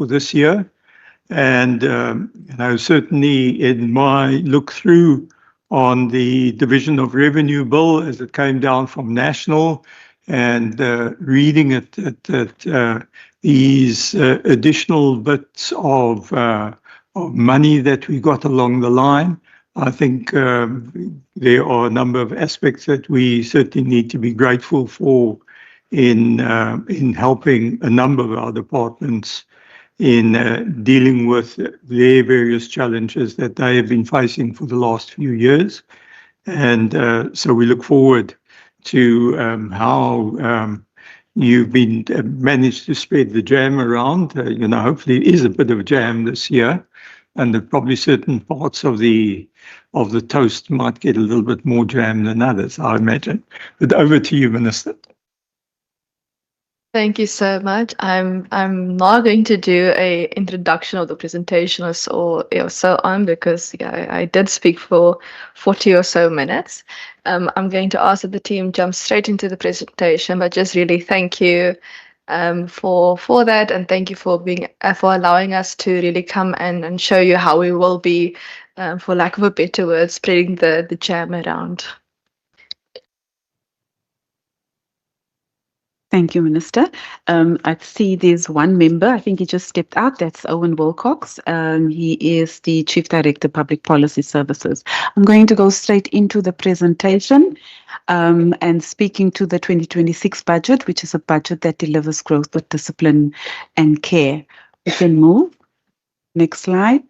for this year. And, certainly in my look through on the Division of Revenue Bill as it came down from National and reading it, these additional bits of money that we got along the line, I think there are a number of aspects that we certainly need to be grateful for in helping a number of our departments in dealing with their various challenges that they have been facing for the last few years. And so we look forward to how you've been managed to spread the jam around. Hopefully it is a bit of a jam this year, and that probably certain parts of the toast might get a little bit more jam than others, I imagine. But over to you, Minister. Thank you so much. I'm not going to do a introduction of the presentation or so on, because I did speak for 40 or so minutes. I'm going to ask that the team jump straight into the presentation, but just really thank you for that, and thank you for allowing us to really come and show you how we will be, for lack of a better word, spreading the jam around. Thank you, Minister. I see there's one member, I think he just stepped out, that's Owen Wilcox. He is the Chief Director, Public Policy Services. I'm going to go straight into the presentation and speaking to the 2026 budget, which is a budget that delivers growth with discipline and care. We can move. Next slide.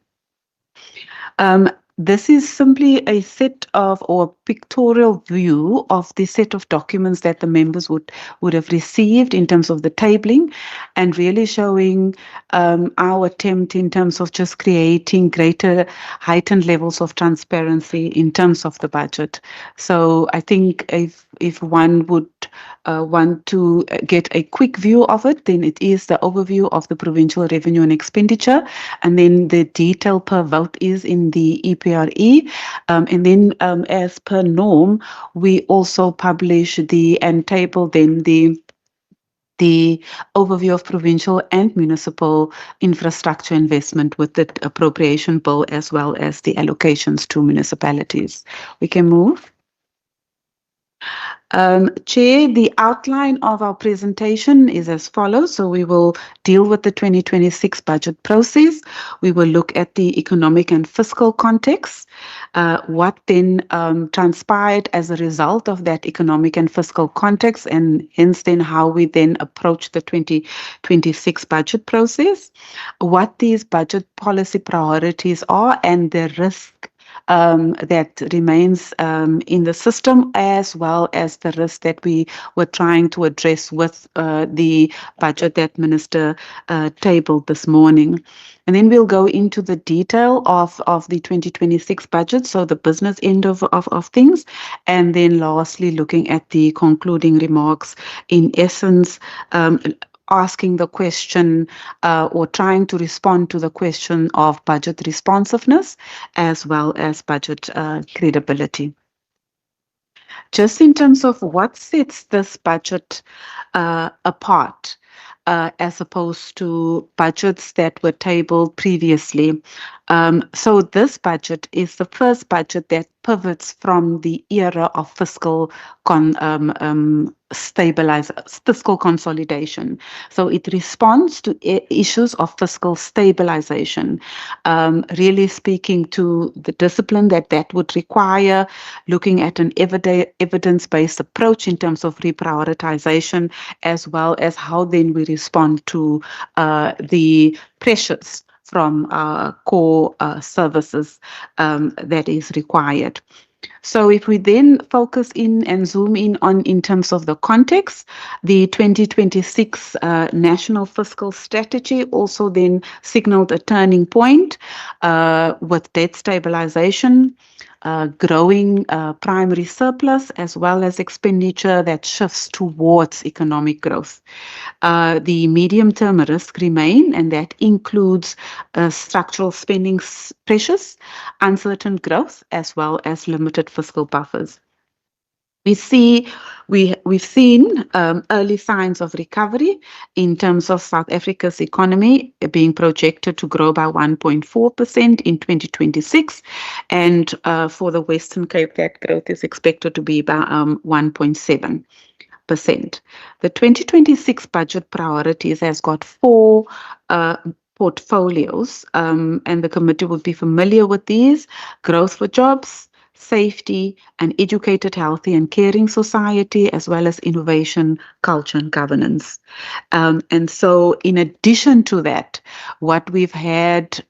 This is simply a set of, or a pictorial view of the set of documents that the members would have received in terms of the tabling, and really showing our attempt in terms of just creating greater heightened levels of transparency in terms of the budget. So I think if one would want to get a quick view of it, then it is the overview of the provincial revenue and expenditure, and then the detail per vote is in the EPRE. And then as per norm, we also publish and table then the overview of provincial and municipal infrastructure investment with the appropriation bill, as well as the allocations to municipalities. We can move. Chair, the outline of our presentation is as follows. So we will deal with the 2026 budget process. We will look at the economic and fiscal context, what then transpired as a result of that economic and fiscal context, and hence then how we then approach the 2026 budget process, what these budget policy priorities are, and the risk that remains in the system, as well as the risk that we were trying to address with the budget that Minister tabled this morning. And then we'll go into the detail of the 2026 budget, so the business end of things. And then lastly, looking at the concluding remarks, in essence, asking the question or trying to respond to the question of budget responsiveness, as well as budget credibility. Just in terms of what sets this budget apart, as opposed to budgets that were tabled previously. So this budget is the first budget that pivots from the era of fiscal consolidation. So it responds to issues of fiscal stabilization, really speaking to the discipline that would require, looking at an evidence-based approach in terms of reprioritization, as well as how then we respond to the pressures from core services that is required. So if we then focus in and zoom in on in terms of the context, the 2026 National Fiscal Strategy also then signaled a turning point with debt stabilization, growing primary surplus, as well as expenditure that shifts towards economic growth. The medium-term risk remain, and that includes structural spending pressures, uncertain growth, as well as limited fiscal buffers. We've seen early signs of recovery in terms of South Africa's economy being projected to grow by 1.4% in 2026, and for the Western Cape, that growth is expected to be by 1.7%. The 2026 budget priorities has got four portfolios, and the committee will be familiar with these: growth for jobs, safety, an educated, healthy, and caring society, as well as innovation, culture, and governance. And so, in addition to that, what we've had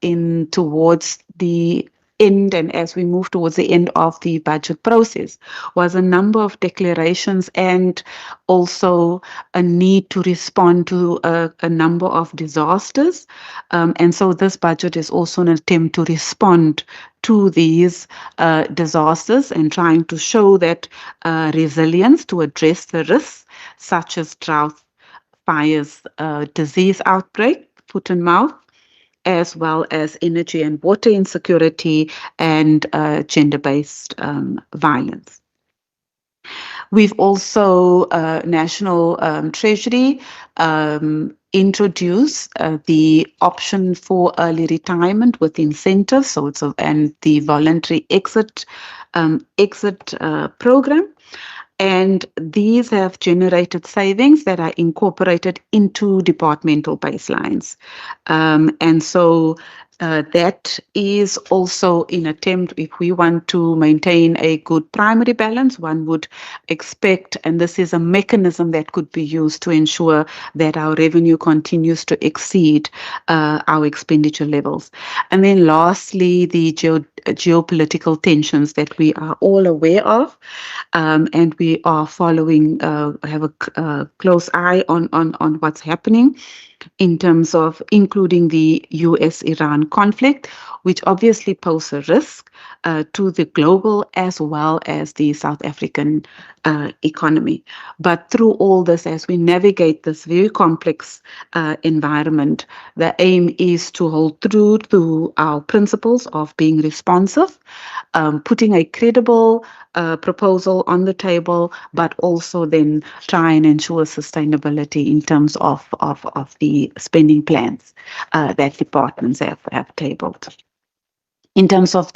in towards the end, and as we move towards the end of the budget process, was a number of declarations and also a need to respond to a number of disasters. And so this budget is also an attempt to respond to these disasters and trying to show that resilience to address the risks such as drought, fires, disease outbreak, foot and mouth, as well as energy and water insecurity and gender-based violence. We've also, National Treasury introduced the option for early retirement with incentives, so and the voluntary exit program. And these have generated savings that are incorporated into departmental baselines. And so that is also in attempt, if we want to maintain a good primary balance, one would expect, and this is a mechanism that could be used to ensure that our revenue continues to exceed our expenditure levels. And then lastly, the geopolitical tensions that we are all aware of, and we are following, have a close eye on what's happening in terms of including the US-Iran conflict, which obviously pose a risk to the global as well as the South African economy. But through all this, as we navigate this very complex environment, the aim is to hold true to our principles of being responsive, putting a credible proposal on the table, but also then try and ensure sustainability in terms of the spending plans that departments have tabled. In terms of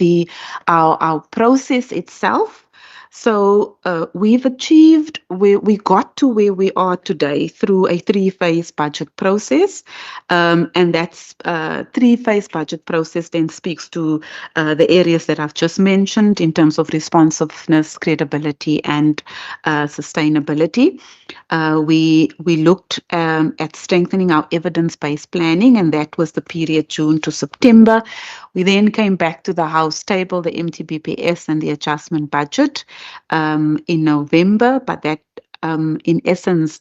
our process itself, so we've achieved, we got to where we are today through a three-phase budget process. And that's three-phase budget process then speaks to the areas that I've just mentioned in terms of responsiveness, credibility, and sustainability. We looked at strengthening our evidence-based planning, and that was the period June to September. We then came back to the House table, the MTBPS and the adjustment budget in November, but that in essence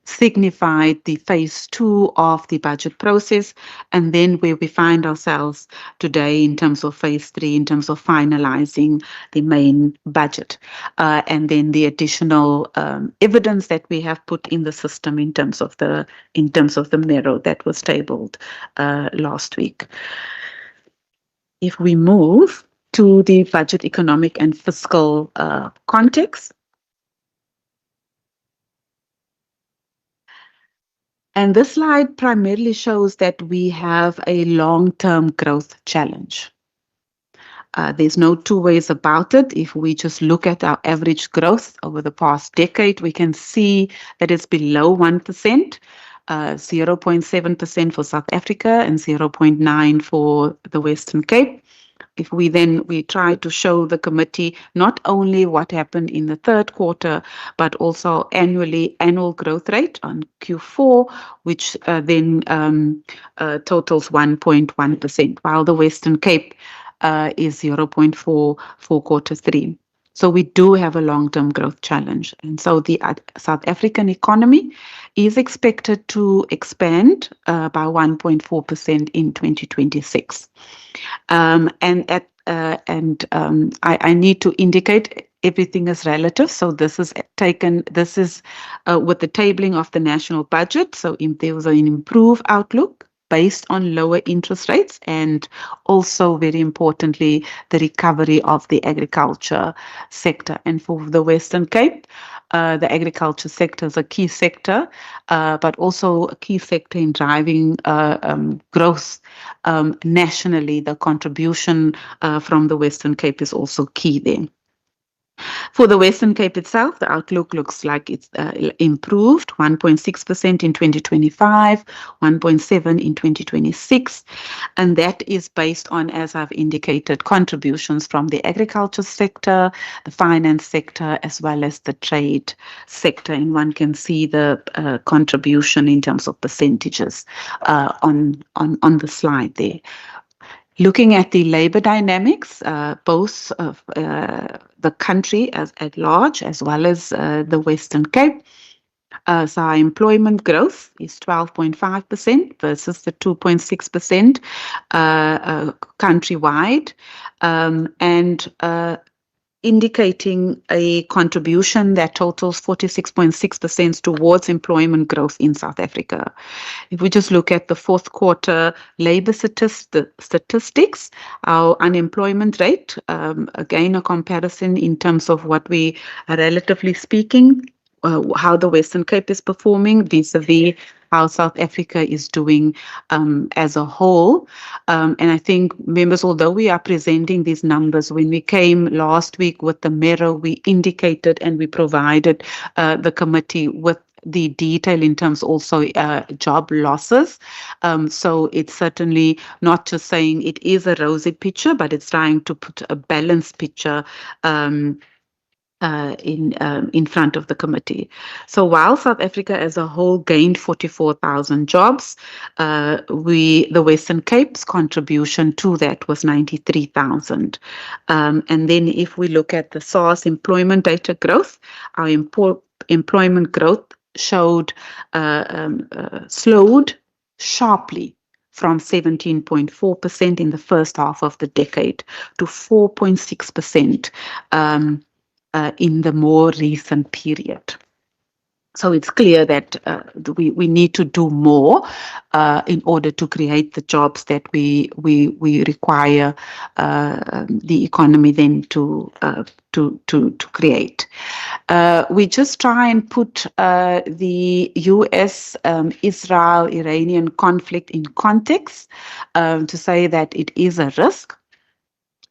signified the phase 2 of the budget process, and then where we find ourselves today in terms of phase 3, in terms of finalizing the main budget, and then the additional evidence that we have put in the system in terms of the mirror that was tabled last week. If we move to the budget economic and fiscal context. And this slide primarily shows that we have a long-term growth challenge. There's no two ways about it. If we just look at our average growth over the past decade, we can see that it's below 1%, 0.7% for South Africa and 0.9% for the Western Cape. If we try to show the committee not only what happened in the third quarter, but also annual growth rate on Q4, which then totals 1.1%, while the Western Cape is 0.4 for quarter 3. So we do have a long-term growth challenge. And so the South African economy is expected to expand by 1.4% in 2026. I need to indicate everything is relative. So this is with the tabling of the national budget. So if there was an improved outlook based on lower interest rates and also, very importantly, the recovery of the agriculture sector. And for the Western Cape, the agriculture sector is a key sector, but also a key sector in driving growth nationally. The contribution from the Western Cape is also key there. For the Western Cape itself, the outlook looks like it's improved 1.6% in 2025, 1.7% in 2026. And that is based on, as I've indicated, contributions from the agriculture sector, the finance sector, as well as the trade sector. And one can see the contribution in terms of percentages on the slide there. Looking at the labor dynamics, both of the country at large as well as the Western Cape. So our employment growth is 12.5% versus the 2.6% countrywide, and indicating a contribution that totals 46.6% towards employment growth in South Africa. If we just look at the fourth quarter labor statistics, our unemployment rate, again, a comparison in terms of what we are relatively speaking, how the Western Cape is performing vis-a-vis how South Africa is doing as a whole. And I think, members, although we are presenting these numbers, when we came last week with the mirror, we indicated and we provided the committee with the detail in terms also job losses. So it's certainly not just saying it is a rosy picture, but it's trying to put a balanced picture in front of the committee. So while South Africa as a whole gained 44,000 jobs, the Western Cape's contribution to that was 93,000. And then if we look at the SARS employment data growth, our employment growth showed slowed sharply from 17.4% in the first half of the decade to 4.6% in the more recent period. So it's clear that we need to do more in order to create the jobs that we require the economy then to create. We just try and put the US Israel Iranian conflict in context to say that it is a risk,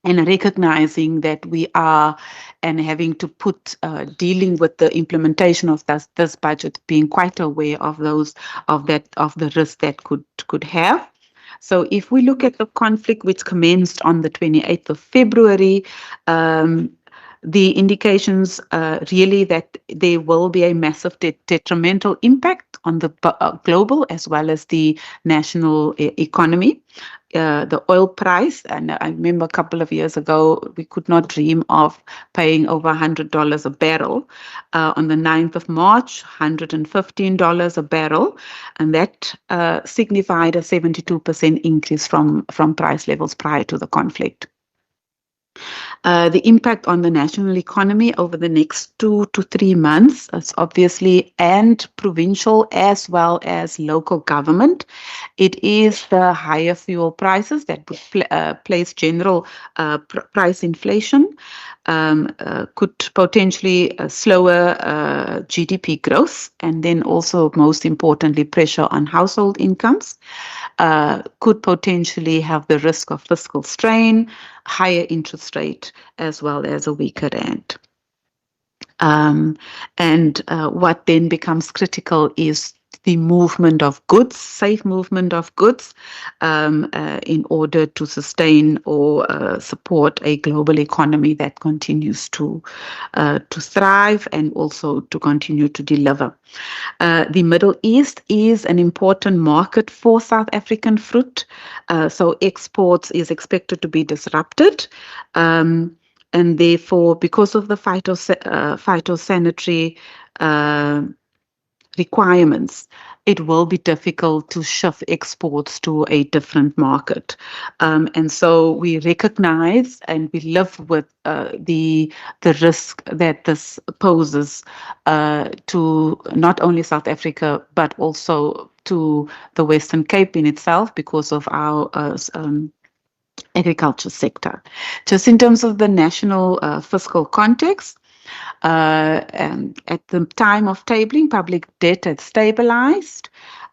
and recognizing that we are and having to put dealing with the implementation of this budget, being quite aware of the risk that could have. So if we look at the conflict which commenced on the 28th of February, the indications really that there will be a massive detrimental impact on the global as well as the national economy. The oil price, and I remember a couple of years ago, we could not dream of paying over $100 a barrel. On the 9th of March, $115 a barrel, and that signified a 72% increase from price levels prior to the conflict. The impact on the national economy over the next 2 to 3 months is obviously, and provincial as well as local government. It is the higher fuel prices that would place general price inflation, could potentially slower GDP growth, and then also, most importantly, pressure on household incomes. Could potentially have the risk of fiscal strain, higher interest rate, as well as a weaker rand. And what then becomes critical is the movement of goods, safe movement of goods, in order to sustain or support a global economy that continues to thrive and also to continue to deliver. The Middle East is an important market for South African fruit, so exports is expected to be disrupted. And therefore, because of the phytosanitary requirements, it will be difficult to shift exports to a different market. And so we recognize and we live with the risk that this poses to not only South Africa, but also to the Western Cape in itself because of our agriculture sector. Just in terms of the national fiscal context, at the time of tabling, public debt had stabilized.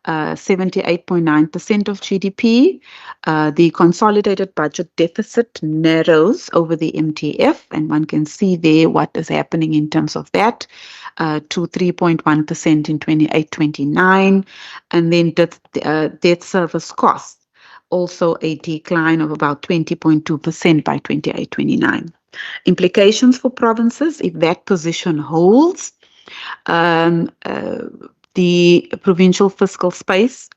78.9% of GDP. The consolidated budget deficit narrows over the MTF, and one can see there what is happening in terms of that, to 3.1% in 28-29, and then debt service costs, also a decline of about 20.2% by 28-29. Implications for provinces, if that position holds, the provincial fiscal space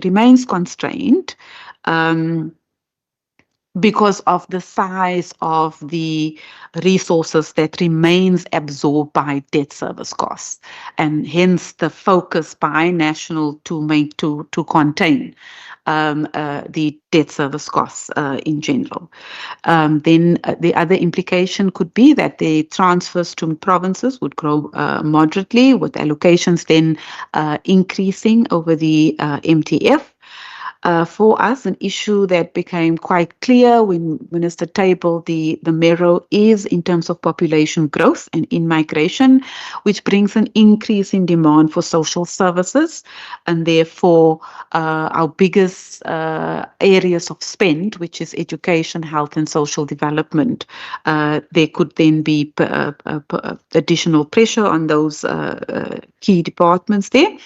remains constrained because of the size of the resources that remains absorbed by debt service costs, and hence the focus by national to contain the debt service costs in general. Then the other implication could be that the transfers to provinces would grow moderately, with allocations then increasing over the MTF. For us, an issue that became quite clear when Minister tabled the Mero is in terms of population growth and in-migration, which brings an increase in demand for social services, and therefore our biggest areas of spend, which is education, health and social development, there could then be additional pressure on those key departments there.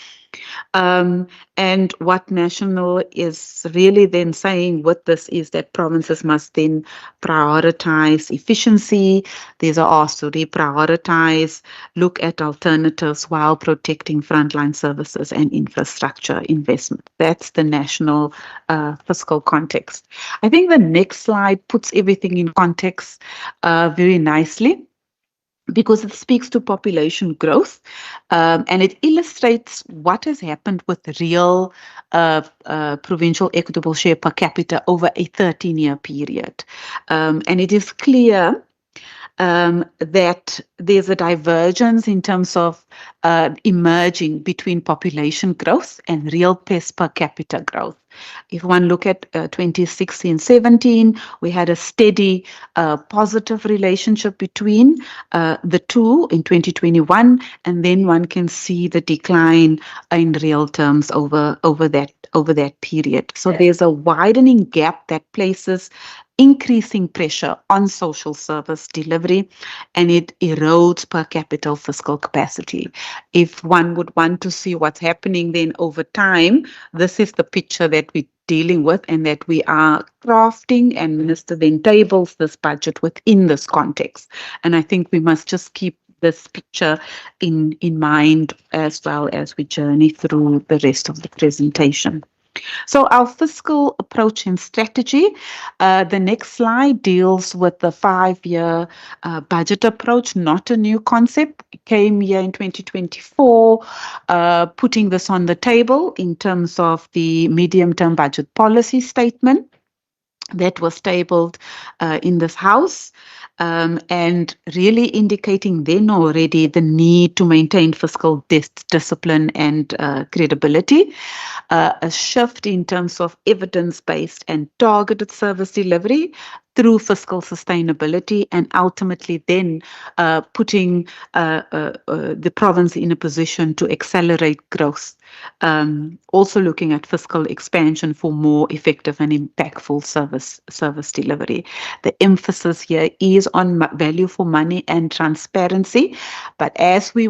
And what National is really then saying with this is that provinces must then prioritize efficiency. These are asked to reprioritize, look at alternatives while protecting frontline services and infrastructure investment. That's the national fiscal context. I think the next slide puts everything in context very nicely, because it speaks to population growth, and it illustrates what has happened with real provincial equitable share per capita over a 13-year period. And it is clear that there's a divergence in terms of emerging between population growth and real PES per capita growth. If one look at 2016-17, we had a steady positive relationship between the two in 2021, and then one can see the decline in real terms over that period. So there's a widening gap that places increasing pressure on social service delivery, and it erodes per capita fiscal capacity. If one would want to see what's happening then over time, this is the picture that we're dealing with and that we are crafting, and Minister then tables this budget within this context. And I think we must just keep this picture in mind as well as we journey through the rest of the presentation. So our fiscal approach and strategy, the next slide deals with the 5-year budget approach, not a new concept. It came here in 2024, putting this on the table in terms of the medium-term budget policy statement that was tabled in this House, and really indicating then already the need to maintain fiscal discipline and credibility, a shift in terms of evidence-based and targeted service delivery through fiscal sustainability, and ultimately then putting the province in a position to accelerate growth. Also looking at fiscal expansion for more effective and impactful service delivery. The emphasis here is on value for money and transparency, but as we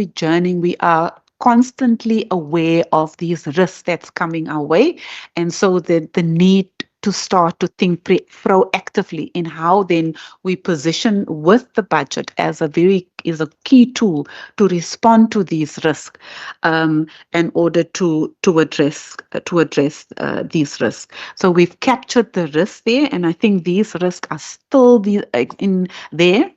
journey, we are constantly aware of these risks that's coming our way, and so the need to start to think proactively in how then we position with the budget as a key tool to respond to these risks, in order to address these risks. So we've captured the risks there, and I think these risks are still in there.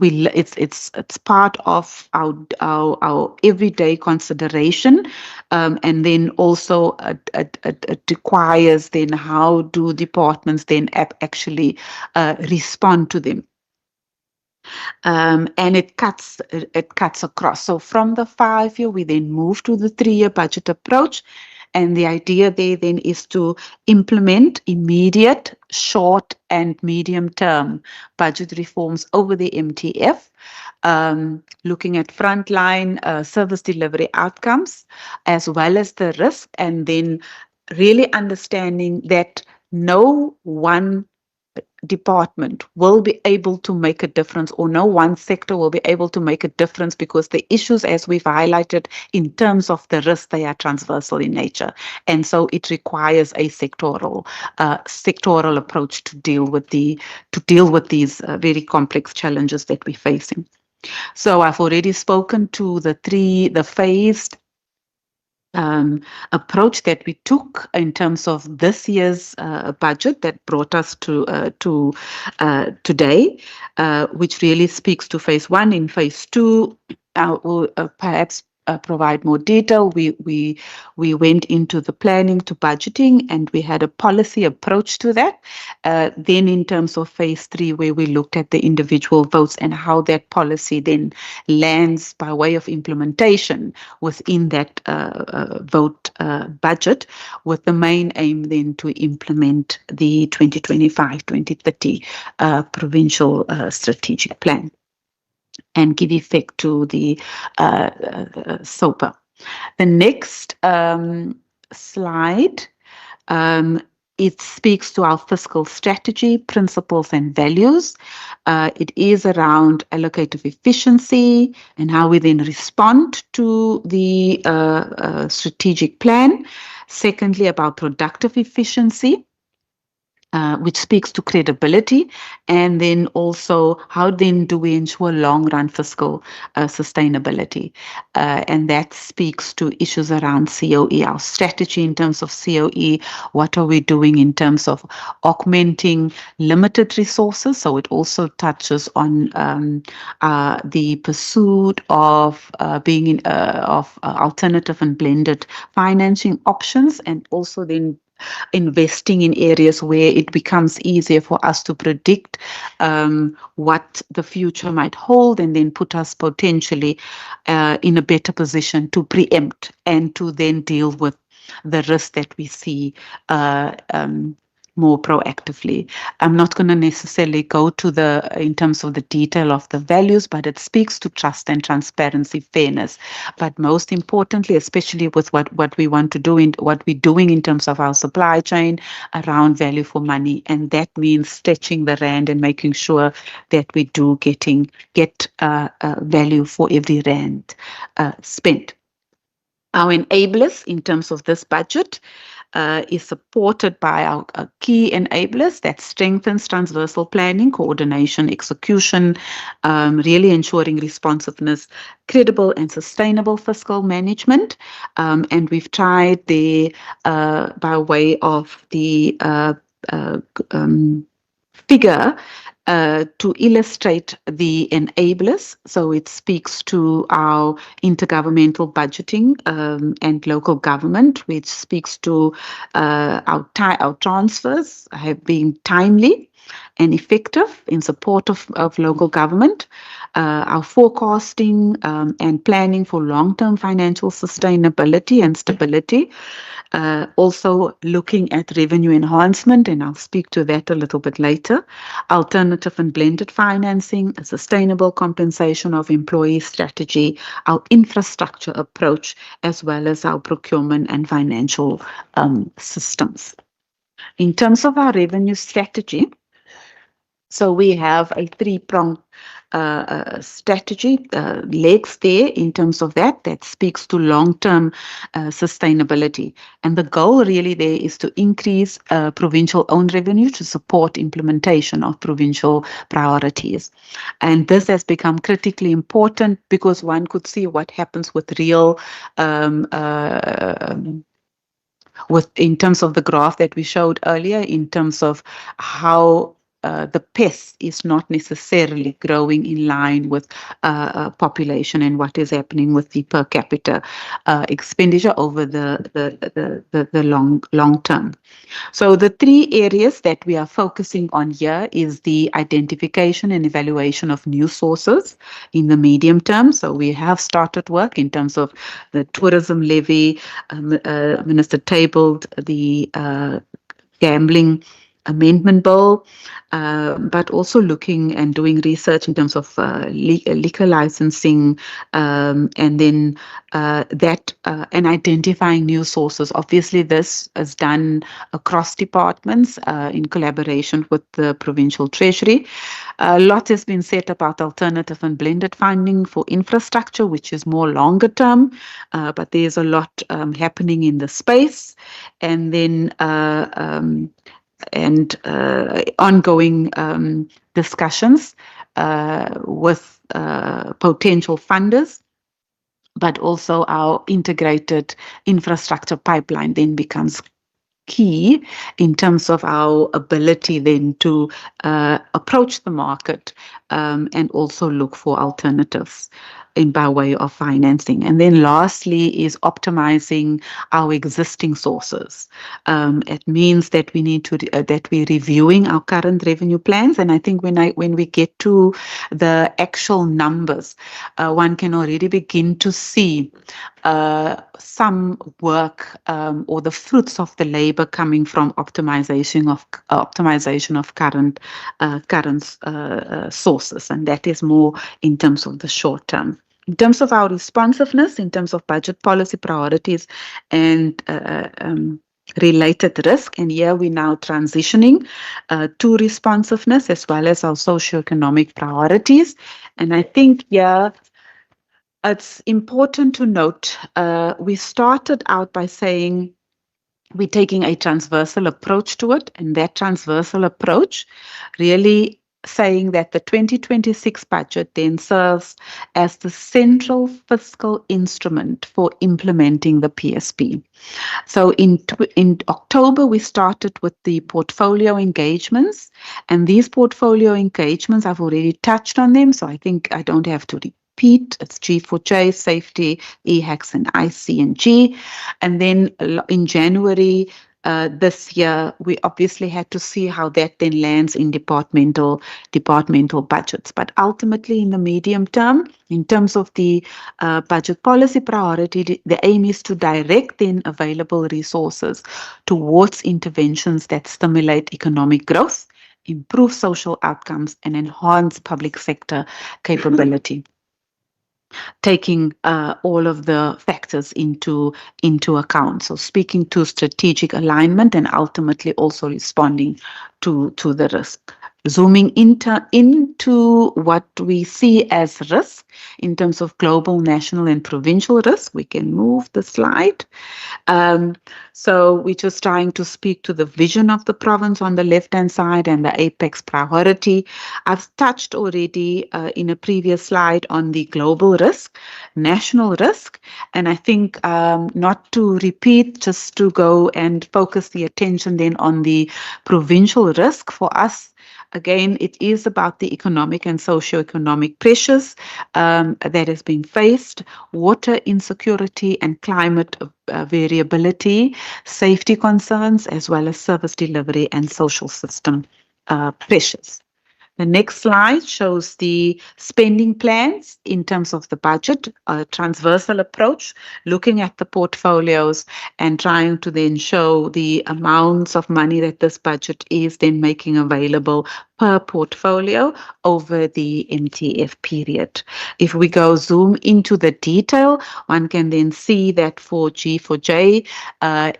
It's part of our everyday consideration, and then also it requires then how do departments then actually respond to them. And it cuts across. So from the 5-year, we then move to the 3-year budget approach. And the idea there then is to implement immediate, short, and medium term budget reforms over the MTF, looking at frontline service delivery outcomes as well as the risk, and then really understanding that no one department will be able to make a difference, or no one sector will be able to make a difference, because the issues, as we've highlighted in terms of the risk, they are transversal in nature, and so it requires a sectoral approach to deal with these very complex challenges that we're facing. So I've already spoken to the phased approach that we took in terms of this year's budget that brought us to today, which really speaks to phase 1. In phase 2, we'll perhaps provide more detail. We went into the planning to budgeting, and we had a policy approach to that. Then in terms of phase 3, where we looked at the individual votes and how that policy then lands by way of implementation within that vote budget, with the main aim then to implement the 2025-2030 provincial strategic plan and give effect to the SOPA. The next slide, it speaks to our fiscal strategy, principles, and values. It is around allocative efficiency and how we then respond to the strategic plan. Secondly, about productive efficiency, which speaks to credibility, and then also how then do we ensure long-run fiscal sustainability, and that speaks to issues around COE, our strategy in terms of COE, what are we doing in terms of augmenting limited resources. So it also touches on the pursuit of alternative and blended financing options, and also then investing in areas where it becomes easier for us to predict what the future might hold, and then put us potentially in a better position to preempt and to then deal with the risk that we see more proactively. I'm not going to necessarily go to in terms of the detail of the values, but it speaks to trust and transparency, fairness. But most importantly, especially with what we want to do in what we're doing in terms of our supply chain around value for money, and that means stretching the rand and making sure that we do get value for every rand spent. Our enablers in terms of this budget is supported by our key enablers that strengthens transversal planning, coordination, execution, really ensuring responsiveness, credible and sustainable fiscal management. And we've tried there by way of the figure to illustrate the enablers. So it speaks to our intergovernmental budgeting and local government, which speaks to our transfers have been timely and effective in support of local government, our forecasting and planning for long-term financial sustainability and stability, also looking at revenue enhancement, and I'll speak to that a little bit later, alternative and blended financing, a sustainable compensation of employee strategy, our infrastructure approach, as well as our procurement and financial systems. In terms of our revenue strategy, so we have a three-pronged strategy, legs there in terms of that speaks to long-term sustainability. And the goal really there is to increase provincial owned revenue to support implementation of provincial priorities. And this has become critically important because one could see what happens with real in terms of the graph that we showed earlier, in terms of how the PES is not necessarily growing in line with population and what is happening with the per capita expenditure over the long term. So the three areas that we are focusing on here is the identification and evaluation of new sources in the medium term. So we have started work in terms of the tourism levy. Minister tabled the gambling amendment bill, but also looking and doing research in terms of liquor licensing, and then and identifying new sources. Obviously, this is done across departments in collaboration with the Provincial Treasury. A lot has been said about alternative and blended funding for infrastructure, which is more longer term, but there's a lot happening in the space. And then ongoing discussions with potential funders, but also our integrated infrastructure pipeline then becomes key in terms of our ability then to approach the market and also look for alternatives by way of financing. And then lastly is optimizing our existing sources. It means that we need to that we're reviewing our current revenue plans. And I think when we get to the actual numbers, one can already begin to see some work or the fruits of the labor coming from optimization of current sources, and that is more in terms of the short term. In terms of our responsiveness, in terms of budget policy priorities and related risk, and here we're now transitioning to responsiveness as well as our socioeconomic priorities. And I think it's important to note, we started out by saying we're taking a transversal approach to it, and that transversal approach really saying that the 2026 budget then serves as the central fiscal instrument for implementing the PSP. So in October, we started with the portfolio engagements, and these portfolio engagements, I've already touched on them, so I think I don't have to repeat. It's G4J, safety, EHACS, and IC&G. And then in January this year, we obviously had to see how that then lands in departmental budgets. But ultimately, in the medium term, in terms of the budget policy priority, the aim is to direct then available resources towards interventions that stimulate economic growth, improve social outcomes, and enhance public sector capability, taking all of the factors into account. So speaking to strategic alignment and ultimately also responding to the risk. Zooming into what we see as risk in terms of global, national, and provincial risk. We can move the slide. So we're just trying to speak to the vision of the province on the left-hand side and the apex priority. I've touched already in a previous slide on the global risk, national risk, and I think not to repeat, just to go and focus the attention then on the provincial risk. For us, again, it is about the economic and socio-economic pressures that has been faced, water insecurity and climate variability, safety concerns, as well as service delivery and social system pressures. The next slide shows the spending plans in terms of the budget, a transversal approach, looking at the portfolios and trying to then show the amounts of money that this budget is then making available per portfolio over the MTF period. If we go zoom into the detail, one can then see that for G4J,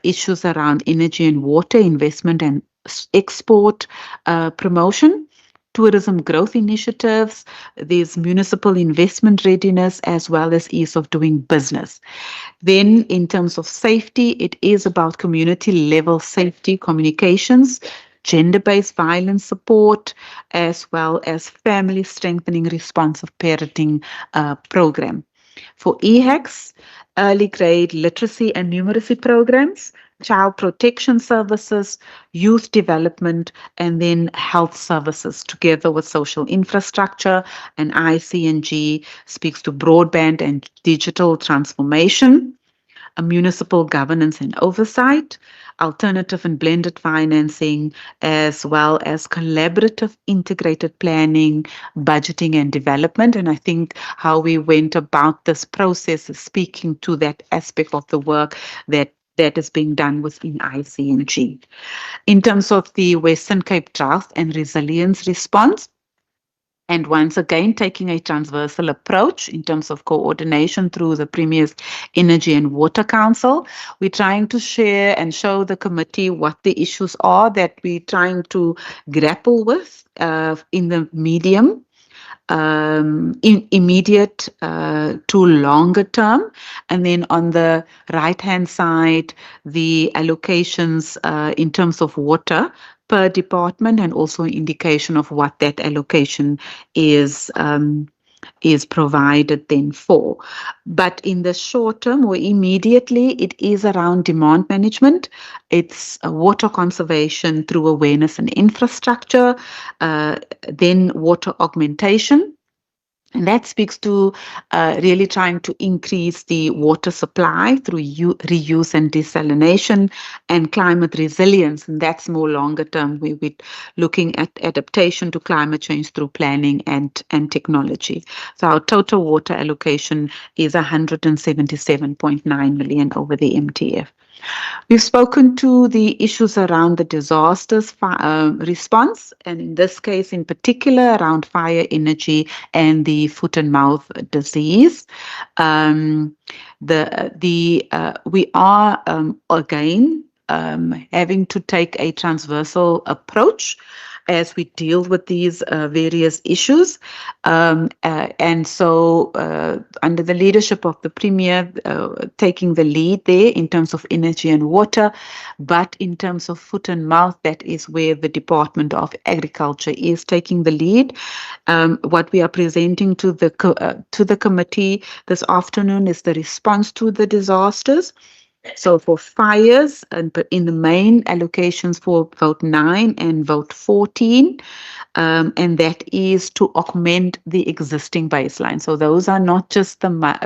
issues around energy and water investment and export promotion, tourism growth initiatives, there's municipal investment readiness, as well as ease of doing business. Then in terms of safety, it is about community level safety communications, gender-based violence support, as well as family strengthening responsive parenting program. For EHACS, early grade literacy and numeracy programs, child protection services, youth development, and then health services together with social infrastructure. And ICNG speaks to broadband and digital transformation, a municipal governance and oversight, alternative and blended financing, as well as collaborative integrated planning, budgeting, and development. And I think how we went about this process is speaking to that aspect of the work that is being done within ICNG. In terms of the Western Cape Drought and Resilience Response, and once again, taking a transversal approach in terms of coordination through the Premier's Energy and Water Council, we're trying to share and show the committee what the issues are that we're trying to grapple with in the medium, in immediate to longer term. And then on the right-hand side, the allocations in terms of water per department, and also an indication of what that allocation is provided then for. But in the short term or immediately, it is around demand management. It's water conservation through awareness and infrastructure, then water augmentation. And that speaks to really trying to increase the water supply through reuse and desalination, and climate resilience. And that's more longer term. We're looking at adaptation to climate change through planning and technology. So our total water allocation is 177.9 million over the MTF. We've spoken to the issues around the disasters response, and in this case in particular around fire, energy, and the foot and mouth disease. We are again having to take a transversal approach as we deal with these various issues. And so under the leadership of the Premier, taking the lead there in terms of energy and water, but in terms of foot and mouth, that is where the Department of Agriculture is taking the lead. What we are presenting to the committee this afternoon is the response to the disasters. So for fires, and in the main allocations for vote 9 and vote 14, and that is to augment the existing baseline. So those are not just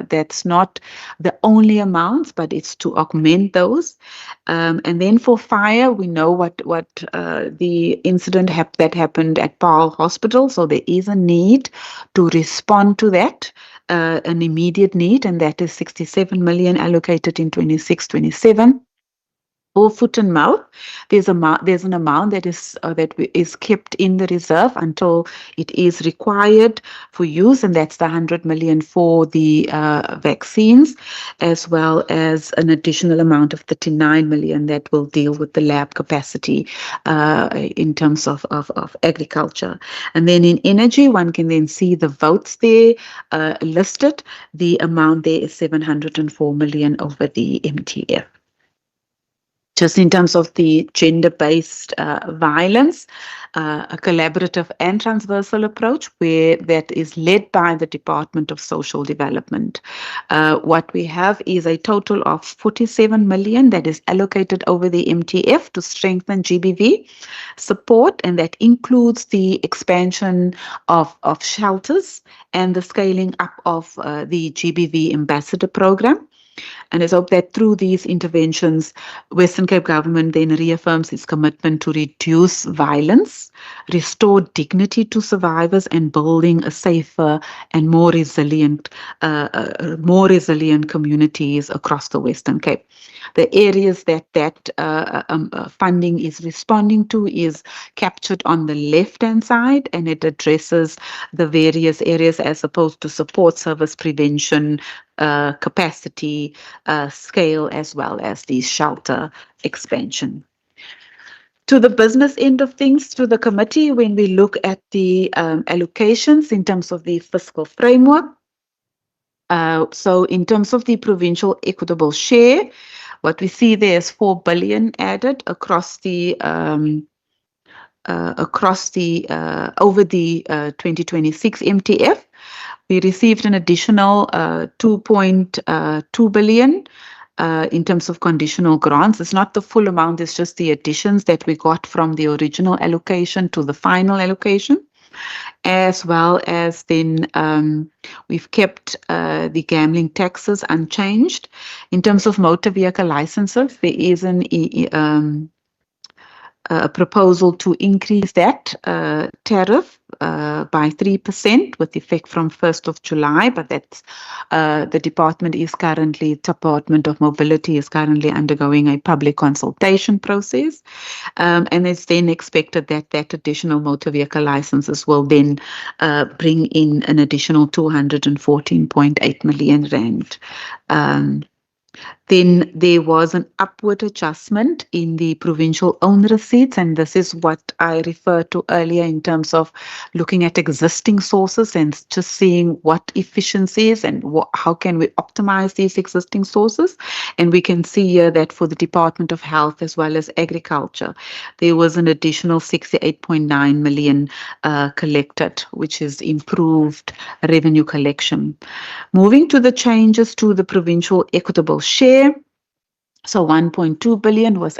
that's not the only amounts, but it's to augment those. And then for fire, we know what the incident that happened at Paarl Hospital. So there is a need to respond to that. An immediate need, and that is 67 million allocated in 26-27. For foot and mouth, there's an amount that is kept in the reserve until it is required for use, and that's the 100 million for the vaccines, as well as an additional amount of 39 million that will deal with the lab capacity in terms of agriculture. And then in energy, one can then see the votes there listed. The amount there is 704 million over the MTF. Just in terms of the gender-based violence, a collaborative and transversal approach where that is led by the Department of Social Development. What we have is a total of 47 million that is allocated over the MTF to strengthen GBV support, and that includes the expansion of shelters and the scaling up of the GBV Ambassador Program. And let's hope that through these interventions, Western Cape Government then reaffirms its commitment to reduce violence, restore dignity to survivors, and building a safer and more resilient communities across the Western Cape. The areas that funding is responding to is captured on the left-hand side, and it addresses the various areas as opposed to support service prevention, capacity, scale, as well as the shelter expansion. To the business end of things, to the committee, when we look at the allocations in terms of the fiscal framework, so in terms of the provincial equitable share, what we see there is 4 billion added across the over the 2026 MTF. We received an additional 2.2 billion in terms of conditional grants. It's not the full amount, it's just the additions that we got from the original allocation to the final allocation. As well as then we've kept the gambling taxes unchanged. In terms of motor vehicle licenses, there is a proposal to increase that tariff by 3% with effect from 1st of July, but that's the Department of Mobility is currently undergoing a public consultation process, and it's then expected that that additional motor vehicle licenses will then bring in an additional 214.8 million rand. Then there was an upward adjustment in the provincial own receipts, and this is what I referred to earlier in terms of looking at existing sources and just seeing what efficiencies and how can we optimize these existing sources. And we can see here that for the Department of Health as well as Agriculture, there was an additional 68.9 million collected, which is improved revenue collection. Moving to the changes to the provincial equitable share. So 1.2 billion is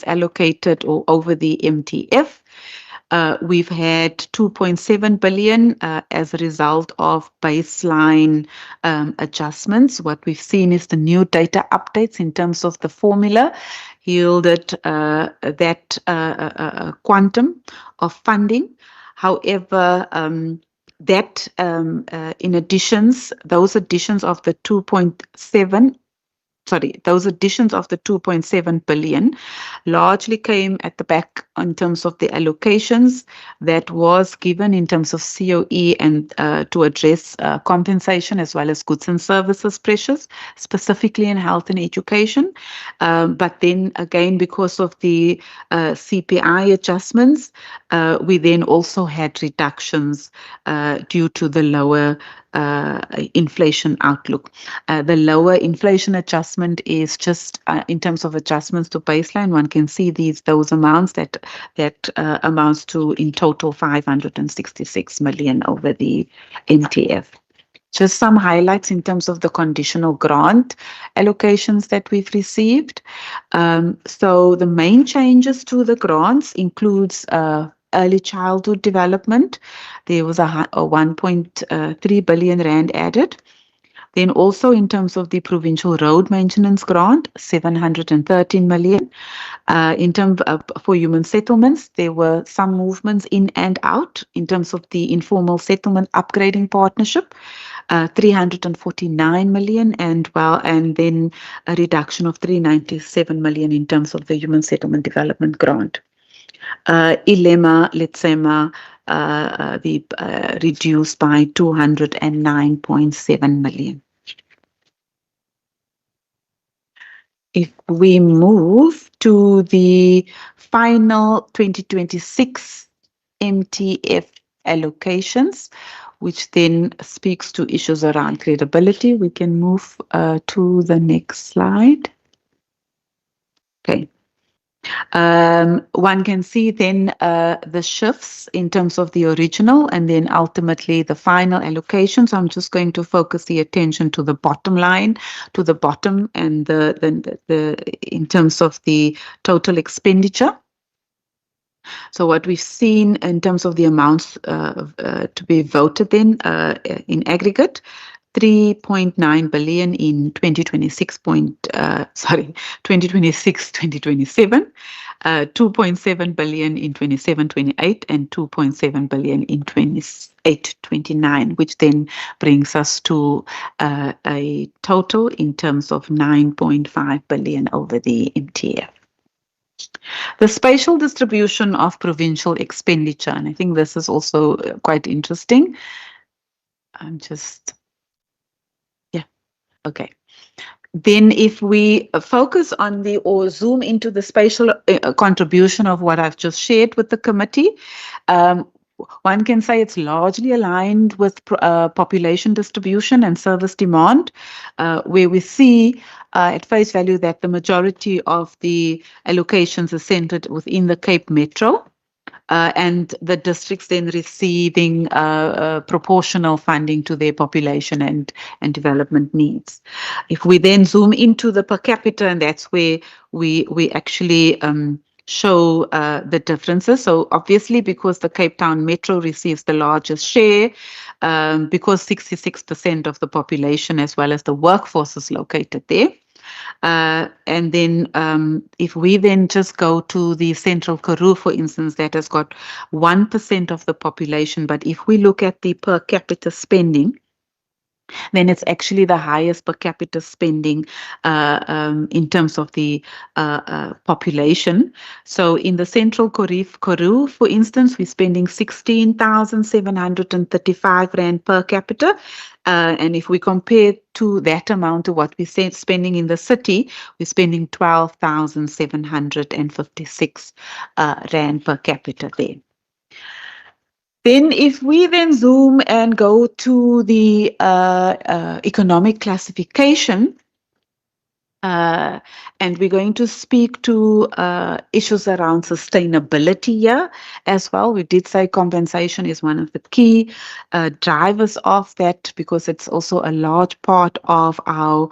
allocated over the MTF. We've had 2.7 billion as a result of baseline adjustments. What we've seen is the new data updates in terms of the formula yielded that quantum of funding. However, that in additions, those additions of the 2.7 billion largely came at the back in terms of the allocations that was given in terms of COE and to address compensation as well as goods and services pressures, specifically in health and education. But then again, because of the CPI adjustments, we then also had reductions due to the lower inflation outlook. The lower inflation adjustment is just in terms of adjustments to baseline. One can see those amounts that amounts to in total 566 million over the MTF. Just some highlights in terms of the conditional grant allocations that we've received. So the main changes to the grants includes early childhood development. There was a 1.3 billion rand added. Then also in terms of the provincial road maintenance grant, 713 million. In terms of for human settlements, there were some movements in and out in terms of the informal settlement upgrading partnership, 349 million, and then a reduction of 397 million in terms of the human settlement development grant. Ilema, Letsema, reduced by 209.7 million. If we move to the final 2026 MTF allocations, which then speaks to issues around credibility, we can move to the next slide. Okay. One can see then the shifts in terms of the original and then ultimately the final allocation. So I'm just going to focus the attention to the bottom line, to the bottom, and the in terms of the total expenditure. So what we've seen in terms of the amounts to be voted in aggregate, 3.9 billion in 2027, 2.7 billion in 27-28, and 2.7 billion in 28-29, which then brings us to a total in terms of 9.5 billion over the MTF. The spatial distribution of provincial expenditure, and I think this is also quite interesting. Okay. Then if we focus on or zoom into the spatial contribution of what I've just shared with the committee, one can say it's largely aligned with population distribution and service demand, where we see at face value that the majority of the allocations are centered within the Cape Metro. and the districts then receiving proportional funding to their population and development needs. If we then zoom into the per capita, and that's where we actually show the differences. So obviously, because the Cape Town Metro receives the largest share, because 66% of the population as well as the workforce is located there. And then if we then just go to the Central Karoo, for instance, that has got 1% of the population. But if we look at the per capita spending, then it's actually the highest per capita spending in terms of the population. So in the Central Karoo, for instance, we're spending 16,735 Rand per capita. And if we compare to that amount to what we're spending in the city, we're spending 12,756 Rand per capita there. Then if we then zoom and go to the economic classification, and we're going to speak to issues around sustainability here as well. We did say compensation is one of the key drivers of that, because it's also a large part of our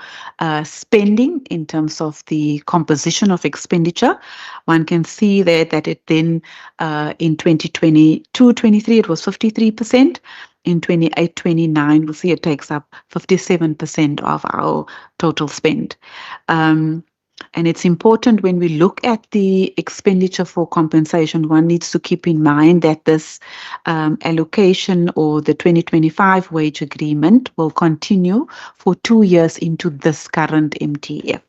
spending in terms of the composition of expenditure. One can see there that it then in 2022-23 it was 53%. In 28-29, we'll see it takes up 57% of our total spend. And it's important when we look at the expenditure for compensation, one needs to keep in mind that this allocation or the 2025 wage agreement will continue for 2 years into this current MTF.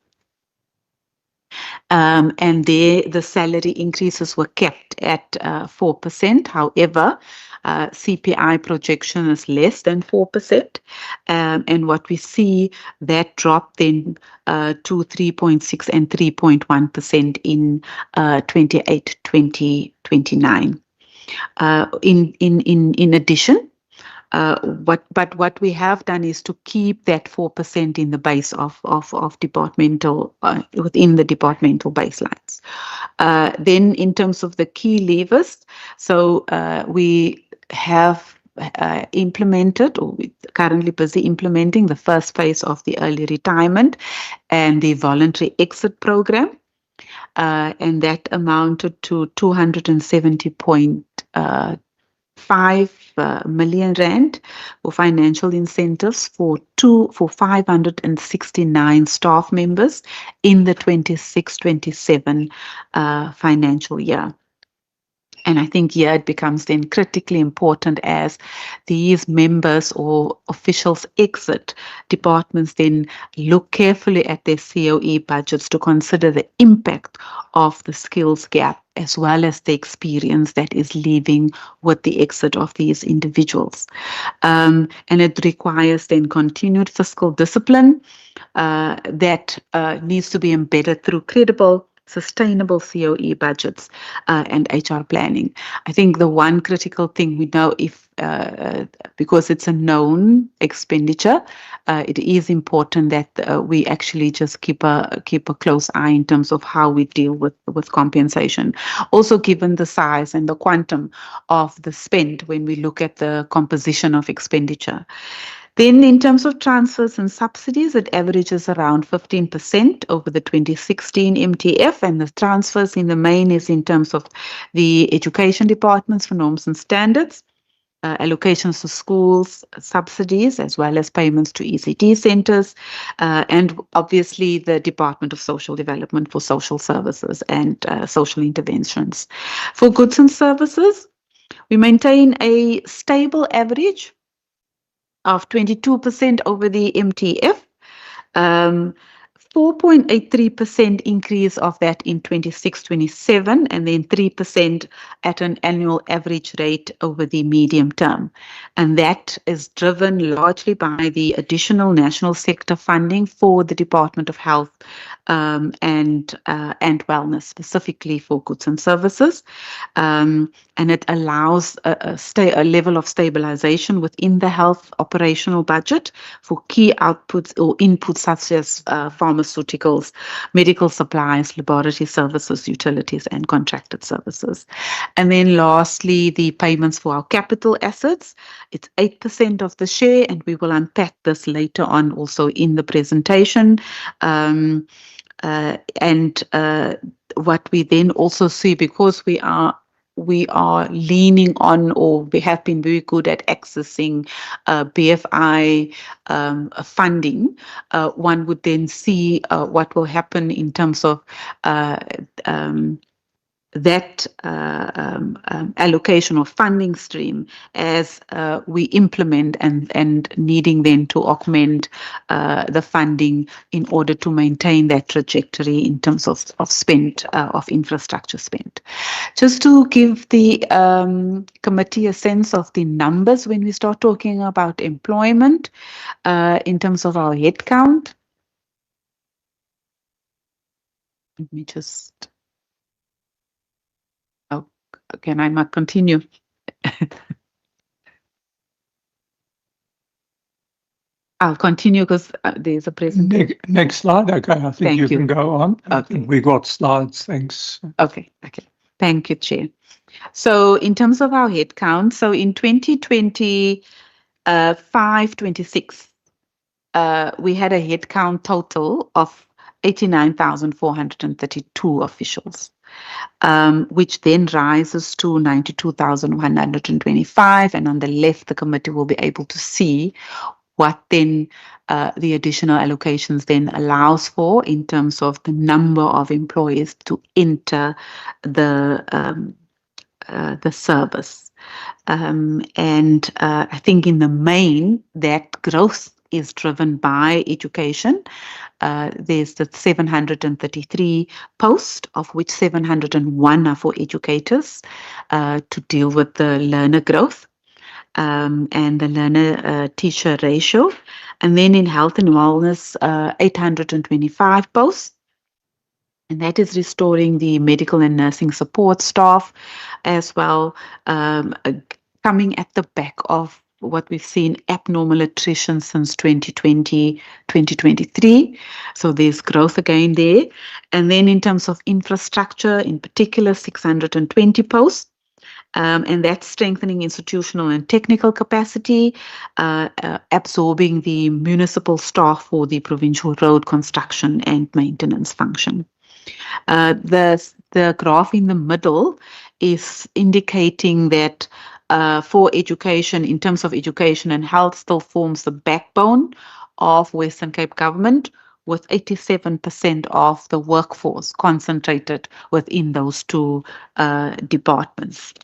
And there the salary increases were kept at 4%. However, CPI projection is less than 4%. And what we see, that drop then to 3.6 and 3.1% in 28-29. In addition, what we have done is to keep that 4% in the base of departmental within the departmental baselines. Then in terms of the key levers, so we have implemented, or we're currently busy implementing, the first phase of the early retirement and the voluntary exit program, and that amounted to 270.5 million Rand for financial incentives for 569 staff members in the 26-27 financial year. And I think here it becomes then critically important as these members or officials exit, departments then look carefully at their COE budgets to consider the impact of the skills gap as well as the experience that is leaving with the exit of these individuals. And it requires then continued fiscal discipline that needs to be embedded through credible, sustainable COE budgets and HR planning. I think the one critical thing we know, because it's a known expenditure, it is important that we actually just keep a close eye in terms of how we deal with compensation. Also, given the size and the quantum of the spend when we look at the composition of expenditure. Then in terms of transfers and subsidies, it averages around 15% over the 2016 MTF, and the transfers in the main is in terms of the education departments for norms and standards, allocations to schools, subsidies, as well as payments to ECD centres, and obviously the Department of Social Development for social services and social interventions. For goods and services, we maintain a stable average of 22% over the MTF, 4.83% increase of that in 26-27, and then 3% at an annual average rate over the medium term. And that is driven largely by the additional national sector funding for the Department of Health and Wellness, specifically for goods and services. And it allows a level of stabilization within the health operational budget for key outputs or inputs such as pharmacy pharmaceuticals, medical supplies, laboratory services, utilities, and contracted services. And then lastly, the payments for our capital assets. It's 8% of the share, and we will unpack this later on also in the presentation. And what we then also see, because we are leaning on, or we have been very good at accessing BFI funding, one would then see what will happen in terms of that allocation of funding stream as we implement and needing then to augment the funding in order to maintain that trajectory in terms of spend, of infrastructure spend. Just to give the committee a sense of the numbers when we start talking about employment in terms of our headcount. Let me just... Can I not continue? I'll continue because there's a presentation. Next slide. Okay, I think Thank you you. can go on. Okay. We got slides. Thanks. Okay. Thank you, Chair. So in terms of our headcount, so in 2025-26, we had a headcount total of 89,432 officials. Which then rises to 92,125. And on the left, the committee will be able to see what then the additional allocations then allows for in terms of the number of employees to enter the service. And I think in the main, that growth is driven by education. There's the 733 posts, of which 701 are for educators to deal with the learner growth and the learner-teacher ratio. And then in health and wellness, 825 posts. And that is restoring the medical and nursing support staff as well, coming at the back of what we've seen, abnormal attrition since 2020, 2023. So there's growth again there. And then in terms of infrastructure, in particular, 620 posts. And that's strengthening institutional and technical capacity, absorbing the municipal staff for the provincial road construction and maintenance function. The graph in the middle is indicating that for education, in terms of education and health, still forms the backbone of Western Cape government, with 87% of the workforce concentrated within those two departments.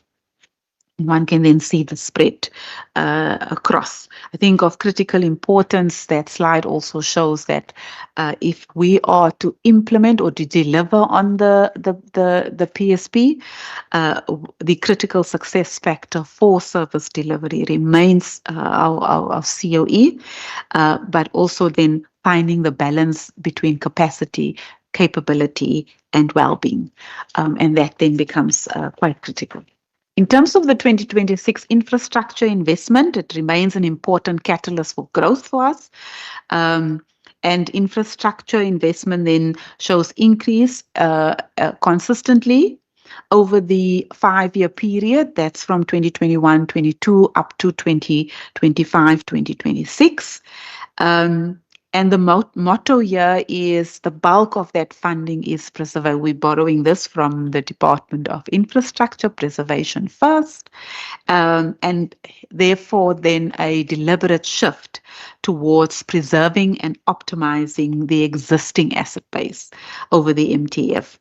One can then see the spread across. I think of critical importance, that slide also shows that if we are to implement or to deliver on the PSP, the critical success factor for service delivery remains our COE, but also then finding the balance between capacity, capability, and well-being. And that then becomes quite critical. In terms of the 2026 infrastructure investment, it remains an important catalyst for growth for us. And infrastructure investment then shows increase consistently over the 5-year period. That's from 2021-22 up to 2025-2026. And the motto here is the bulk of that funding is preserved. We're borrowing this from the Department of Infrastructure, preservation first, and therefore then a deliberate shift towards preserving and optimizing the existing asset base over the MTF.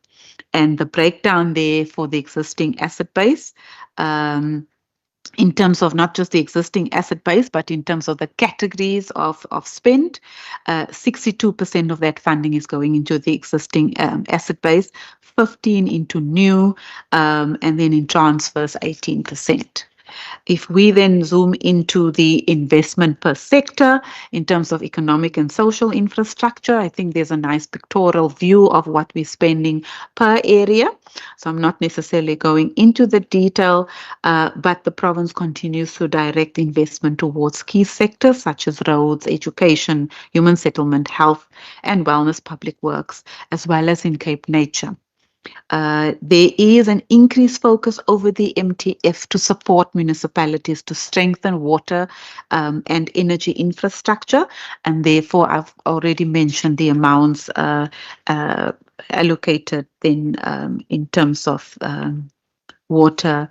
And the breakdown there for the existing asset base, in terms of not just the existing asset base, but in terms of the categories of spend, 62% of that funding is going into the existing asset base, 15% into new, and then in transfers, 18%. If we then zoom into the investment per sector in terms of economic and social infrastructure, I think there's a nice pictorial view of what we're spending per area. So I'm not necessarily going into the detail, but the province continues to direct investment towards key sectors such as roads, education, human settlement, health and wellness, public works, as well as in Cape Nature. There is an increased focus over the MTF to support municipalities to strengthen water and energy infrastructure. And therefore, I've already mentioned the amounts allocated in terms of water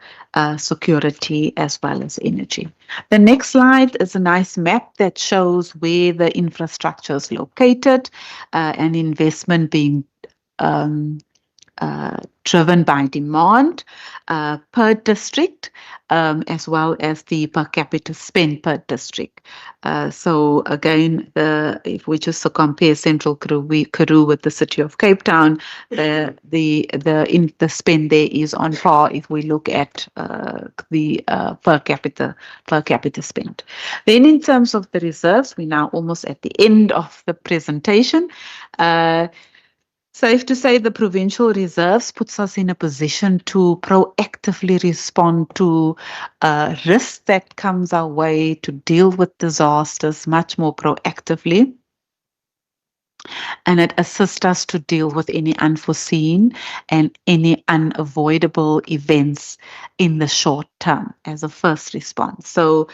security as well as energy. The next slide is a nice map that shows where the infrastructure is located and investment being driven by demand per district, as well as the per capita spend per district. So again, if we just compare Central Karoo with the city of Cape Town, the spend there is on par if we look at the per capita spend. Then in terms of the reserves, we're now almost at the end of the presentation. Safe to say the provincial reserves puts us in a position to proactively respond to risk that comes our way, to deal with disasters much more proactively. And it assists us to deal with any unforeseen and any unavoidable events in the short term as a first response. So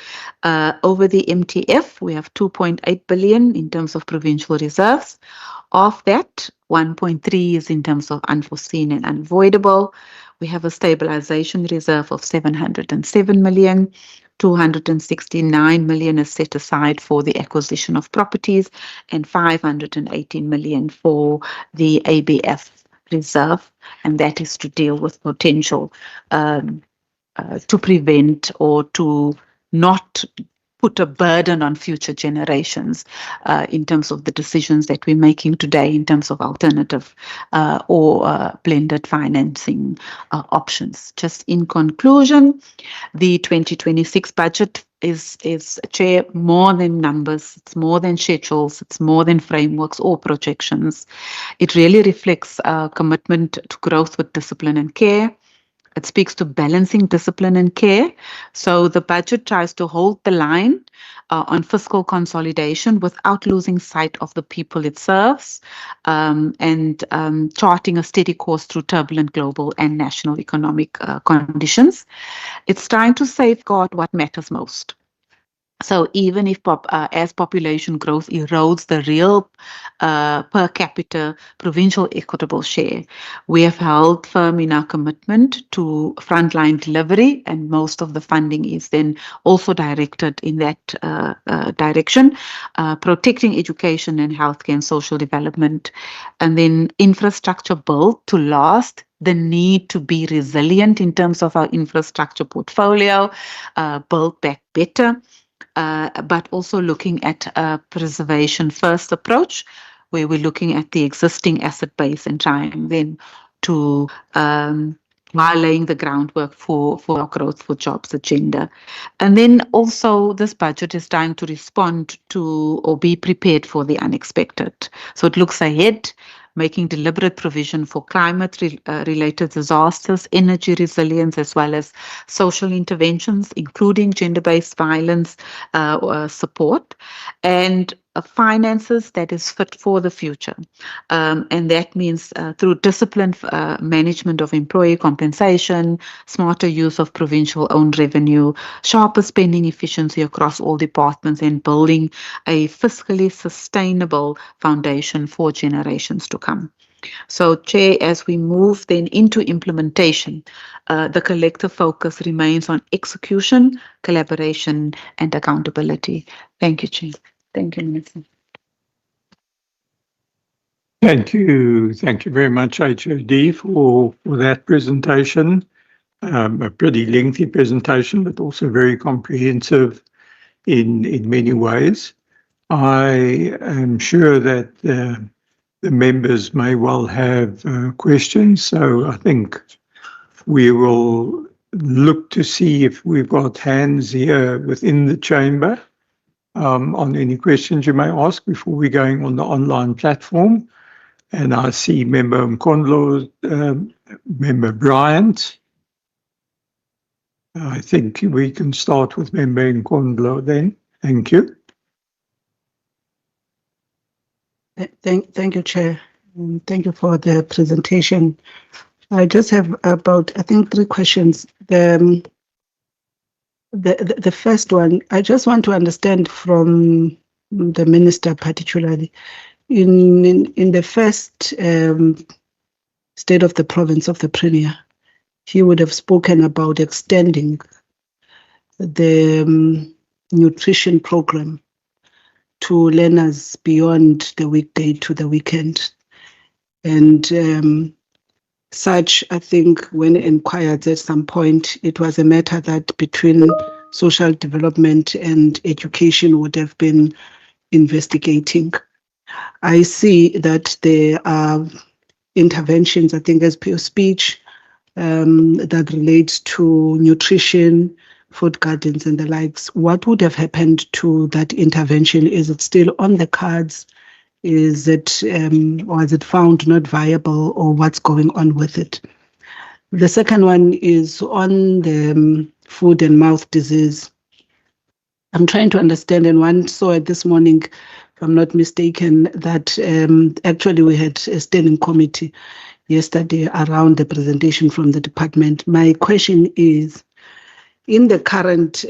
over the MTF, we have 2.8 billion in terms of provincial reserves. Of that, 1.3 is in terms of unforeseen and unavoidable. We have a stabilization reserve of 707 million. 269 million is set aside for the acquisition of properties and 518 million for the ABF reserve, and that is to deal with potential to prevent or to not put a burden on future generations in terms of the decisions that we're making today in terms of alternative or blended financing options. Just in conclusion, the 2026 budget is Chair, more than numbers, it's more than schedules, it's more than frameworks or projections. It really reflects a commitment to growth with discipline and care. It speaks to balancing discipline and care. So the budget tries to hold the line on fiscal consolidation without losing sight of the people it serves, and charting a steady course through turbulent global and national economic conditions. It's trying to safeguard what matters most. So even if as population growth erodes the real per capita provincial equitable share, we have held firm in our commitment to frontline delivery, and most of the funding is then also directed in that direction, protecting education and healthcare and social development, and then infrastructure built to last, the need to be resilient in terms of our infrastructure portfolio, build back better. But also looking at a preservation first approach, where we're looking at the existing asset base and trying then to while laying the groundwork for our growth for jobs agenda. And then also this budget is trying to respond to or be prepared for the unexpected. So it looks ahead, making deliberate provision for climate-related disasters, energy resilience, as well as social interventions, including gender-based violence support, and finances that is fit for the future. And that means through disciplined management of employee compensation, smarter use of provincial-owned revenue, sharper spending efficiency across all departments, and building a fiscally sustainable foundation for generations to come. So, Chair, as we move then into implementation, the collective focus remains on execution, collaboration, and accountability. Thank you, Chair. Thank you, Minister. Thank you very much, HOD, for that presentation. A pretty lengthy presentation, but also very comprehensive in many ways. I am sure that the members may well have questions, so I think we will look to see if we've got hands here within the chamber on any questions you may ask before we're going on the online platform. And I see Member Mkondlo, Member Bryant. I think we can start with Member Mkondlo then. Thank you. Thank you, Chair. Thank you for the presentation. I just have about, I think, 3 questions. The first one, I just want to understand from the Minister particularly, in the first State of the Province of the Premier, he would have spoken about extending the nutrition program to learners beyond the weekday to the weekend. And such, I think, when inquired at some point, it was a matter that between social development and education would have been investigating. I see that there are interventions, I think, as per your speech, that relates to nutrition, food gardens and the likes. What would have happened to that intervention? Is it still on the cards? Is it, was it found not viable, or what's going on with it? The second one is on the foot and mouth disease. I'm trying to understand, and one saw it this morning, if I'm not mistaken, that actually we had a standing committee yesterday around the presentation from the department. My question is, in the current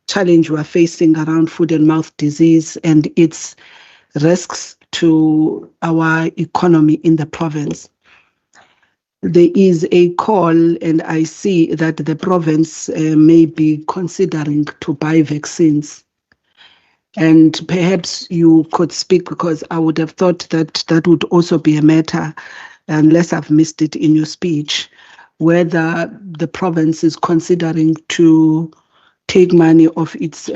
challenge we're facing around foot and mouth disease and its risks to our economy in the province, there is a call, and I see that the province may be considering to buy vaccines. And perhaps you could speak, because I would have thought that that would also be a matter, unless I've missed it in your speech, whether the province is considering to take money off its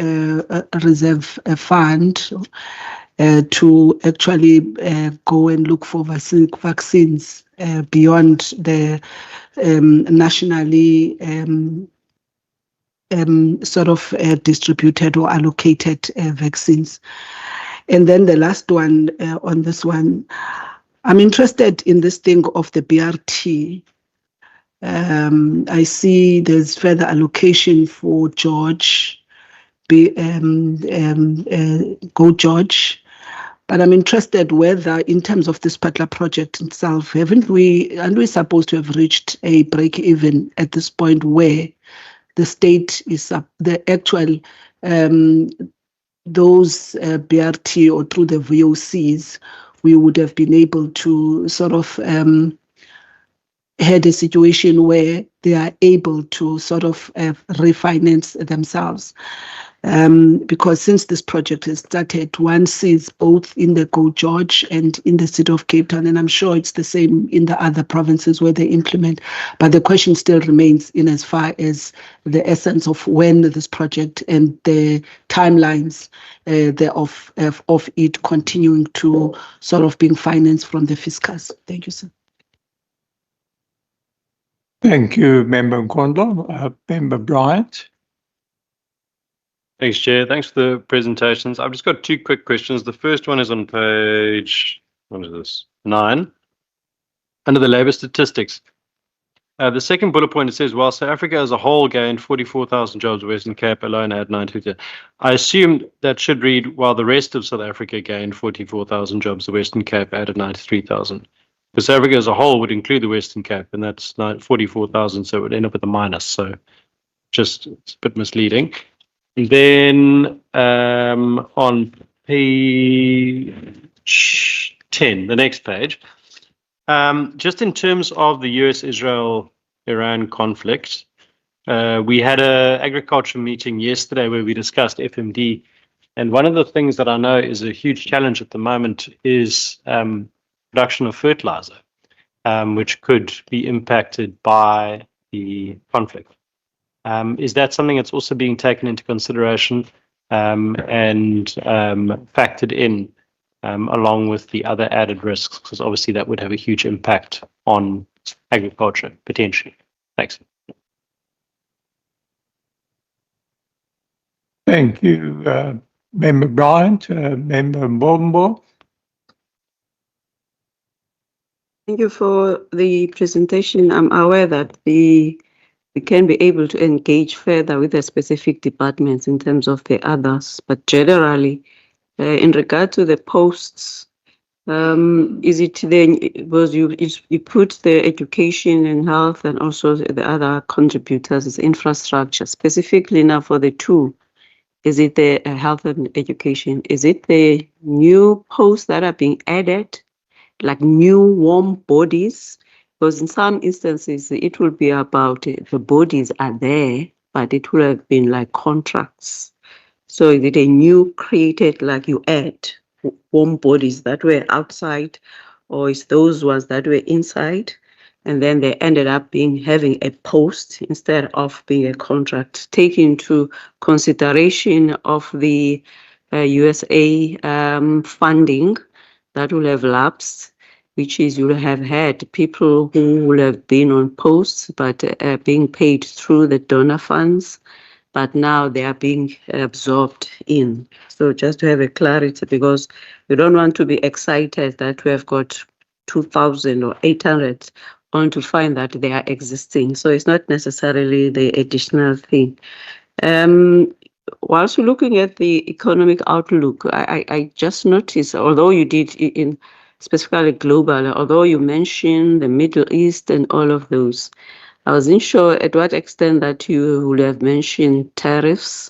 reserve fund to actually go and look for vaccines beyond the nationally sort of distributed or allocated vaccines. And then the last one on this one, I'm interested in this thing of the BRT. I see there's further allocation for George, Go George. But I'm interested whether, in terms of this particular project itself, aren't we supposed to have reached a break even at this point where the state is the actual those BRT or through the VOCs, we would have been able to sort of had a situation where they are able to sort of refinance themselves. Because since this project has started, one sees both in the Go George and in the city of Cape Town, and I'm sure it's the same in the other provinces where they implement. But the question still remains in as far as the essence of when this project and the timelines of it continuing to sort of being financed from the fiscus. Thank you, sir. Thank you, Member Mkondlo. Member Bryant. Thanks, Chair. Thanks for the presentations. I've just got 2 quick questions. The first one is on page, what is this, 9, under the labour statistics. The second bullet point, it says, while South Africa as a whole gained 44,000 jobs, Western Cape alone had 92. I assume that should read, while the rest of South Africa gained 44,000 jobs, the Western Cape added 93,000. Because South Africa as a whole would include the Western Cape, and that's 44,000, so it would end up with a minus. So just, it's a bit misleading. And then on page 10, the next page, just in terms of the US-Israel-Iran conflict, we had an agriculture meeting yesterday where we discussed FMD. And one of the things that I know is a huge challenge at the moment is production of fertilizer, which could be impacted by the conflict. Is that something that's also being taken into consideration and factored in along with the other added risks? Because obviously that would have a huge impact on agriculture, potentially. Thanks. Thank you, Member Bryant, Member Mbombo. Thank you for the presentation. I'm aware that we can be able to engage further with the specific departments in terms of the others, but generally, in regard to the posts, is it then, because you put the education and health and also the other contributors as infrastructure, specifically now for the two, is it the health and education? Is it the new posts that are being added, like new warm bodies? Because in some instances, it will be about the bodies are there, but it will have been like contracts. So is it a new created, like you add warm bodies that were outside, or is those ones that were inside? And then they ended up having a post instead of being a contract, take into consideration of the USA funding that will have lapsed, which is you will have had people who will have been on posts but being paid through the donor funds, but now they are being absorbed in. So just to have a clarity, because we don't want to be excited that we have got 2,000 or 800 only to find that they are existing. So it's not necessarily the additional thing. Whilst we're looking at the economic outlook, I just noticed, although you did in specifically global, although you mentioned the Middle East and all of those, I wasn't sure at what extent that you would have mentioned tariffs.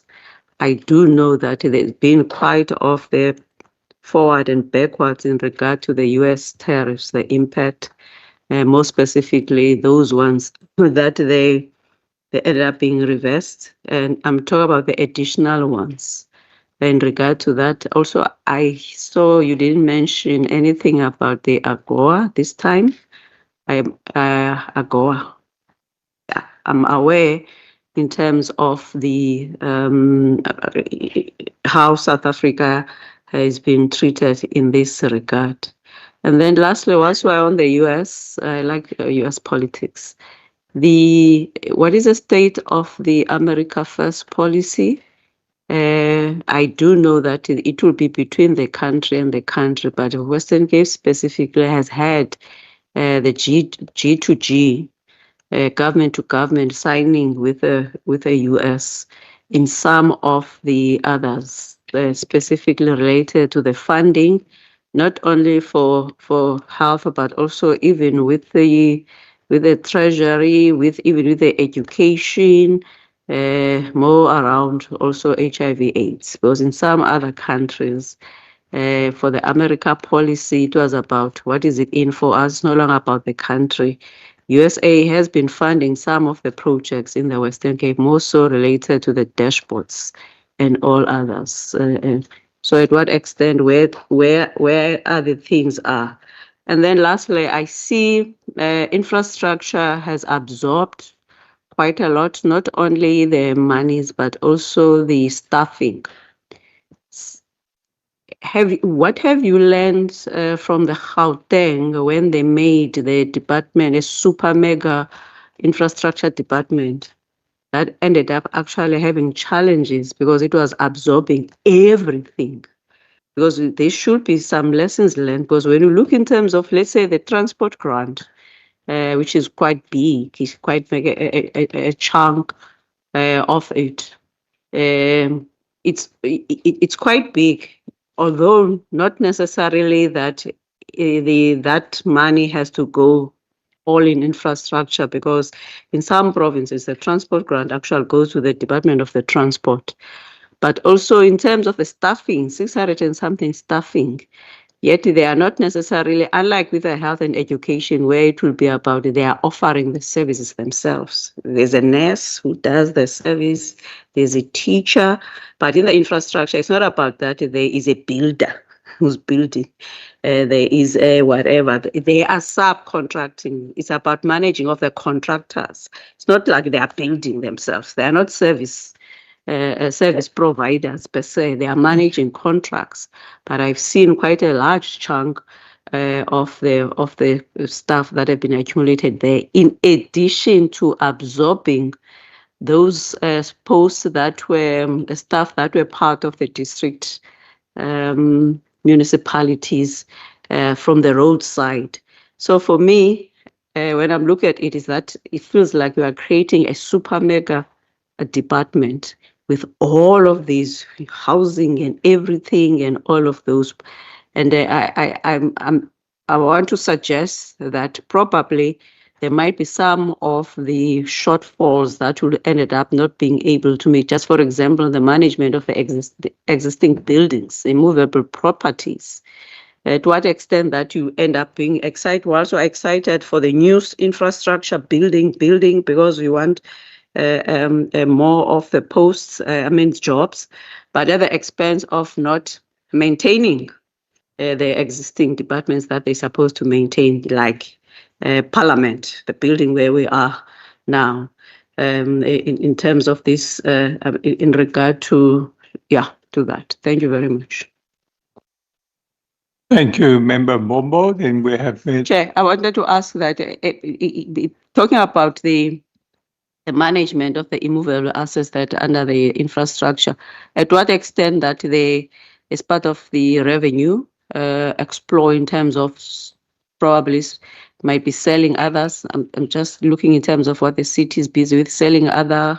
I do know that there's been quite of the forward and backwards in regard to the US tariffs, the impact, more specifically those ones that they ended up being reversed. And I'm talking about the additional ones. In regard to that, also, I saw you didn't mention anything about the AGOA this time. AGOA. I'm aware in terms of the how South Africa has been treated in this regard. And then lastly, whilst we're on the US, I like US politics. What is the state of the America First policy? I do know that it will be between the country and the country, but Western Cape specifically has had the G2G, government to government signing with the US in some of the others, specifically related to the funding, not only for health, but also even with the treasury, even with the education, more around also HIV/AIDS. Because in some other countries, for the America policy, it was about what is it in for us, no longer about the country. USA has been funding some of the projects in the Western Cape, more so related to the dashboards and all others. So at what extent, where are the things are? And then lastly, I see infrastructure has absorbed quite a lot, not only the monies, but also the staffing. What have you learned from the Gauteng when they made the department a super mega infrastructure department that ended up actually having challenges because it was absorbing everything? Because there should be some lessons learned, because when you look in terms of, let's say, the transport grant, which is quite big, it's quite a chunk of it. It's quite big, although not necessarily that that money has to go all in infrastructure, because in some provinces the transport grant actually goes to the Department of the Transport. But also in terms of the staffing, 600 and something staffing, yet they are not necessarily, unlike with the health and education, where it will be about they are offering the services themselves. There's a nurse who does the service, there's a teacher, but in the infrastructure, it's not about that. There is a builder who's building. There is a whatever. They are subcontracting. It's about managing of the contractors. It's not like they are building themselves. They are not service providers per se. They are managing contracts, but I've seen quite a large chunk of the staff that have been accumulated there, in addition to absorbing those posts that were staff that were part of the district municipalities from the roadside. So for me, when I'm looking at it, is that it feels like we are creating a super mega department with all of these housing and everything and all of those. And I want to suggest that probably there might be some of the shortfalls that will ended up not being able to meet. Just for example, the management of the existing buildings, immovable properties. To what extent that you end up being excited. We're also excited for the new infrastructure building because we want more of the posts, jobs, but at the expense of not maintaining the existing departments that they're supposed to maintain, like Parliament, the building where we are now, in terms of this, in regard to that. Thank you very much. Thank you, Member Mombo. Then we have Chair, I wanted to ask that, talking about the management of the immovable assets that under the infrastructure, at what extent that they, as part of the revenue, explore in terms of probably might be selling others. I'm just looking in terms of what the city is busy with, selling other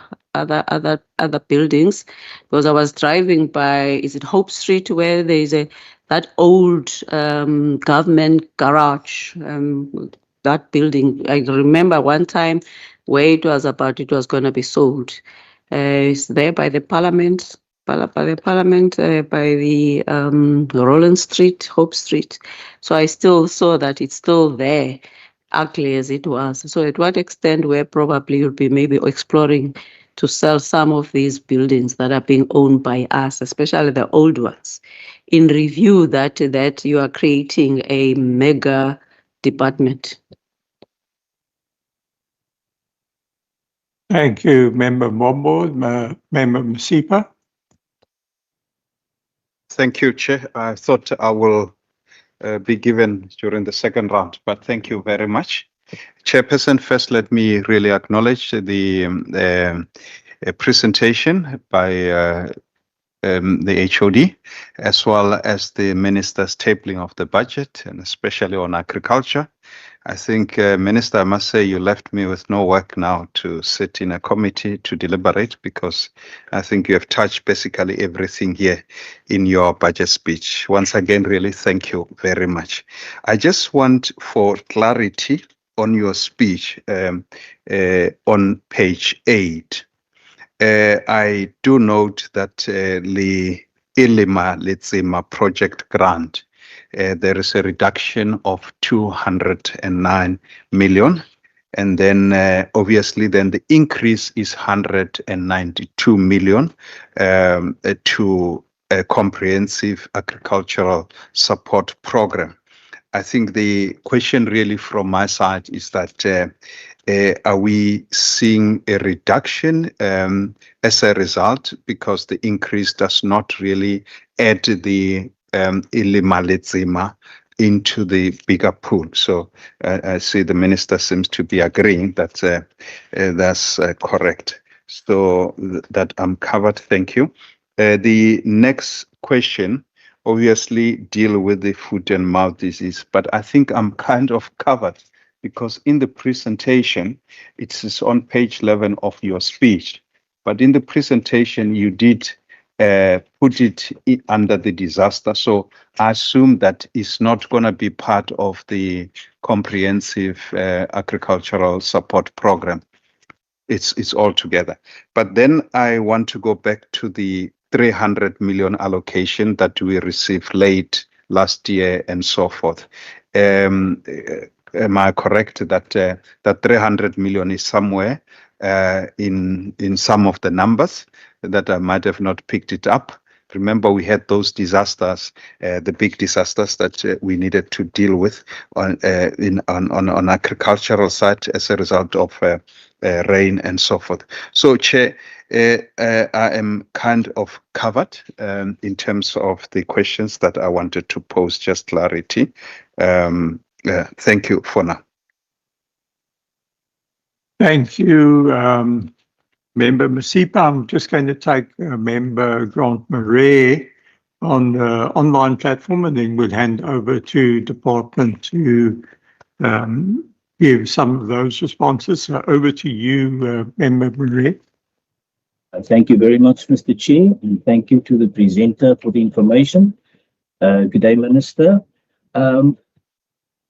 buildings, because I was driving by, is it Hope Street, where there is that old government garage, that building. I remember one time where it was going to be sold. It's there by the Parliament, by the Roland Street, Hope Street. So I still saw that it's still there, ugly as it was. So at what extent we're probably will be maybe exploring to sell some of these buildings that are being owned by us, especially the old ones, in review that you are creating a mega department. Thank you, Member Mombo. Member Masipa. Thank you, Chair. I thought I will be given during the second round, but thank you very much. Chairperson, first let me really acknowledge the presentation by the HOD, as well as the Minister's tabling of the budget, and especially on agriculture. I think, Minister, I must say you left me with no work now to sit in a committee to deliberate, because I think you have touched basically everything here in your budget speech. Once again, really, thank you very much. I just want for clarity on your speech on page 8. I do note that the Ilima Letsema project grant, there is a reduction of 209 million. And then obviously then the increase is 192 million to a comprehensive agricultural support program. I think the question really from my side is that are we seeing a reduction as a result, because the increase does not really add the Ilima Letsema into the bigger pool? So I see the minister seems to be agreeing that that's correct. So that I'm covered. Thank you. The next question obviously deal with the foot and mouth disease, but I think I'm kind of covered, because in the presentation, it is on page 11 of your speech, but in the presentation you did put it under the disaster. So I assume that it's not going to be part of the comprehensive agricultural support program. It's all together. But then I want to go back to the 300 million allocation that we received late last year and so forth. Am I correct that that 300 million is somewhere in some of the numbers that I might have not picked it up? Remember, we had those disasters, the big disasters that we needed to deal with on agricultural side as a result of rain and so forth. So, Chair, I am kind of covered in terms of the questions that I wanted to pose, just clarity. Thank you for now. Thank you, Member Masipa. I'm just going to take Member Grant Marais on the online platform, and then we'll hand over to Department to give some of those responses. So over to you, Member Marais. Thank you very much, Mr. Chair, and thank you to the presenter for the information. Good day, Minister.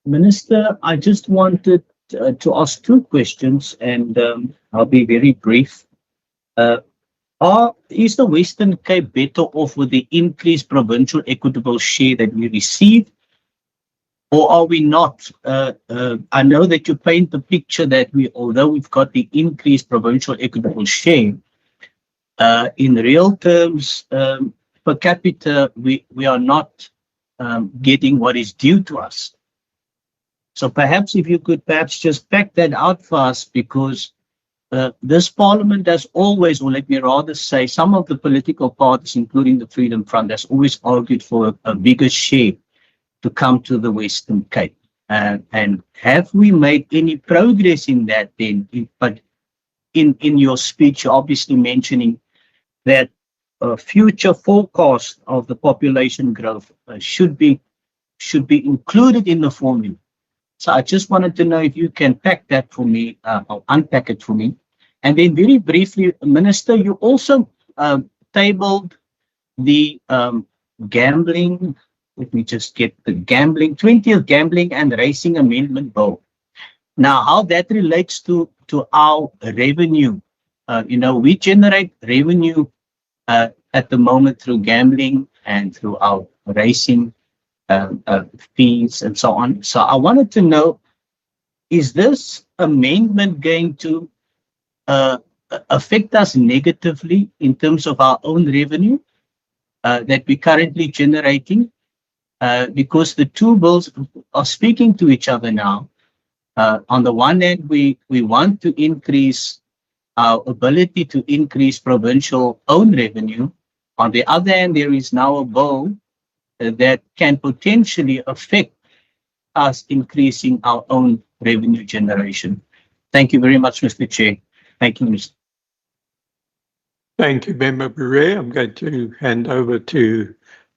Minister, I just wanted to ask two questions, and I'll be very brief. Is the Western Cape better off with the increased provincial equitable share that we received, or are we not? I know that you paint the picture that although we've got the increased provincial equitable share, in real terms, per capita, we are not getting what is due to us. So perhaps if you could just pack that out for us, because this parliament has always, or let me rather say, some of the political parties, including the Freedom Front, has always argued for a bigger share to come to the Western Cape. And have we made any progress in that then? But in your speech, you're obviously mentioning that future forecast of the population growth should be included in the formula. So I just wanted to know if you can pack that for me, or unpack it for me. And then very briefly, Minister, you also tabled the gambling, let me just get the 20th Gambling and Racing Amendment Bill. Now, how that relates to our revenue. We generate revenue at the moment through gambling and through our racing fees and so on. So I wanted to know, is this amendment going to affect us negatively in terms of our own revenue that we're currently generating? Because the two bills are speaking to each other now. On the one hand, we want to increase our ability to increase provincial own revenue. On the other hand, there is now a bill that can potentially affect us increasing our own revenue generation. Thank you very much, Mr. Chair. Thank you, Mr. Thank you, Member Marais. I'm going to hand over to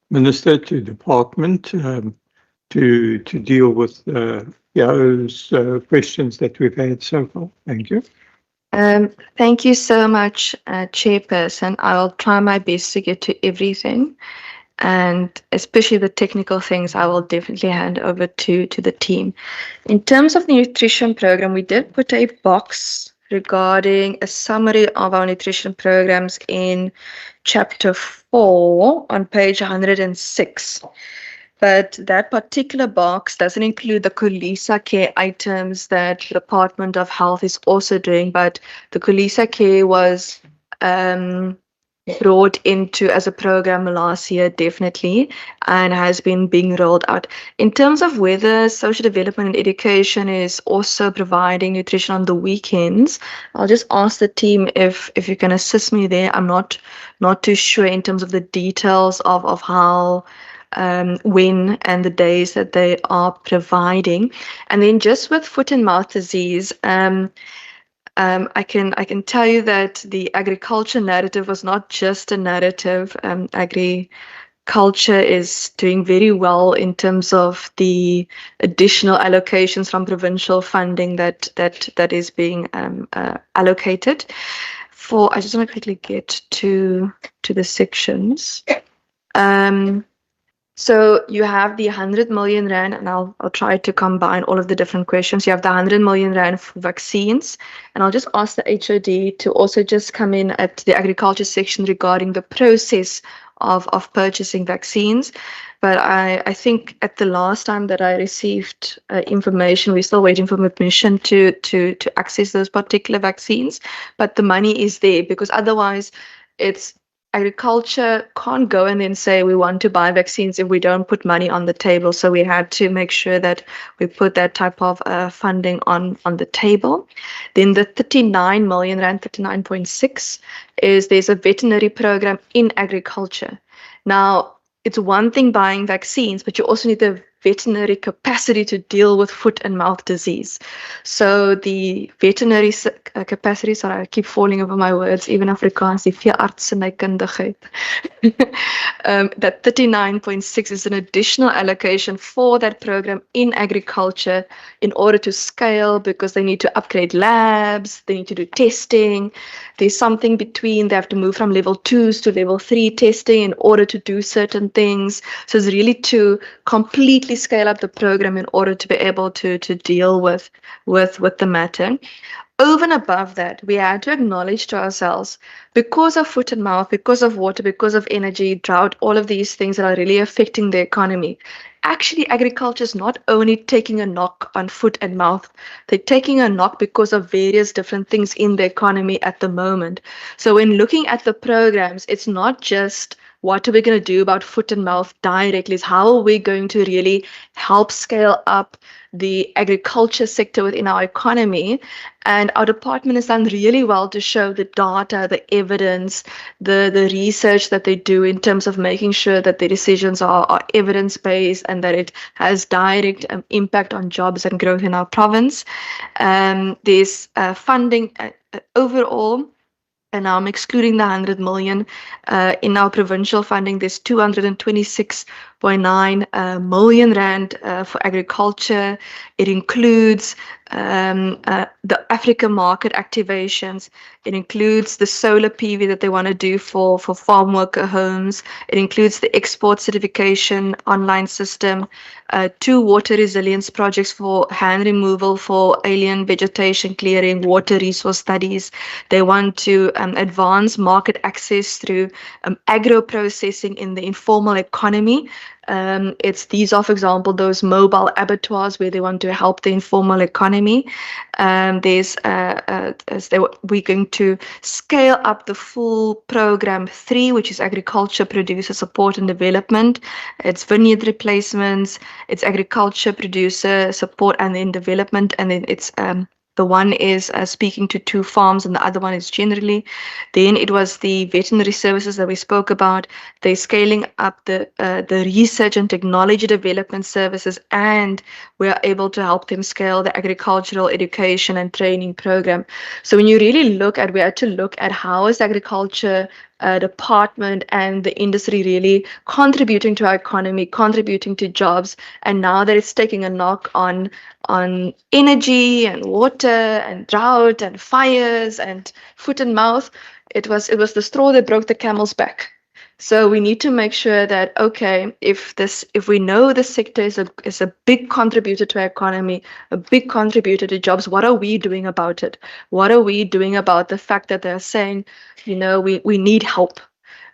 Minister, to Department, to deal with those questions that we've had so far. Thank you. Thank you so much, Chairperson. I will try my best to get to everything, and especially the technical things I will definitely hand over to the team. In terms of the nutrition program, we did put a box regarding a summary of our nutrition programs in chapter 4 on page 106. But that particular box doesn't include the Kulisa care items that the Department of Health is also doing, but the Kulisa care was brought into as a program last year, definitely, and has been being rolled out. In terms of whether social development and education is also providing nutrition on the weekends, I'll just ask the team if you can assist me there. I'm not too sure in terms of the details of how, when and the days that they are providing. And then just with foot and mouth disease, I can tell you that the agriculture narrative was not just a narrative. Agriculture is doing very well in terms of the additional allocations from provincial funding that is being allocated. I just want to quickly get to the sections. So you have the 100 million rand, and I'll try to combine all of the different questions. You have the 100 million rand for vaccines, and I'll just ask the HOD to also just come in at the agriculture section regarding the process of purchasing vaccines. But I think at the last time that I received information, we're still waiting for permission to access those particular vaccines. But the money is there, because otherwise it's agriculture can't go and then say we want to buy vaccines if we don't put money on the table. So we had to make sure that we put that type of funding on the table. Then the 39 million rand, 39.6, there's a veterinary program in agriculture. Now, it's one thing buying vaccines, but you also need the veterinary capacity to deal with foot and mouth disease. So the veterinary capacity, sorry, I keep falling over my words, even Afrikaans, die veeartsenykundigheid. That 39.6 is an additional allocation for that program in agriculture in order to scale, because they need to upgrade labs, they need to do testing. There's something between, they have to move from level 2s to level 3 testing in order to do certain things. So it's really to completely scale up the program in order to be able to deal with the matter. Over and above that, we had to acknowledge to ourselves, because of foot and mouth, because of water, because of energy, drought, all of these things that are really affecting the economy. Actually, agriculture is not only taking a knock on foot and mouth, they're taking a knock because of various different things in the economy at the moment. So when looking at the programs, it's not just what are we going to do about foot and mouth directly, is how are we going to really help scale up the agriculture sector within our economy. And our department has done really well to show the data, the evidence, the research that they do in terms of making sure that the decisions are evidence-based and that it has direct impact on jobs and growth in our province. There's funding overall, and I'm excluding the 100 million in our provincial funding. There's 226.9 million rand for agriculture. It includes the Africa market activations. It includes the solar PV that they want to do for farm worker homes. It includes the export certification online system, 2 water resilience projects for hand removal for alien vegetation clearing, water resource studies. They want to advance market access through agro processing in the informal economy. These are, for example, those mobile abattoirs where they want to help the informal economy. We're going to scale up the full program 3, which is agriculture producer support and development. It's vineyard replacements, it's agriculture producer support and then development, and then it's the one is speaking to 2 farms and the other one is generally. Then it was the veterinary services that we spoke about. They're scaling up the research and technology development services, and we're able to help them scale the agricultural education and training program. So when you really look at, we had to look at how is agriculture department and the industry really contributing to our economy, contributing to jobs, and now that it's taking a knock on energy and water and drought and fires and foot and mouth, it was the straw that broke the camel's back. So we need to make sure that, okay, if we know the sector is a big contributor to our economy, a big contributor to jobs, what are we doing about it? What are we doing about the fact that they're saying, we need help.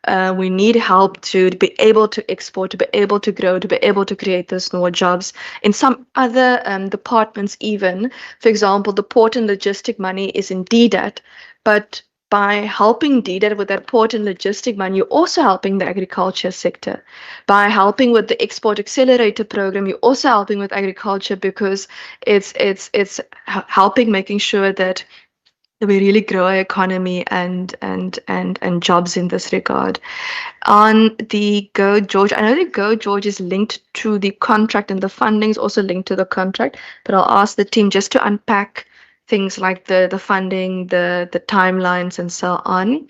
We need help to be able to export, to be able to grow, to be able to create those more jobs. In some other departments even, for example, the port and logistic money is in DDAT, but by helping DDAT with that port and logistic money, you're also helping the agriculture sector. By helping with the export accelerator program, you're also helping with agriculture, because it's helping making sure that we really grow our economy and jobs in this regard. On the Go George, I know the Go George is linked to the contract and the funding is also linked to the contract, but I'll ask the team just to unpack things like the funding, the timelines and so on.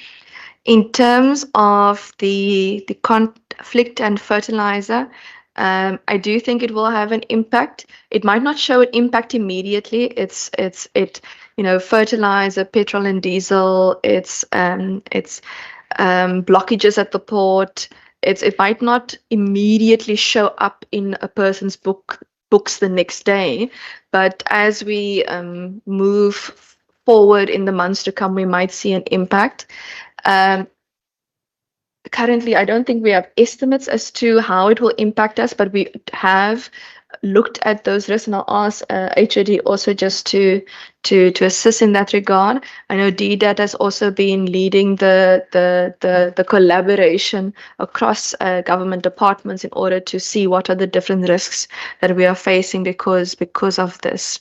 In terms of the conflict and fertilizer, I do think it will have an impact. It might not show an impact immediately. It's fertilizer, petrol and diesel. It's blockages at the port. It might not immediately show up in a person's books the next day, but as we move forward in the months to come, we might see an impact. Currently, I don't think we have estimates as to how it will impact us, but we have looked at those risks, and I'll ask HOD also just to assist in that regard. I know DDAT has also been leading the collaboration across government departments in order to see what are the different risks that we are facing because of this.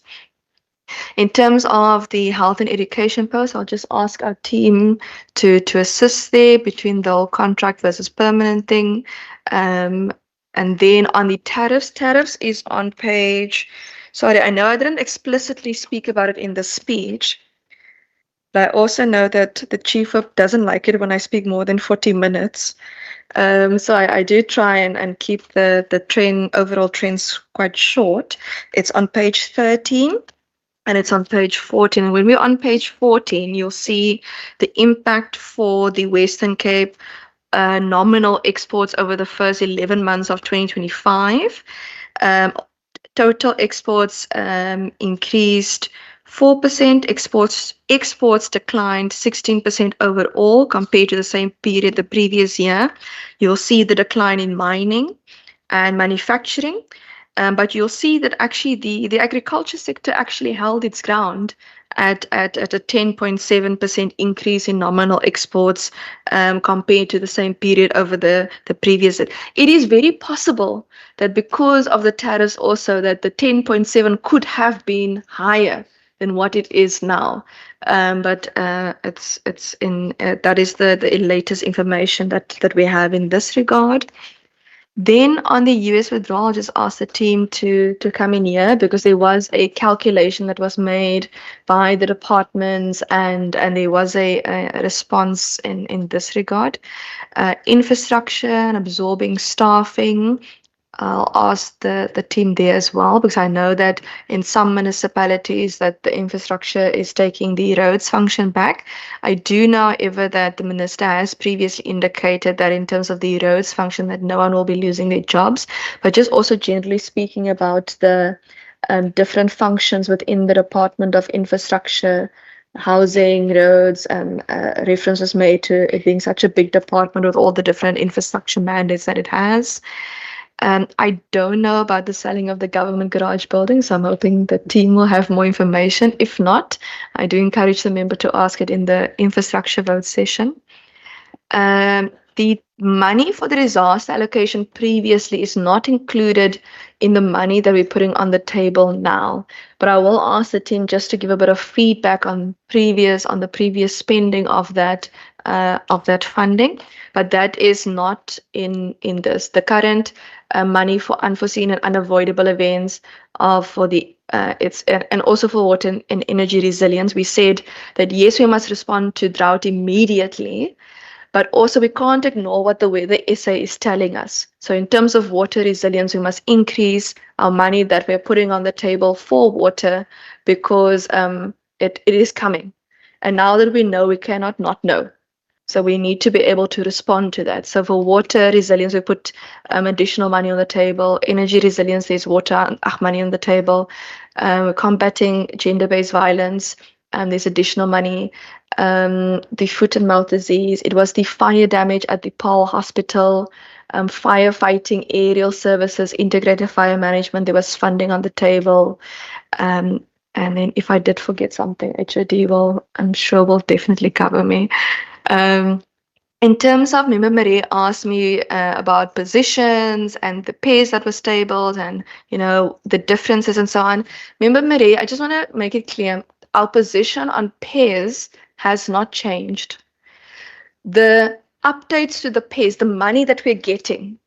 In terms of the health and education post, I'll just ask our team to assist there between the whole contract versus permanent thing. And then on the tariffs is on page, sorry, I know I didn't explicitly speak about it in the speech, but I also know that the chief whip doesn't like it when I speak more than 40 minutes. So I do try and keep the overall trends quite short. It's on page 13 and it's on page 14. And when we're on page 14, you'll see the impact for the Western Cape nominal exports over the first 11 months of 2025. Total exports increased 4%, exports declined 16% overall compared to the same period the previous year. You'll see the decline in mining and manufacturing, but you'll see that actually the agriculture sector actually held its ground at a 10.7% increase in nominal exports compared to the same period over the previous. It is very possible that because of the tariffs also that the 10.7 could have been higher than what it is now. But it's in that is the latest information that we have in this regard. Then on the US withdrawal, I'll just ask the team to come in here because there was a calculation that was made by the departments and there was a response in this regard. Infrastructure and absorbing staffing. I'll ask the team there as well because I know that in some municipalities that the infrastructure is taking the roads function back. I do know, however, that the minister has previously indicated that in terms of the roads function that no one will be losing their jobs, but just also generally speaking about the different functions within the Department of Infrastructure, housing, roads, and reference was made to it being such a big department with all the different infrastructure mandates that it has. I don't know about the selling of the government garage building, so I'm hoping the team will have more information. If not, I do encourage the member to ask it in the infrastructure vote session. The money for the disaster allocation previously is not included in the money that we're putting on the table now. But I will ask the team just to give a bit of feedback on the previous spending of that funding. But that is not in this. The current money for unforeseen and unavoidable events for the and also for water and energy resilience. We said that yes, we must respond to drought immediately, but also we can't ignore what the weather SA is telling us. So in terms of water resilience, we must increase our money that we're putting on the table for water because it is coming. And now that we know, we cannot not know. So we need to be able to respond to that. So for water resilience, we put additional money on the table. Energy resilience, there's money on the table. Combating gender-based violence, there's additional money. The foot and mouth disease, it was the fire damage at the Paarl Hospital, firefighting, aerial services, integrated fire management, there was funding on the table. And then if I did forget something, HOD I'm sure will definitely cover me. In terms of, Member Marie asked me about positions and the pays that were tabled and, the differences and so on. Member Marie, I just want to make it clear, our position on pairs has not changed. The updates to the pairs, the money that we're getting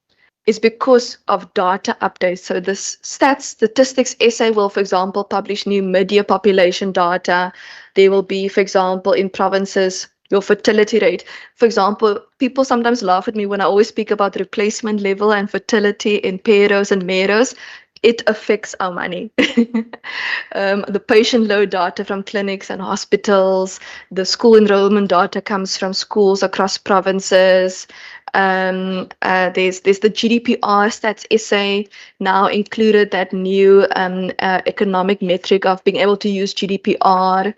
is because of data updates. So the Statistics SA will, for example, publish new mid-year population data. There will be, for example, in provinces, your fertility rate. For example, people sometimes laugh at me when I always speak about replacement level and fertility in pairos and meros. It affects our money. The patient load data from clinics and hospitals, the school enrollment data comes from schools across provinces. There's the GDPR Stats SA now included that new economic metric of being able to use GDPR.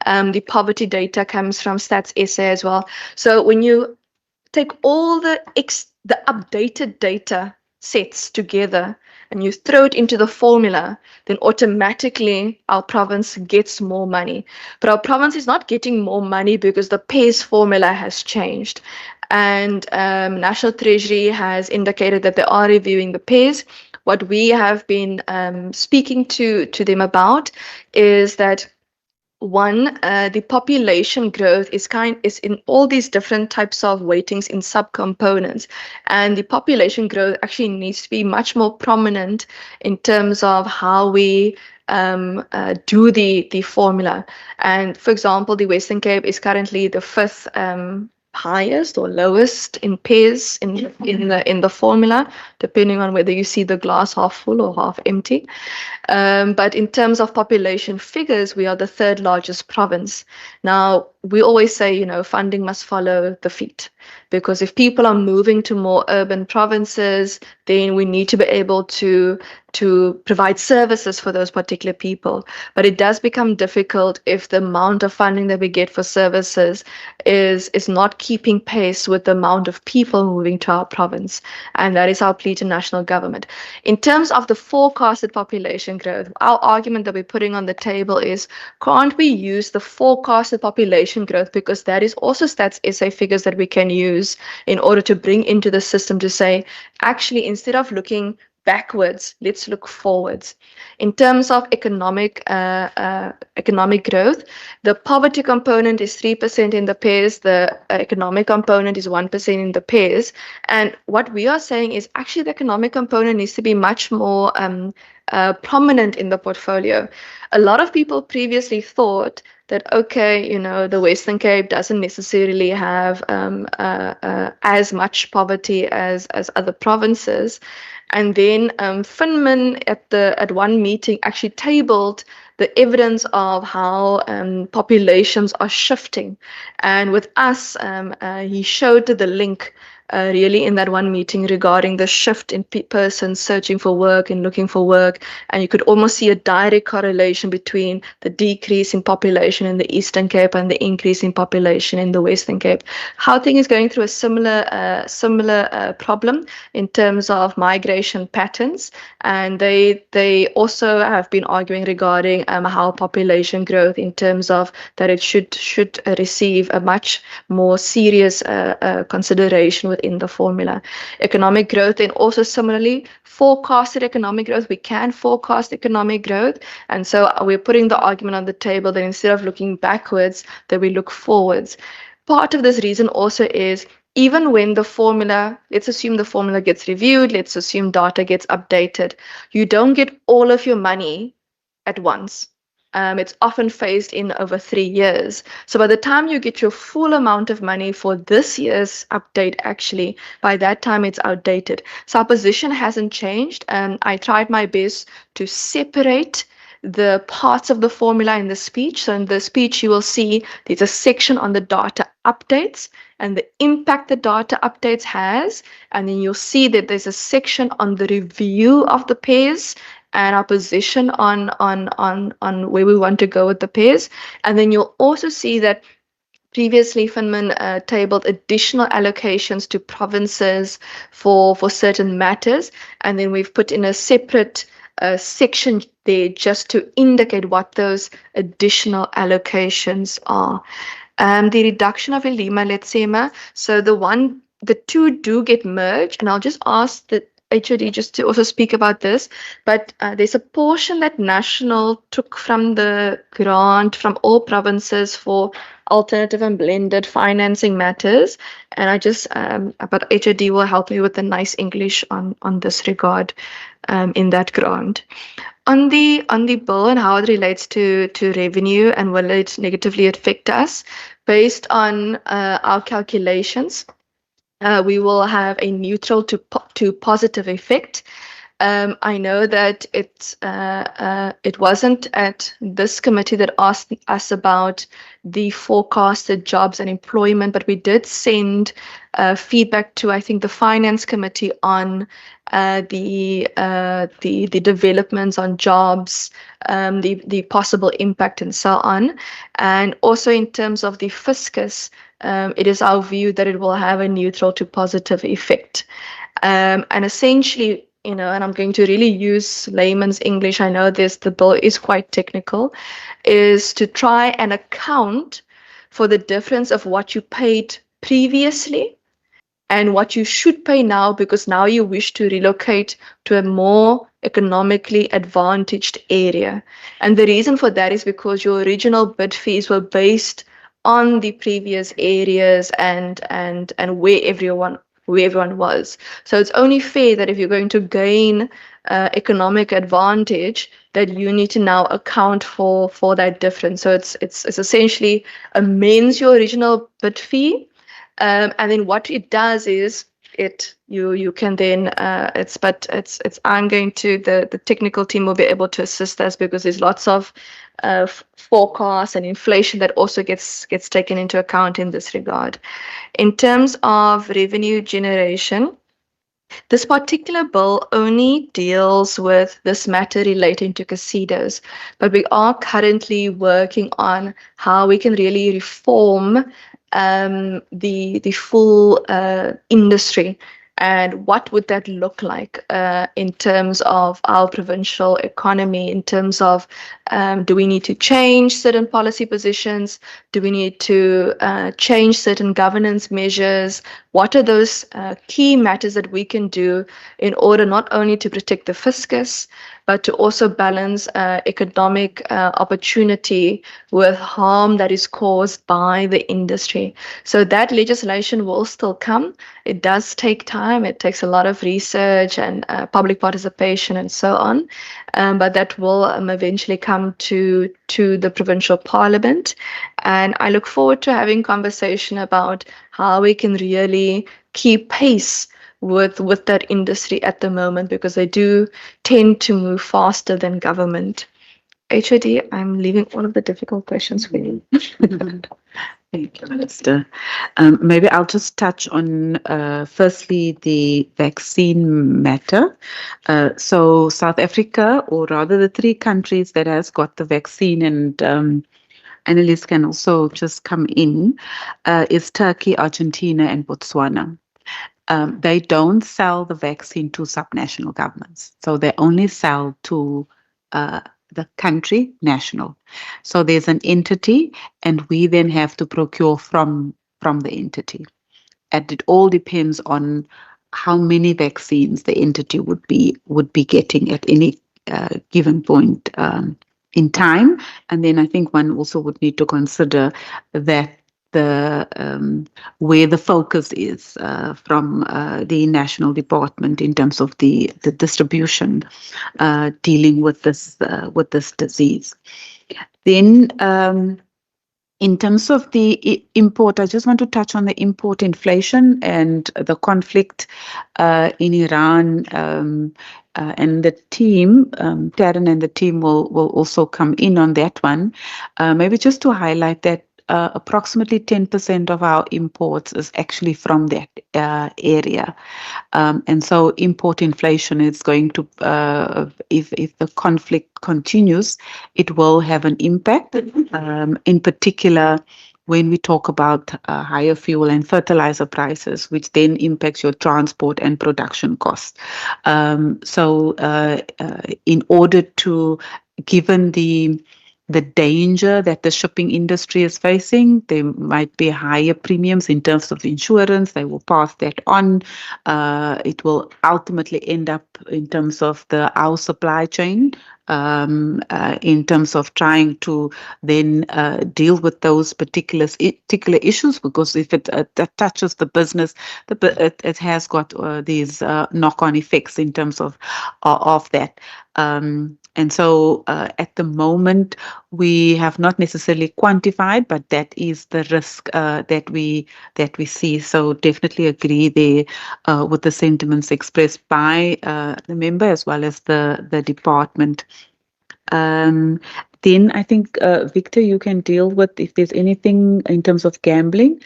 The poverty data comes from Stats SA as well. So when you take all the updated data sets together and you throw it into the formula, then automatically our province gets more money. But our province is not getting more money because the PAYS formula has changed. And National Treasury has indicated that they are reviewing the PAYS. What we have been speaking to them about is that one, the population growth is in all these different types of weightings in subcomponents, and the population growth actually needs to be much more prominent in terms of how we do the formula. And for example, the Western Cape is currently the fifth highest or lowest in pairs in the formula, depending on whether you see the glass half full or half empty. But in terms of population figures, we are the third largest province. Now, we always say, funding must follow the feet, because if people are moving to more urban provinces, then we need to be able to provide services for those particular people. But it does become difficult if the amount of funding that we get for services is not keeping pace with the amount of people moving to our province. And that is our plea to national government. In terms of the forecasted population growth, our argument that we're putting on the table is, can't we use the forecasted population growth, because that is also Stats SA figures that we can use in order to bring into the system to say, actually, instead of looking backwards, let's look forwards. In terms of economic growth, the poverty component is 3% in the pairs, the economic component is 1% in the pairs. And what we are saying is actually the economic component needs to be much more prominent in the portfolio. A lot of people previously thought that, okay, the Western Cape doesn't necessarily have as much poverty as other provinces. And then Finman at one meeting actually tabled the evidence of how populations are shifting. And with us, he showed the link really in that one meeting regarding the shift in persons searching for work and looking for work. And you could almost see a direct correlation between the decrease in population in the Eastern Cape and the increase in population in the Western Cape. Gauteng is going through a similar problem in terms of migration patterns. And they also have been arguing regarding how population growth, in terms of that it should receive a much more serious consideration within the formula. Economic growth, and also similarly forecasted economic growth. We can forecast economic growth, and so we're putting the argument on the table that instead of looking backwards, that we look forwards. Part of this reason also is, even when the formula, let's assume the formula gets reviewed, let's assume data gets updated, you don't get all of your money at once. It's often phased in over 3 years. So by the time you get your full amount of money for this year's update, actually, by that time it's outdated. So our position hasn't changed. I tried my best to separate the parts of the formula in the speech. So in the speech, you will see there's a section on the data updates and the impact the data updates has. And then you'll see that there's a section on the review of the pairs and our position on where we want to go with the pairs. And then you'll also see that previously Finman tabled additional allocations to provinces for certain matters. And then we've put in a separate section there just to indicate what those additional allocations are. The reduction of Elima Letsema, so the two do get merged, and I'll just ask the HOD just to also speak about this, but there's a portion that National took from the grant from all provinces for alternative and blended financing matters, and I just, but HOD will help me with the nice English on this regard in that grant. On the bill and how it relates to revenue and will it negatively affect us, based on our calculations, we will have a neutral to positive effect. I know that it wasn't at this committee that asked us about the forecasted jobs and employment, but we did send feedback to, I think, the finance committee on the developments on jobs, the possible impact and so on. And also in terms of the fiscus, it is our view that it will have a neutral to positive effect. And essentially, and I'm going to really use layman's English, I know the bill is quite technical, is to try and account for the difference of what you paid previously and what you should pay now, because now you wish to relocate to a more economically advantaged area. And the reason for that is because your original bid fees were based on the previous areas and where everyone was. So it's only fair that if you're going to gain economic advantage, that you need to now account for that difference. So it's essentially amends your original bid fee, and then what it does is you can then I'm going to the technical team will be able to assist us because there's lots of forecasts and inflation that also gets taken into account in this regard. In terms of revenue generation, this particular bill only deals with this matter relating to casinos, but we are currently working on how we can really reform the full industry. And what would that look like in terms of our provincial economy, in terms of do we need to change certain policy positions? Do we need to change certain governance measures? What are those key matters that we can do in order not only to protect the fiscus, but to also balance economic opportunity with harm that is caused by the industry? So that legislation will still come. It does take time. It takes a lot of research and public participation and so on. But that will eventually come to the provincial parliament. And I look forward to having conversation about how we can really keep pace with that industry at the moment, because they do tend to move faster than government. HOD, I'm leaving all of the difficult questions for you. Thank you, Minister. Maybe I'll just touch on firstly the vaccine matter. So South Africa, or rather the three countries that has got the vaccine, and analysts can also just come in, is Turkey, Argentina, and Botswana. They don't sell the vaccine to subnational governments. So they only sell to the country national. So there's an entity, and we then have to procure from the entity. And it all depends on how many vaccines the entity would be getting at any given point in time. And then I think one also would need to consider that where the focus is from the national department in terms of the distribution dealing with this disease. Then in terms of the import, I just want to touch on the import inflation and the conflict in Iran. And the team, Taryn and the team will also come in on that one. Maybe just to highlight that approximately 10% of our imports is actually from that area. And so import inflation is going to, if the conflict continues, it will have an impact. In particular, when we talk about higher fuel and fertilizer prices, which then impacts your transport and production costs. So in order to, given the danger that the shipping industry is facing, there might be higher premiums in terms of insurance. They will pass that on. It will ultimately end up in terms of our supply chain, in terms of trying to then deal with those particular issues, because if it touches the business, it has got these knock-on effects in terms of that. And so at the moment, we have not necessarily quantified, but that is the risk that we see. So definitely agree there with the sentiments expressed by the member as well as the department. Then I think, Victor, you can deal with if there's anything in terms of gambling.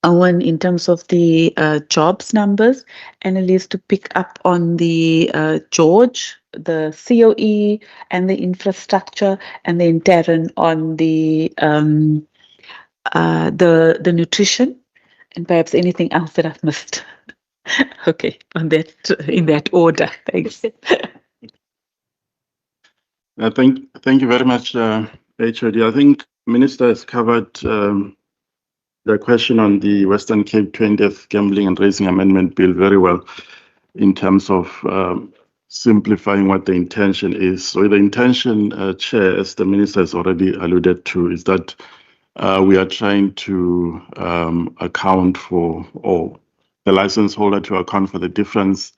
Owen, in terms of the jobs numbers, Annalise to pick up on the George, the COE and the infrastructure, and then Darren on the nutrition, and perhaps anything else that I've missed. Okay, on that, in that order. Thanks. Thank you very much, HOD. I think Minister has covered the question on the Western Cape 20th Gambling and Racing Amendment Bill very well. in terms of simplifying what the intention is. So the intention, Chair, as the Minister has already alluded to, is that we are trying to account for, or the license holder to account for the difference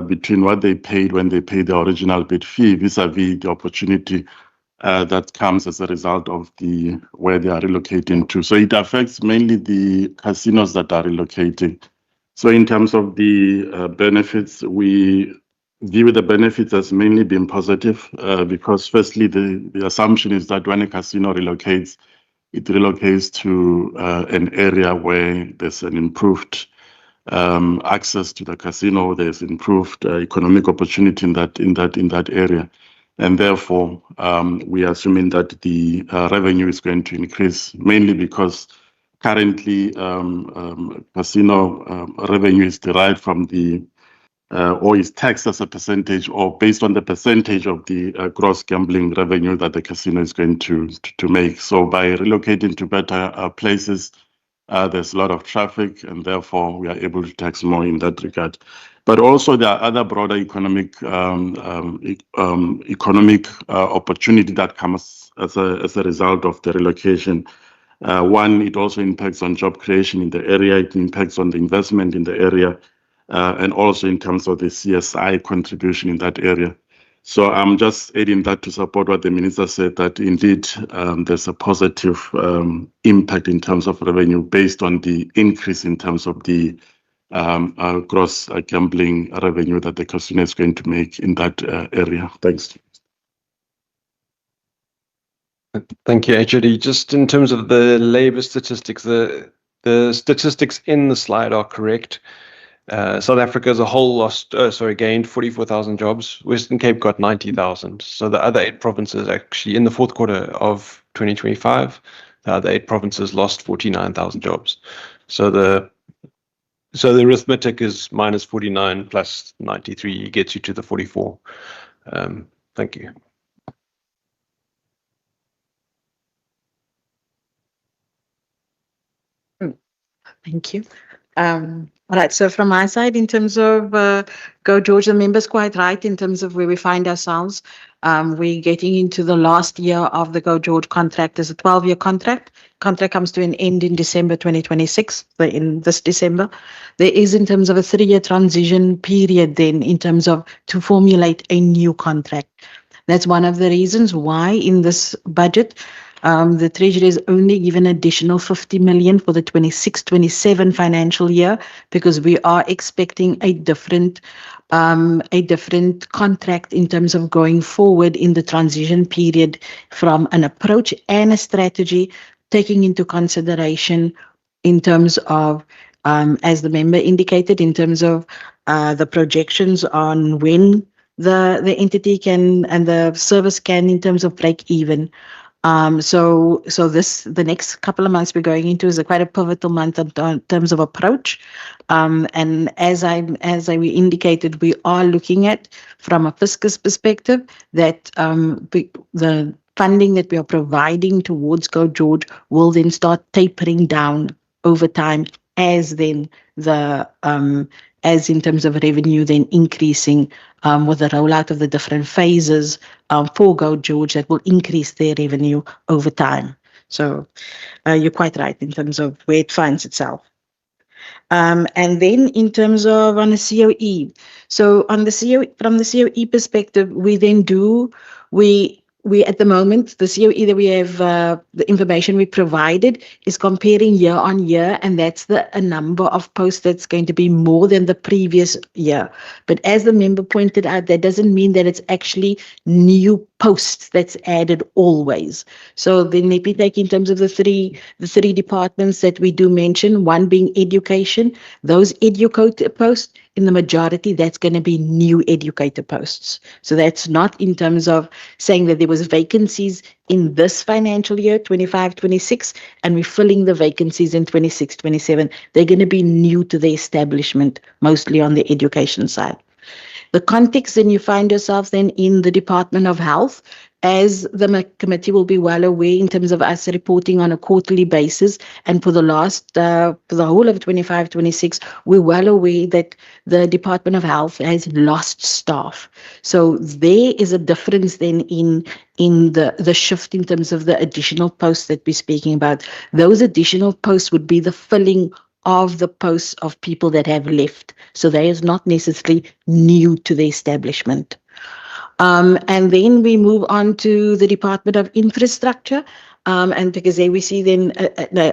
between what they paid when they paid the original bid fee vis-a-vis the opportunity that comes as a result of where they are relocating to. So it affects mainly the casinos that are relocating. So in terms of the benefits, we view the benefits as mainly being positive because firstly, the assumption is that when a casino relocates, it relocates to an area where there's an improved access to the casino, there's improved economic opportunity in that area. And therefore, we are assuming that the revenue is going to increase, mainly because currently casino revenue is derived from or is taxed as a percentage or based on the percentage of the gross gambling revenue that the casino is going to make. So by relocating to better places, there's a lot of traffic, and therefore we are able to tax more in that regard. But also there are other broader economic opportunity that comes as a result of the relocation. One, it also impacts on job creation in the area. It impacts on the investment in the area, and also in terms of the CSI contribution in that area. So I'm just adding that to support what the Minister said, that indeed there's a positive impact in terms of revenue based on the increase in terms of the gross gambling revenue that the casino is going to make in that area. Thanks. Thank you, HOD. Just in terms of the labour statistics, the statistics in the slide are correct. South Africa as a whole gained 44,000 jobs. Western Cape got 90,000. So the other 8 provinces actually, in the fourth quarter of 2025, the other 8 provinces lost 49,000 jobs. So the arithmetic is minus 49 plus 93 gets you to the 44. Thank you. Thank you. All right, so from my side, in terms of Go George, the member's quite right in terms of where we find ourselves. We're getting into the last year of the Go George contract. There's a 12-year contract. Contract comes to an end in December 2026, so in this December. There is, in terms of a 3-year transition period then, in terms of to formulate a new contract. That's one of the reasons why in this budget, the Treasury has only given additional 50 million for the 26-27 financial year, because we are expecting a different contract in terms of going forward in the transition period from an approach and a strategy, taking into consideration in terms of, as the member indicated, in terms of the projections on when the entity can and the service can in terms of break even. So the next couple of months we're going into is quite a pivotal month in terms of approach. And as we indicated, we are looking at, from a fiscus perspective, that the funding that we are providing towards Go George will then start tapering down over time, as in terms of revenue then increasing with the rollout of the different phases for Go George that will increase their revenue over time. So you're quite right in terms of where it finds itself. And then in terms of on the COE, so on the from the COE perspective, we at the moment, the COE that we have, the information we provided is comparing year on year, and that's a number of posts that's going to be more than the previous year. But as the member pointed out, that doesn't mean that it's actually new posts that's added always. So then let me take in terms of the three departments that we do mention, one being education. Those educator posts, in the majority, that's going to be new educator posts. So that's not in terms of saying that there was vacancies in this financial year, 25-26, and we're filling the vacancies in 26-27. They're going to be new to the establishment, mostly on the education side. The context then you find yourself then in the Department of Health, as the committee will be well aware in terms of us reporting on a quarterly basis, and for the whole of 25-26, we're well aware that the Department of Health has lost staff. So there is a difference then in the shift in terms of the additional posts that we're speaking about. Those additional posts would be the filling of the posts of people that have left. So that is not necessarily new to the establishment. And then we move on to the Department of Infrastructure. And because there we see then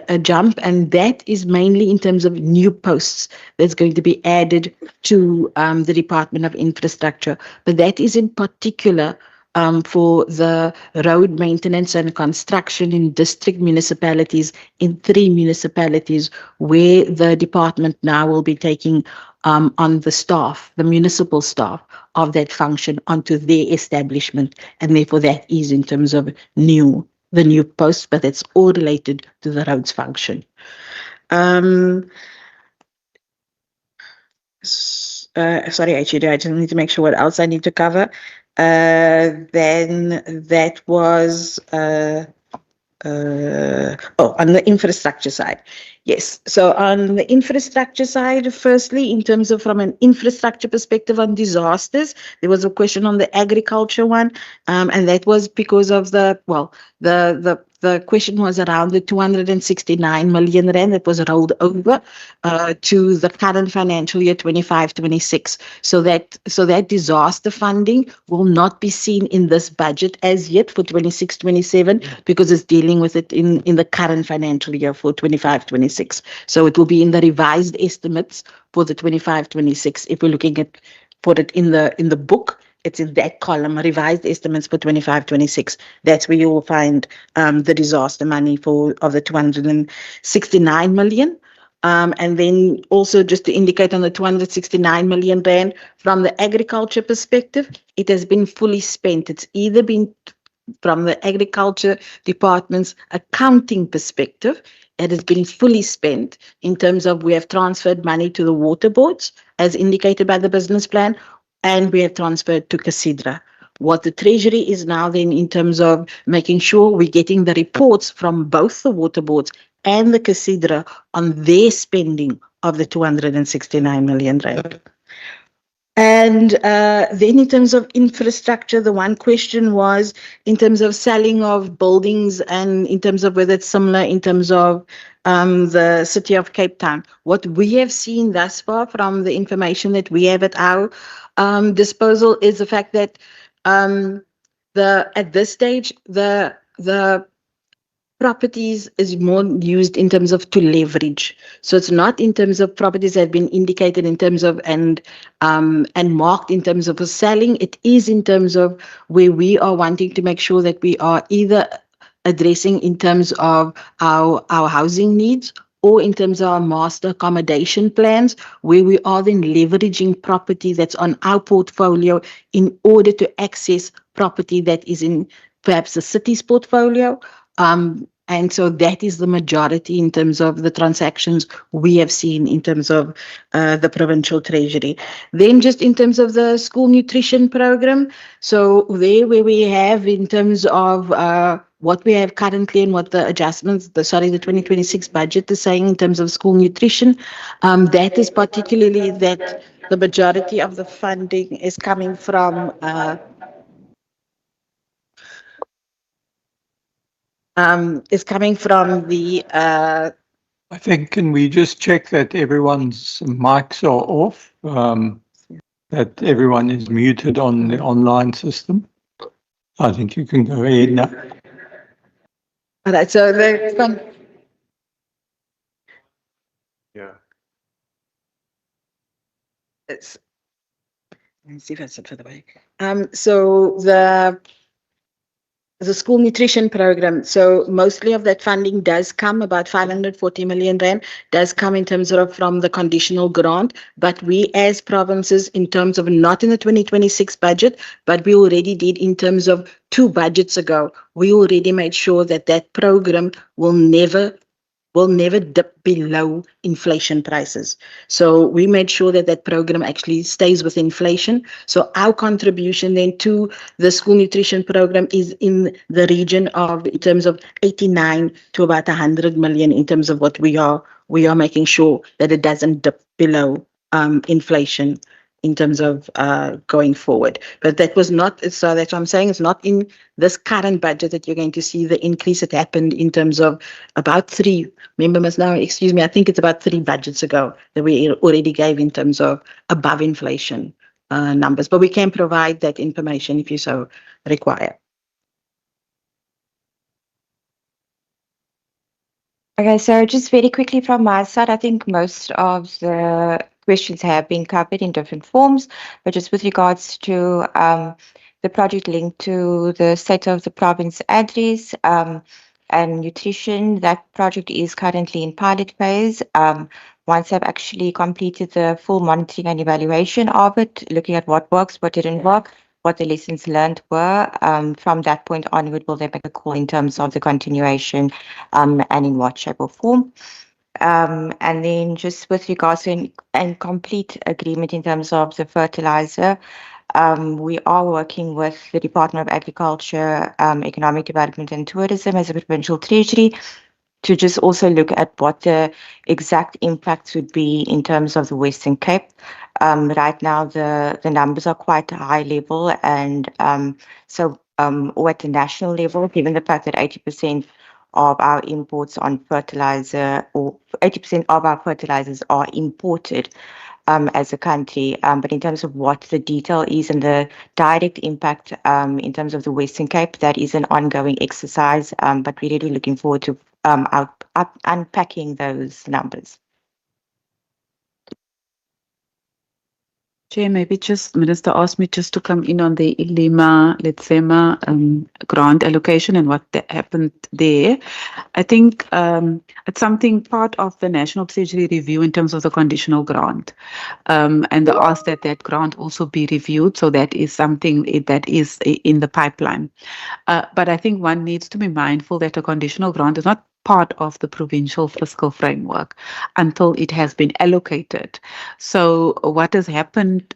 a jump, and that is mainly in terms of new posts that's going to be added to the Department of Infrastructure. But that is in particular for the road maintenance and construction in district municipalities, in 3 municipalities, where the department now will be taking on the staff, the municipal staff of that function onto their establishment. And therefore that is in terms of the new posts, but it's all related to the roads function. Sorry, actually, I just need to make sure what else I need to cover. Then that was on the infrastructure side. Yes. So on the infrastructure side, firstly, in terms of from an infrastructure perspective on disasters, there was a question on the agriculture one, and that was because of the question was around the 269 million rand that was rolled over to the current financial year 25-26. So that disaster funding will not be seen in this budget as yet for 26-27 because it's dealing with it in the current financial year for 25-26. So it will be in the revised estimates for the 25-26 if we're looking at put it in the book. It's in that column, revised estimates for 25-26. That's where you will find the disaster money of the 269 million. And then also just to indicate on the 269 million rand, from the agriculture perspective, it has been fully spent. It's either been from the agriculture department's accounting perspective, it has been fully spent in terms of we have transferred money to the water boards as indicated by the business plan, and we have transferred to Casidra. What the Treasury is now then in terms of making sure we're getting the reports from both the water boards and the Casidra on their spending of the 269 million rand. And then in terms of infrastructure, the one question was in terms of selling of buildings and in terms of whether it's similar in terms of the city of Cape Town. What we have seen thus far from the information that we have at our disposal is the fact that at this stage, the properties is more used in terms of to leverage. So it's not in terms of properties that have been indicated in terms of and marked in terms of selling. It is in terms of where we are wanting to make sure that we are either addressing in terms of our housing needs or in terms of our master accommodation plans, where we are then leveraging property that's on our portfolio in order to access property that is in perhaps the city's portfolio. And so that is the majority in terms of the transactions we have seen in terms of the provincial treasury. Then just in terms of the school nutrition program, so there where we have in terms of what we have currently and what the adjustments, the 2026 budget is saying in terms of school nutrition, that is particularly that the majority of the funding is coming from the I think, can we just check that everyone's mics are off, that everyone is muted on the online system? I think you can go ahead now. all right, so the fund. Yeah. Let me see if that's it for the way. So the school nutrition program. So mostly of that funding does come, about 540 million rand, does come in terms of from the conditional grant. But we as provinces, in terms of not in the 2026 budget, but we already did in terms of 2 budgets ago, we already made sure that that program will never will never dip below inflation prices. So we made sure that that program actually stays with inflation. So our contribution then to the school nutrition program is in the region of, in terms of 89 to about 100 million, in terms of what we are making sure that it doesn't dip below inflation in terms of going forward. But that was not, so that's what I'm saying, it's not in this current budget that you're going to see the increase that happened in terms of about three, member must now, excuse me, I think it's about 3 budgets ago that we already gave in terms of above inflation numbers. But we can provide that information if you so require. Okay, so just very quickly from my side, I think most of the questions have been covered in different forms, but just with regards to the project linked to the state of the province address and nutrition, that project is currently in pilot phase. Once I've actually completed the full monitoring and evaluation of it, looking at what works, what didn't work, what the lessons learned were, from that point onward, we'll then make a call in terms of the continuation and in what shape or form. And then just with regards to a complete agreement in terms of the fertilizer, we are working with the Department of Agriculture, Economic Development and Tourism as a provincial treasury to just also look at what the exact impacts would be in terms of the Western Cape. Right now, the numbers are quite high level, and or at the national level, given the fact that 80% of our imports on fertilizer, or 80% of our fertilizers are imported as a country. But in terms of what the detail is and the direct impact in terms of the Western Cape, that is an ongoing exercise, but we're really looking forward to unpacking those numbers. Chair, maybe just Minister asked me just to come in on the Ilima Letsema grant allocation and what happened there. I think it's something part of the National Treasury review in terms of the conditional grant, and they asked that that grant also be reviewed. So that is something that is in the pipeline. But I think one needs to be mindful that a conditional grant is not part of the provincial fiscal framework until it has been allocated. So what has happened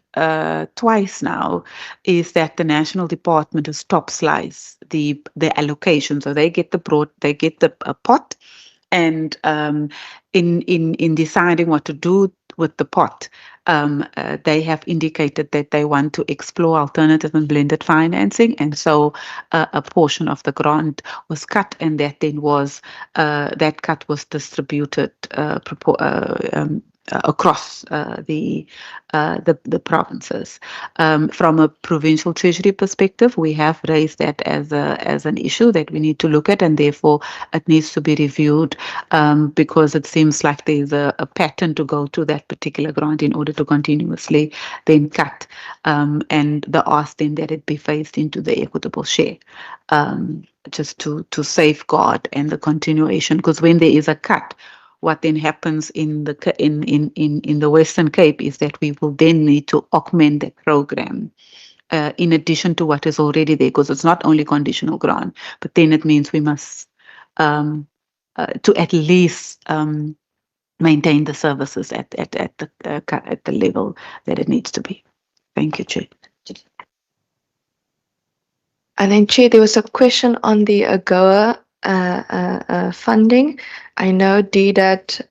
twice now is that the national department has top sliced the allocation. So they get the pot, and in deciding what to do with the pot, they have indicated that they want to explore alternative and blended financing, and so a portion of the grant was cut, and that then was that cut was distributed across the provinces. From a provincial treasury perspective, we have raised that as an issue that we need to look at, and therefore it needs to be reviewed, because it seems like there's a pattern to go to that particular grant in order to continuously then cut, and the ask then that it be phased into the equitable share, just to safeguard and the continuation, because when there is a cut, what then happens in the Western Cape is that we will then need to augment that program in addition to what is already there, because it's not only conditional grant, but then it means we must to at least maintain the services at the level that it needs to be. Thank you, Chair. And then, Chair, there was a question on the AGOA funding. I know DDAT,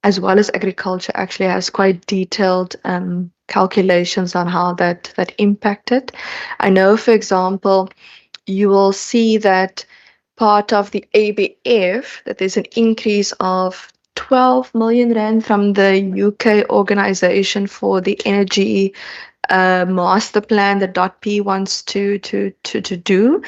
as well as agriculture, actually has quite detailed calculations on how that impacted. I know, for example, you will see that part of the ABF, that there's an increase of 12 million rand from the UK organization for the energy master plan that .P wants to do,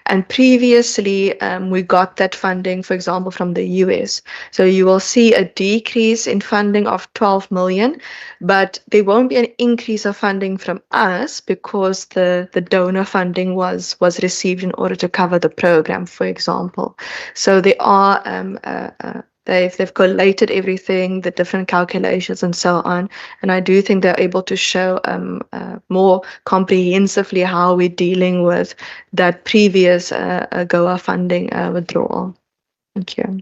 and previously we got that funding, for example, from the US. So you will see a decrease in funding of 12 million, but there won't be an increase of funding from us because the donor funding was received in order to cover the program, for example. So there are they've collated everything, the different calculations and so on, and I do think they're able to show more comprehensively how we're dealing with that previous AGOA funding withdrawal. Thank you.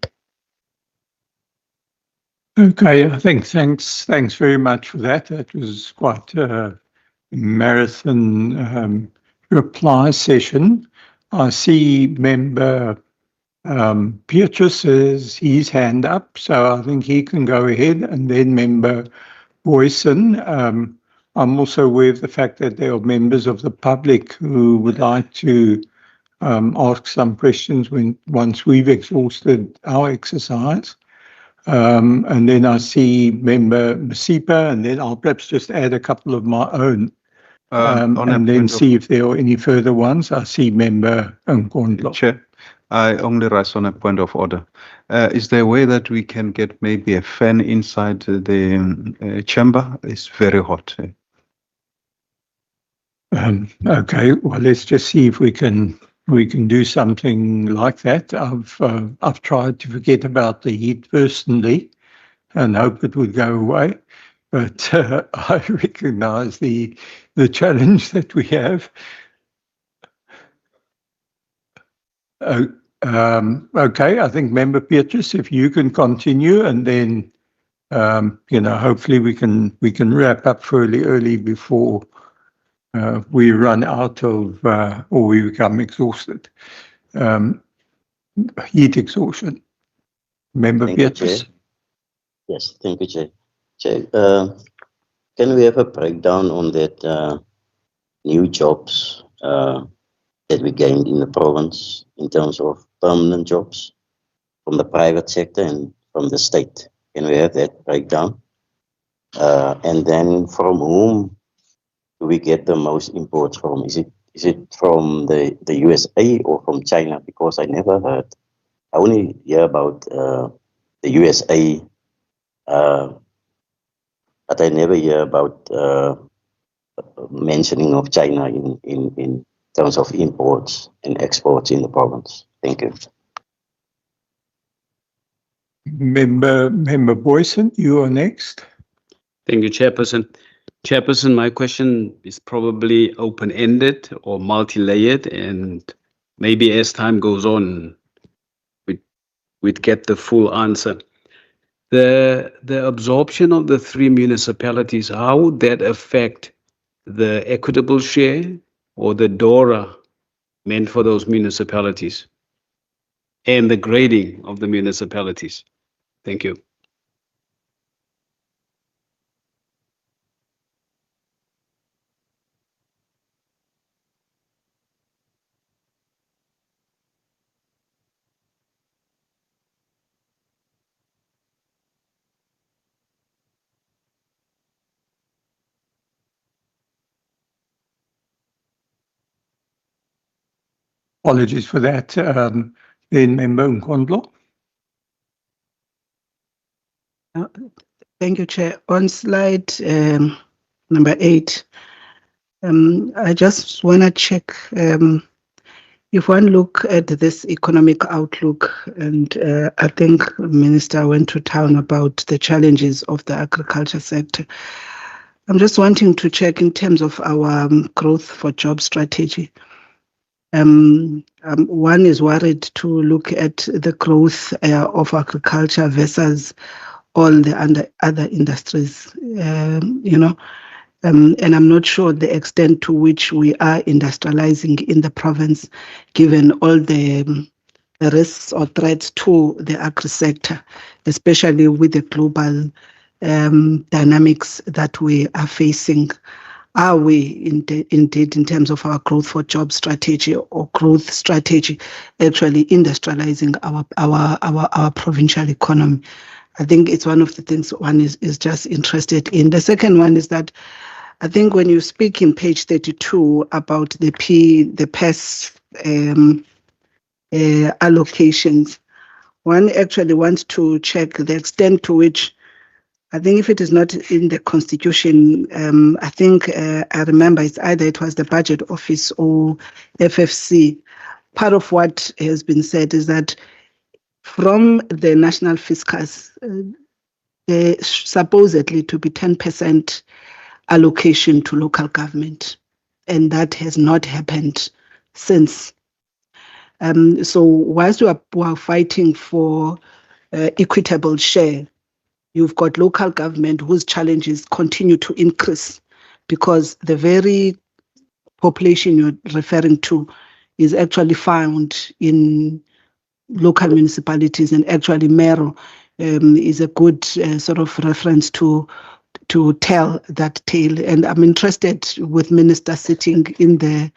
Okay, I think thanks very much for that. That was quite a marathon reply session. I see member Beatrice has his hand up, so I think he can go ahead, and then member Boyson. I'm also aware of the fact that there are members of the public who would like to ask some questions once we've exhausted our exercise. And then I see member Masipa, and then I'll perhaps just add a couple of my own, and then see if there are any further ones. I see member Nkondlo. Chair, I only rise on a point of order. Is there a way that we can get maybe a fan inside the chamber? It's very hot. Okay, well, let's just see if we can do something like that. I've tried to forget about the heat personally and hope it would go away, but I recognise the challenge that we have. Okay, I think member Beatrice, if you can continue, and then hopefully we can wrap up fairly early before we run out of or we become exhausted. Heat exhaustion. Member Beatrice. Yes, thank you, Chair. Chair, can we have a breakdown on that new jobs that we gained in the province in terms of permanent jobs from the private sector and from the state? Can we have that breakdown? And then from whom do we get the most imports from? Is it from the USA or from China? Because I never heard. I only hear about the USA, but I never hear about mentioning of China in terms of imports and exports in the province. Thank you. Member Boyson, you are next. Thank you, Chairperson. Chairperson, my question is probably open-ended or multi-layered, and maybe as time goes on, we'd get the full answer. The absorption of the 3 municipalities, how would that affect the equitable share or the DORA meant for those municipalities and the grading of the municipalities? Thank you. Apologies for that. Then member Nkondlo. Thank you, Chair. On slide number 8, I just want to check if one look at this economic outlook, and I think the Minister went to town about the challenges of the agriculture sector. I'm just wanting to check in terms of our growth for job strategy. One is worried to look at the growth of agriculture versus all the other industries, and I'm not sure the extent to which we are industrializing in the province, given all the risks or threats to the agri sector, especially with the global dynamics that we are facing. Are we indeed, in terms of our growth for job strategy or growth strategy, actually industrializing our provincial economy? I think it's one of the things one is just interested in. The second one is that I think when you speak in page 32 about the PES allocations, one actually wants to check the extent to which, I think if it is not in the constitution, I think I remember it's either it was the budget office or FFC. Part of what has been said is that from the national fiscus, supposedly to be 10% allocation to local government, and that has not happened since. So whilst we are fighting for equitable share, you've got local government whose challenges continue to increase because the very population you're referring to is actually found in local municipalities, and actually Mero is a good sort of reference to tell that tale. And I'm interested with ministers sitting in the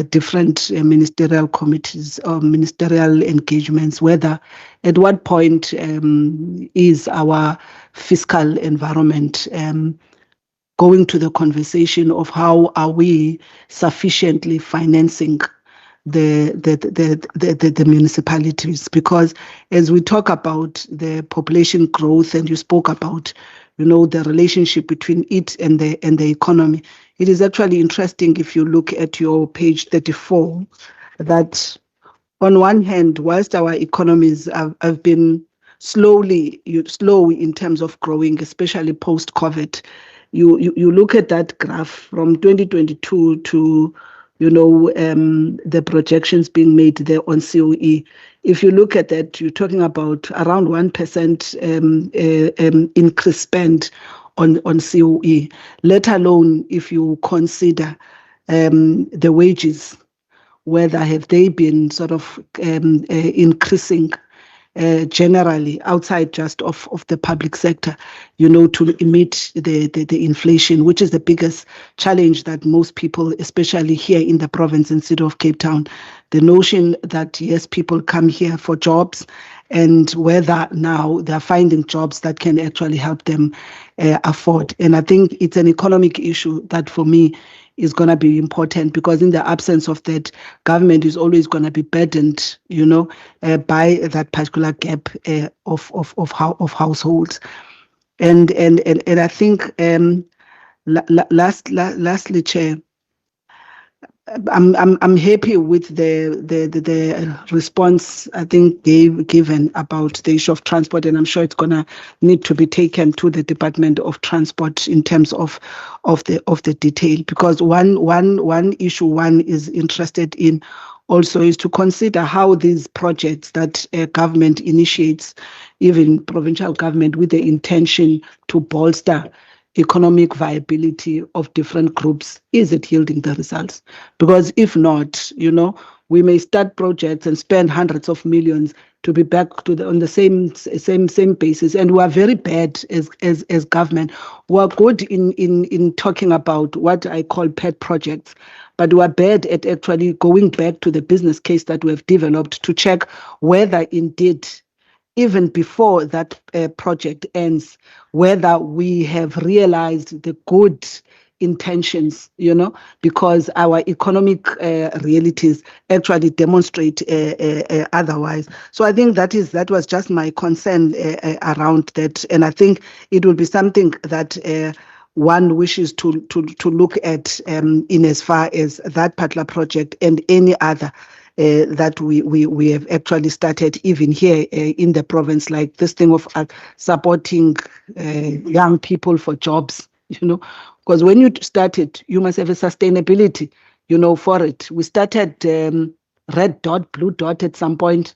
different ministerial committees or ministerial engagements, whether at what point is our fiscal environment going to the conversation of how are we sufficiently financing the municipalities, because as we talk about the population growth and you spoke about the relationship between it and the economy, it is actually interesting if you look at your page 34 that on one hand, whilst our economies have been slow in terms of growing, especially post-COVID, you look at that graph from 2022 to the projections being made there on COE. If you look at that, you're talking about around 1% increase spend on COE, let alone if you consider the wages, whether have they been sort of increasing generally outside just of the public sector, to meet the inflation, which is the biggest challenge that most people, especially here in the province and city of Cape Town, the notion that yes, people come here for jobs, and whether now they're finding jobs that can actually help them afford. And I think it's an economic issue that for me is going to be important, because in the absence of that, government is always going to be burdened, by that particular gap of households. And I think lastly, Chair, I'm happy with the response I think given about the issue of transport, and I'm sure it's gonna need to be taken to the Department of Transport in terms of the detail, because one issue one is interested in also is to consider how these projects that government initiates, even provincial government, with the intention to bolster economic viability of different groups, is it yielding the results? Because if not, we may start projects and spend hundreds of millions to be back on the same basis, and we are very bad as government. We are good in talking about what I call pet projects, but we are bad at actually going back to the business case that we have developed to check whether indeed, even before that project ends, whether we have realized the good intentions, because our economic realities actually demonstrate otherwise. So I think that was just my concern around that, and I think it will be something that one wishes to look at in as far as that particular project and any other that we have actually started even here in the province, like this thing of supporting young people for jobs, because when you start it, you must have a sustainability, for it. We started red dot, blue dot at some point,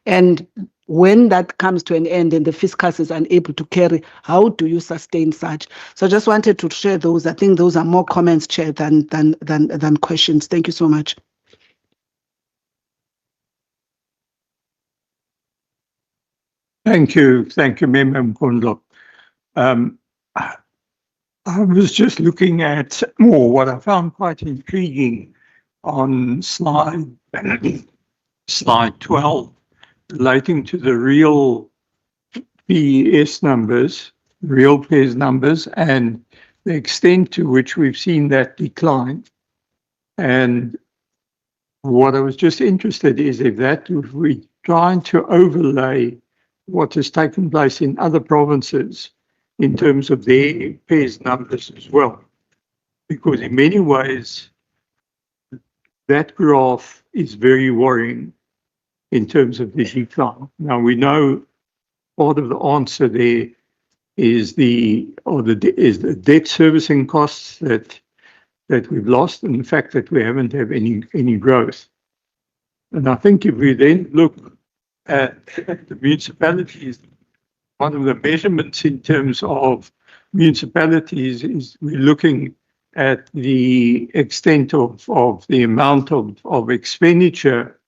and when that comes to an end and the fiscus is unable to carry, how do you sustain such? So I just wanted to share those. I think those are more comments, Chair, than questions. Thank you so much. Thank you, Member Mkundlo. I was just looking at more what I found quite intriguing on slide 12, relating to the real PES numbers, real PES numbers, and the extent to which we've seen that decline. And what I was just interested is if we're trying to overlay what has taken place in other provinces in terms of their PES numbers as well. Because in many ways, that graph is very worrying in terms of the decline. Now, we know part of the answer there is the debt servicing costs that we've lost, and the fact that we haven't had any growth. And I think if we then look at the municipalities one of the measurements in terms of municipalities is we're looking at the extent of the amount of expenditure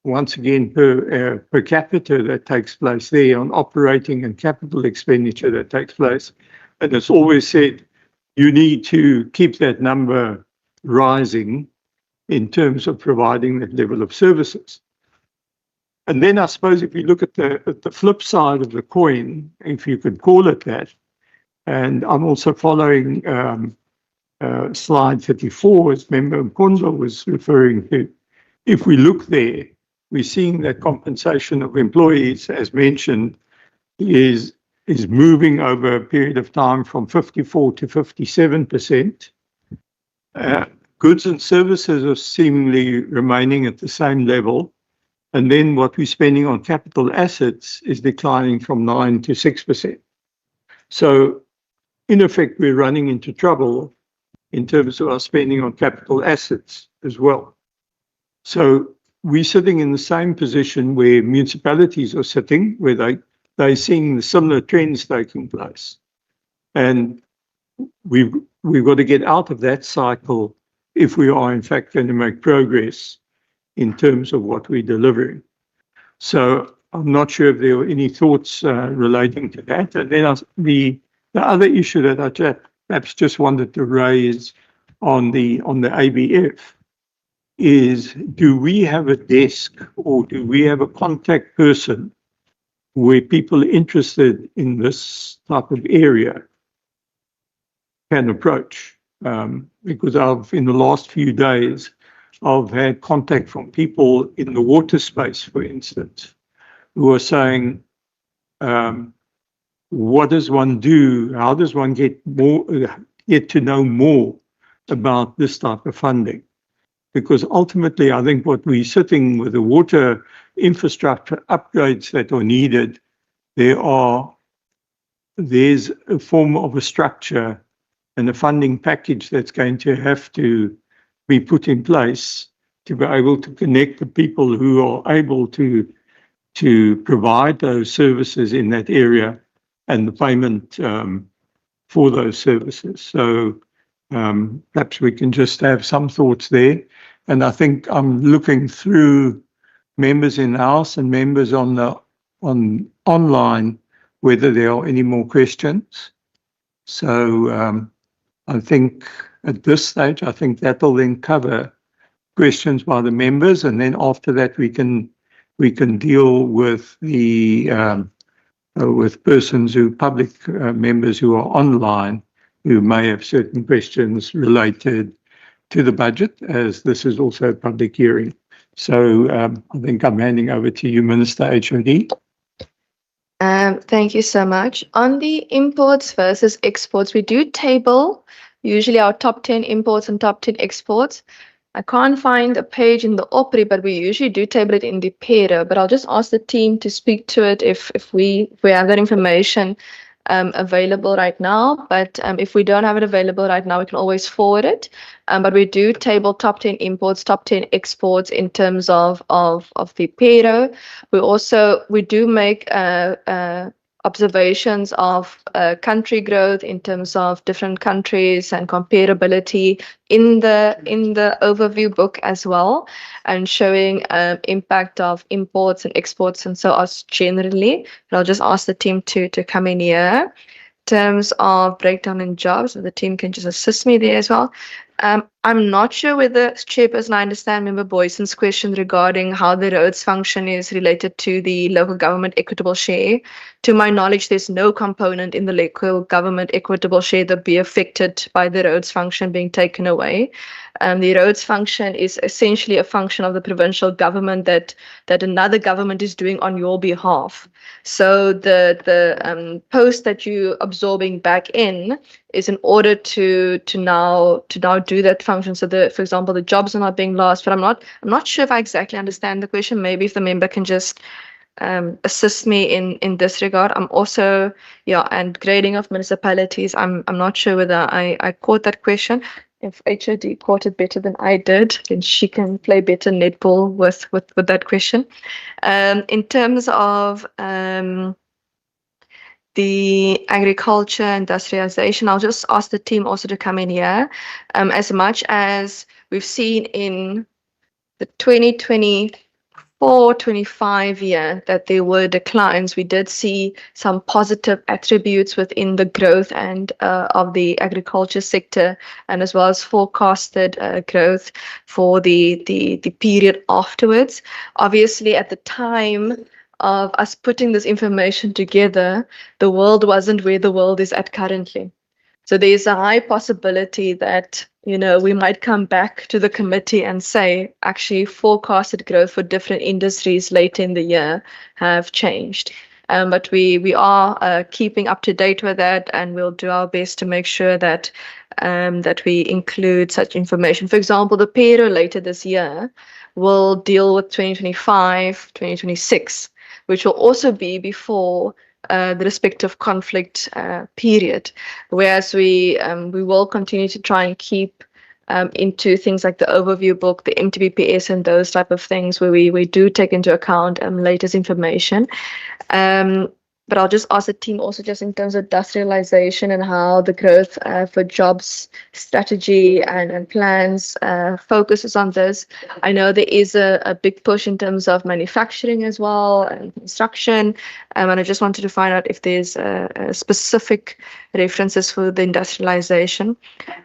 once again, per capita that takes place there on operating and capital expenditure that takes place. And it's always said you need to keep that number rising in terms of providing that level of services. And then I suppose if you look at the flip side of the coin, if you could call it that, and I'm also following slide 34, as Member Mkonzo was referring to. If we look there, we're seeing that compensation of employees, as mentioned, is moving over a period of time from 54 to 57%. Goods and services are seemingly remaining at the same level. And then what we're spending on capital assets is declining from 9 to 6%. So in effect, we're running into trouble in terms of our spending on capital assets as well. So we're sitting in the same position where municipalities are sitting, where they're seeing the similar trends taking place. And we've got to get out of that cycle if we are in fact going to make progress in terms of what we're delivering. So I'm not sure if there were any thoughts relating to that. And then the other issue that I perhaps just wanted to raise on the ABF is, do we have a desk or do we have a contact person where people interested in this type of area can approach? Because in the last few days, I've had contact from people in the water space, for instance, who are saying, what does one do? How does one get to know more about this type of funding? Because ultimately, I think what we're sitting with the water infrastructure upgrades that are needed, there's a form of a structure and a funding package that's going to have to be put in place to be able to connect the people who are able to provide those services in that area and the payment for those services. So perhaps we can just have some thoughts there. And I think I'm looking through members in house and members on online whether there are any more questions. So I think at this stage, I think that'll then cover questions by the members, and then after that we can deal with with persons public members who are online who may have certain questions related to the budget, as this is also a public hearing. So I think I'm handing over to you, Minister HOD. Thank you so much. On the imports versus exports, we do table usually our top 10 imports and top 10 exports. I can't find a page in the OPRI, but we usually do table it in the PERA. But I'll just ask the team to speak to it if we have that information available right now. But if we don't have it available right now, we can always forward it. But we do table top 10 imports, top 10 exports in terms of the PERA. We do make observations of country growth in terms of different countries and comparability in the overview book as well, and showing impact of imports and exports and so on generally. But I'll just ask the team to come in here. In terms of breakdown in jobs, the team can just assist me there as well. I'm not sure whether, Chairperson, I understand Member Boyson's question regarding how the roads function is related to the local government equitable share. To my knowledge, there's no component in the local government equitable share that be affected by the roads function being taken away. The roads function is essentially a function of the provincial government that another government is doing on your behalf. So the post that you're absorbing back in is in order to now do that function. So for example, the jobs are not being lost, but I'm not sure if I exactly understand the question. Maybe if the member can just assist me in this regard. I'm also, and grading of municipalities, I'm not sure whether I caught that question. if HOD caught it better than I did, then she can play better netball with that question. In terms of the agriculture industrialization, I'll just ask the team also to come in here. As much as we've seen in the 2024-25 year that there were declines, we did see some positive attributes within the growth and of the agriculture sector, and as well as forecasted growth for the period afterwards. Obviously, at the time of us putting this information together, the world wasn't where the world is at currently. So there's a high possibility that, we might come back to the committee and say, actually, forecasted growth for different industries later in the year have changed. But we are keeping up to date with that, and we'll do our best to make sure that that we include such information. For example, the payroll later this year will deal with 2025, 2026, which will also be before the respective conflict period, whereas we will continue to try and keep into things like the overview book, the MTBPS, and those type of things where we do take into account latest information. But I'll just ask the team also just in terms of industrialization and how the growth for jobs strategy and plans focuses on this. I know there is a big push in terms of manufacturing as well and construction. And I just wanted to find out if there's specific references for the industrialization.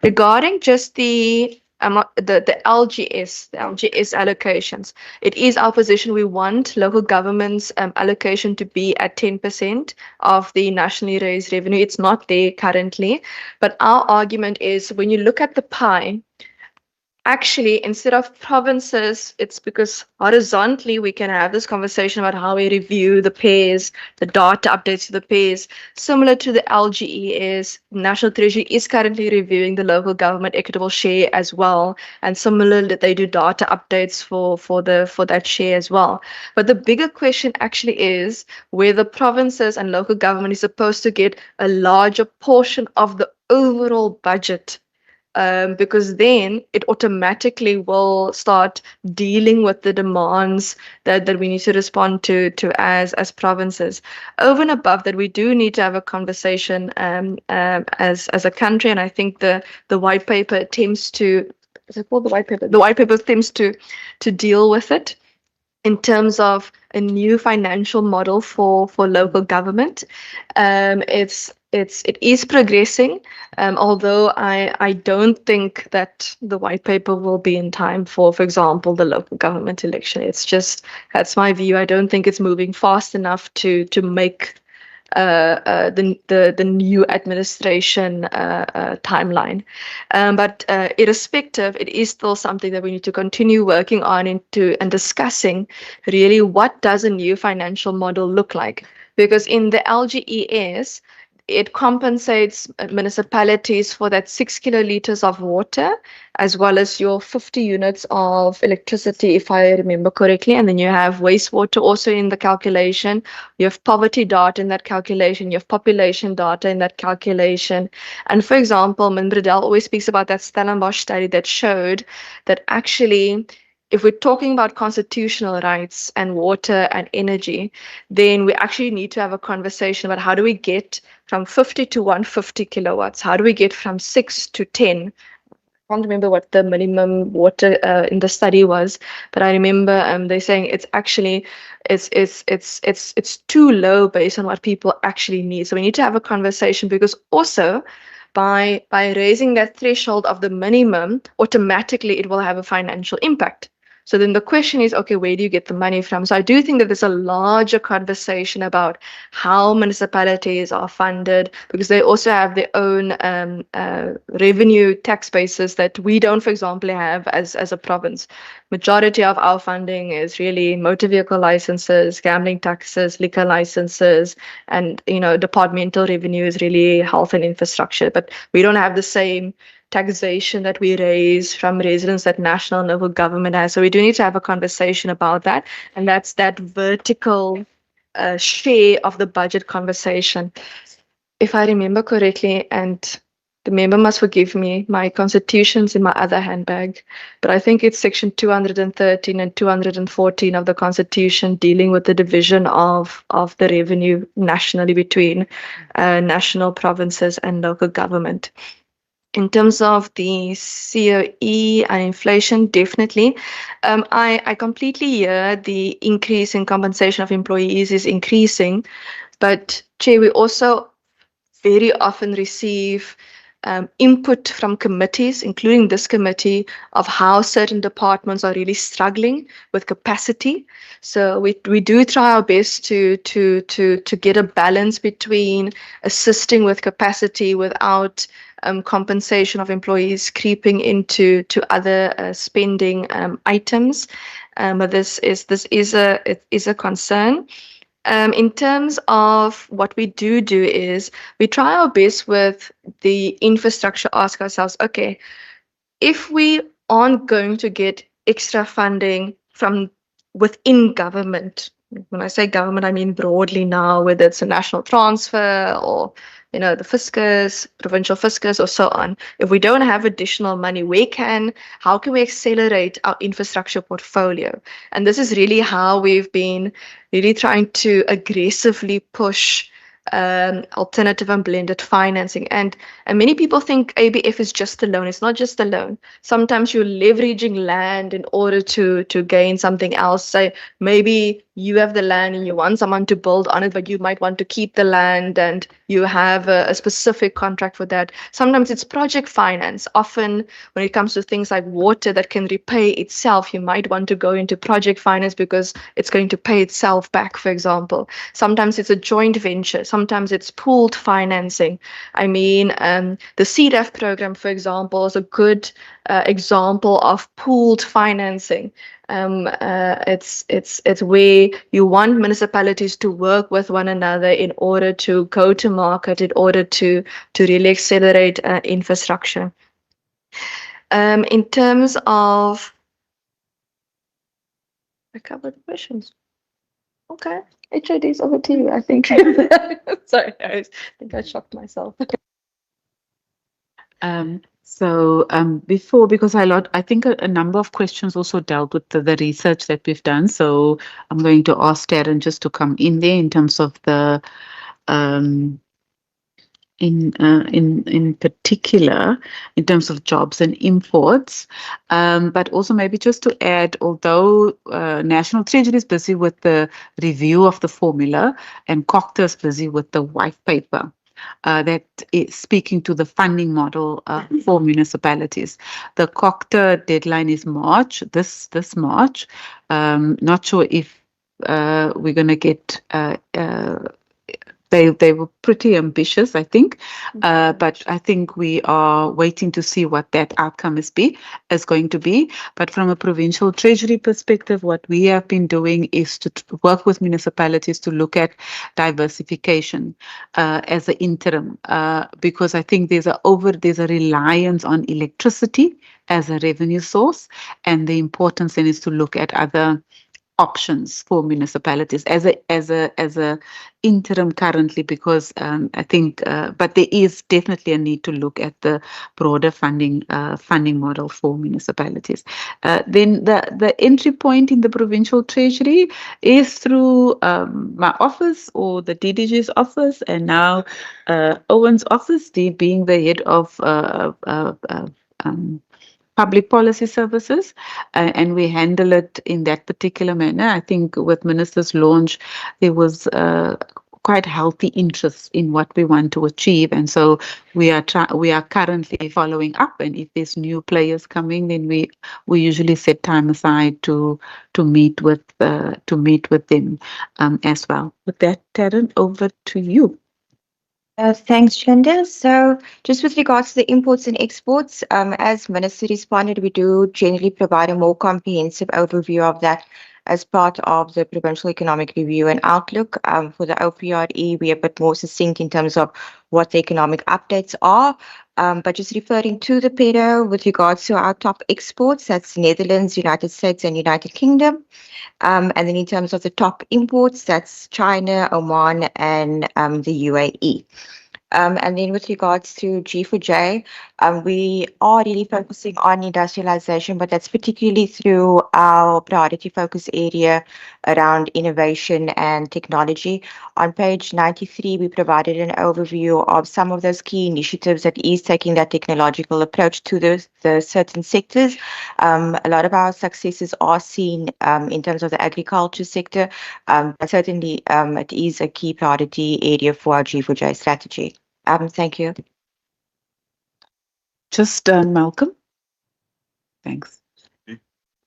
Regarding just the LGS allocations, it is our position we want local government's allocation to be at 10% of the nationally raised revenue. It's not there currently, but our argument is when you look at the pie, actually, instead of provinces, it's because horizontally we can have this conversation about how we review the pairs, the data updates to the pairs. Similar to the LGE is National Treasury is currently reviewing the local government equitable share as well, and similarly they do data updates for that share as well. But the bigger question actually is where the provinces and local government is supposed to get a larger portion of the overall budget. Because then it automatically will start dealing with the demands that we need to respond to as provinces. Over and above that, we do need to have a conversation as a country, and I think the white paper attempts to. Is it called the white paper? The white paper attempts to deal with it in terms of a new financial model for local government. It is progressing, although I don't think that the white paper will be in time for example, the local government election. That's my view. I don't think it's moving fast enough to make the new administration timeline. But irrespective, it is still something that we need to continue working on and discussing really what does a new financial model look like. Because in the LGES, it compensates municipalities for that 6 kiloliters of water, as well as your 50 units of electricity, if I remember correctly. And then you have wastewater also in the calculation. You have poverty data in that calculation. You have population data in that calculation. And for example, Minbridel always speaks about that Stellenbosch study that showed that actually, if we're talking about constitutional rights and water and energy, then we actually need to have a conversation about how do we get from 50 to 150 kilowatts? How do we get from 6 to 10? I can't remember what the minimum water in the study was, but I remember they're saying it's actually it's too low based on what people actually need. So we need to have a conversation, because also by raising that threshold of the minimum, automatically it will have a financial impact. So then the question is, okay, where do you get the money from? So I do think that there's a larger conversation about how municipalities are funded, because they also have their own revenue tax bases that we don't, for example, have as a province. Majority of our funding is really motor vehicle licenses, gambling taxes, liquor licenses, and departmental revenue is really health and infrastructure. But we don't have the same taxation that we raise from residents that national and local government has. So we do need to have a conversation about that. And that's that vertical share of the budget conversation. If I remember correctly, and the member must forgive me, my constitution's in my other handbag, but I think it's section 213 and 214 of the constitution dealing with the division of the revenue nationally between national provinces and local government. In terms of the COE and inflation, definitely. I completely hear the increase in compensation of employees is increasing, but Chair, we also very often receive input from committees, including this committee, of how certain departments are really struggling with capacity. So we do try our best to get a balance between assisting with capacity without compensation of employees creeping into other spending items. But this is a concern. In terms of what we do is we try our best with the infrastructure, ask ourselves, okay, if we aren't going to get extra funding from within government, when I say government, I mean broadly now, whether it's a national transfer or the fiscus, provincial fiscus, or so on. If we don't have additional money, how can we accelerate our infrastructure portfolio? And this is really how we've been really trying to aggressively push alternative and blended financing. And many people think ABF is just a loan. It's not just a loan. Sometimes you're leveraging land in order to gain something else. Say maybe you have the land and you want someone to build on it, but you might want to keep the land and you have a specific contract for that. Sometimes it's project finance. Often when it comes to things like water that can repay itself, you might want to go into project finance because it's going to pay itself back, for example. Sometimes it's a joint venture. Sometimes it's pooled financing. I mean, the CDAF program, for example, is a good example of pooled financing. It's where you want municipalities to work with one another in order to go to market, in order to really accelerate infrastructure. In terms of, I covered the questions. Okay, HIDs over to you, I think. Sorry, I think I shocked myself. Before, because I think a number of questions also dealt with the research that we've done. So I'm going to ask Darren just to come in there in terms of the in particular in terms of jobs and imports, but also maybe just to add, although National Treasury is busy with the review of the formula and COCTA is busy with the white paper. That is speaking to the funding model for municipalities. The COCTA deadline is March, this March. Not sure if we're going to get. They were pretty ambitious, I think, but I think we are waiting to see what that outcome is going to be. But from a provincial treasury perspective, what we have been doing is to work with municipalities to look at diversification as an interim, because I think there's a reliance on electricity as a revenue source, and the importance then is to look at other options for municipalities as a interim currently, because I think, but there is definitely a need to look at the broader funding model for municipalities. Then the entry point in the provincial treasury is through my office or the DDG's office, and now Owen's office, being the head of public policy services, and we handle it in that particular manner. I think with Minister's launch, there was quite healthy interest in what we want to achieve, and so we are currently following up. And if there's new players coming, then we usually set time aside to meet with them as well. With that, Taryn, over to you. Thanks, Linda. So just with regards to the imports and exports, as Minister responded, we do generally provide a more comprehensive overview of that as part of the Provincial Economic Review and Outlook. For the OPRE, we're a bit more succinct in terms of what the economic updates are. But just referring to the pedo with regards to our top exports, that's Netherlands, United States, and United Kingdom. And then in terms of the top imports, that's China, Oman, and the UAE. And then with regards to G4J, we are really focusing on industrialization, but that's particularly through our priority focus area around innovation and technology. On page 93, we provided an overview of some of those key initiatives that is taking that technological approach to the certain sectors. A lot of our successes are seen in terms of the agriculture sector, but certainly it is a key priority area for our G4J strategy. Thank you. Just Malcolm. Thanks.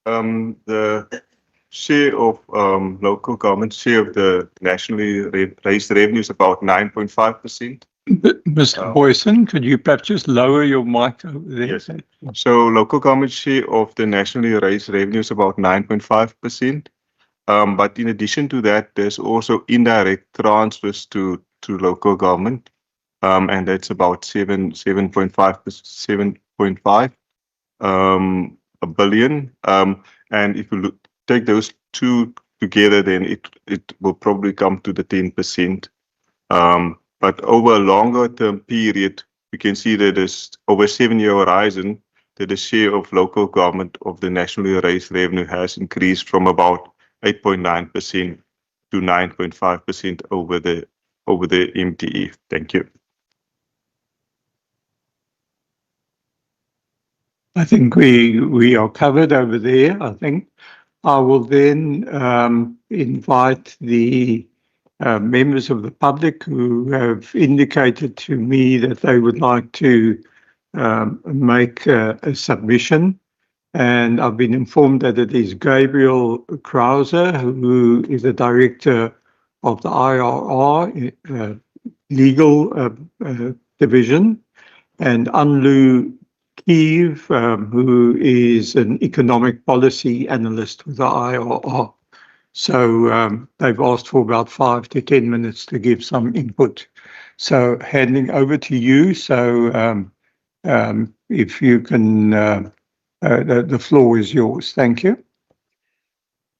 The share of local government share of the nationally raised revenue is about 9.5%. Mr. Boyson, could you perhaps just lower your mic over there? Yes. So local government share of the nationally raised revenue is about 9.5%. But in addition to that, there's also indirect transfers to local government, and that's about 7.5 billion. And if you take those two together, then it will probably come to the 10%. But over a longer term period, we can see that there's over a 7-year horizon that the share of local government of the nationally raised revenue has increased from about 8.9% to 9.5% over the MTE. Thank you. I think we are covered over there. I think I will then invite the members of the public who have indicated to me that they would like to make a submission. And I've been informed that it is Gabriel Krauser, who is the director of the IRR legal division, and Anlu Keeve, who is an economic policy analyst with the IRR. So they've asked for about 5 to 10 minutes to give some input. So handing over to you. So if you can, the floor is yours. Thank you.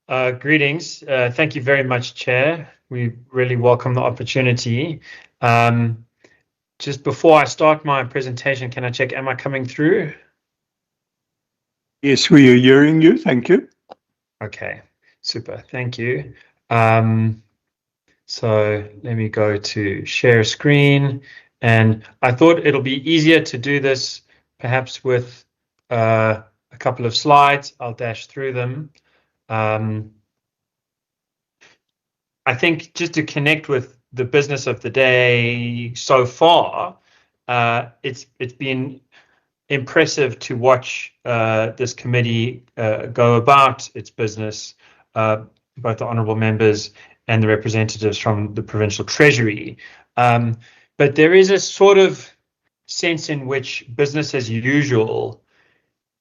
Greetings. Thank you very much, Chair. We really welcome the opportunity. Just before I start my presentation, can I check, am I coming through? Yes, we are hearing you. Thank you. Okay, super. Thank you. So let me go to share screen. And I thought it'll be easier to do this perhaps with a couple of slides. I'll dash through them. I think just to connect with the business of the day so far, it's been impressive to watch this committee go about its business, both the honourable members and the representatives from the Provincial Treasury. But there is a sort of sense in which business as usual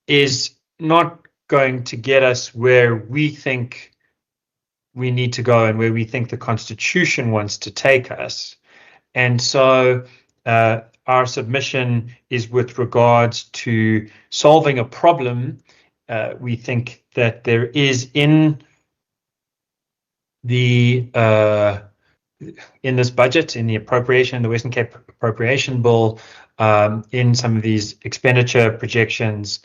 is not going to get us where we think we need to go and where we think the Constitution wants to take us. And so our submission is with regards to solving a problem we think that there is in the in this budget, in the appropriation, the Western Cape Appropriation Bill, in some of these expenditure projections,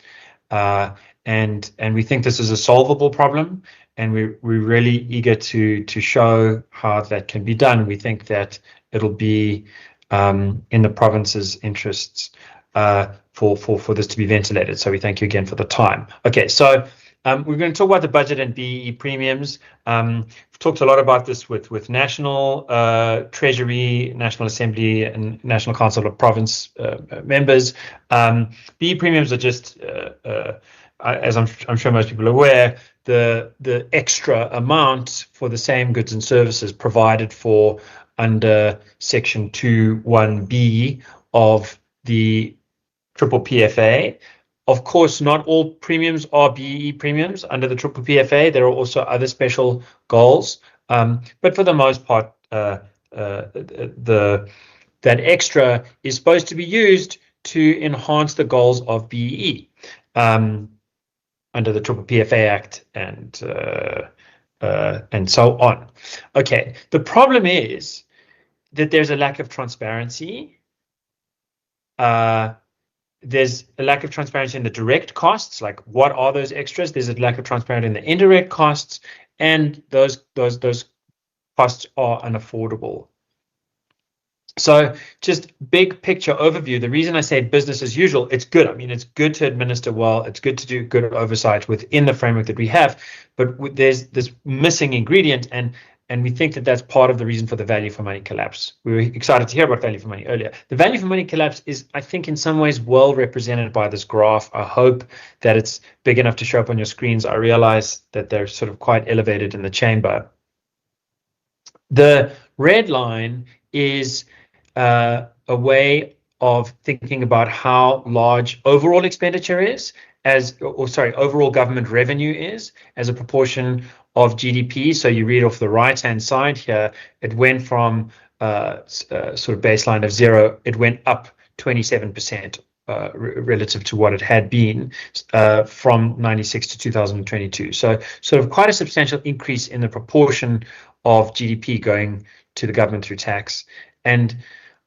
and we think this is a solvable problem, and we're really eager to show how that can be done. We think that it'll be in the province's interests for this to be ventilated. So we thank you again for the time. Okay, so we're going to talk about the budget and BEE premiums. We've talked a lot about this with National Treasury, National Assembly, and National Council of Province members. BEE premiums are just, as I'm sure most people are aware, the extra amount for the same goods and services provided for under Section 2(1)(b) of the Triple PFA. Of course, not all premiums are BEE premiums under the Triple PFA. There are also other special goals, but for the most part, that extra is supposed to be used to enhance the goals of BEE under the Triple PFA Act and so on. Okay, the problem is that there's a lack of transparency there's a lack of transparency in the direct costs, like what are those extras? There's a lack of transparency in the indirect costs, and those costs are unaffordable. So just big picture overview. The reason I say business as usual, it's good. I mean, it's good to administer well. It's good to do good oversight within the framework that we have. But there's this missing ingredient, and we think that that's part of the reason for the value for money collapse. We were excited to hear about value for money earlier. The value for money collapse is, I think, in some ways well represented by this graph. I hope that it's big enough to show up on your screens. I realize that they're sort of quite elevated in the chamber. The red line is a way of thinking about how large overall expenditure is, overall government revenue is as a proportion of GDP. So you read off the right-hand side here, it went from sort of baseline of 0, it went up 27% relative to what it had been from 96 to 2022. So sort of quite a substantial increase in the proportion of GDP going to the government through tax. And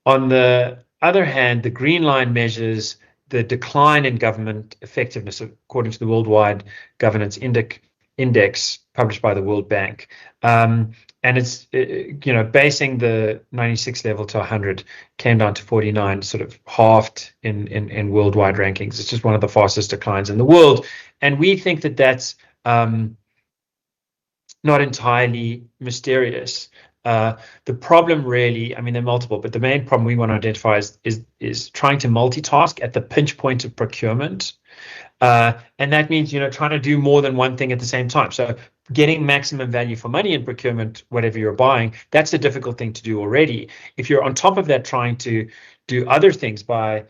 on the other hand, the green line measures the decline in government effectiveness according to the Worldwide Governance Index published by the World Bank. And it's, basing the 96 level to 100 came down to 49, sort of halved in worldwide rankings. It's just one of the fastest declines in the world. And we think that that's not entirely mysterious. The problem really, I mean, they're multiple, but the main problem we want to identify is trying to multitask at the pinch point of procurement. And that means, trying to do more than one thing at the same time. So getting maximum value for money in procurement, whatever you're buying, that's a difficult thing to do already. If you're on top of that trying to do other things by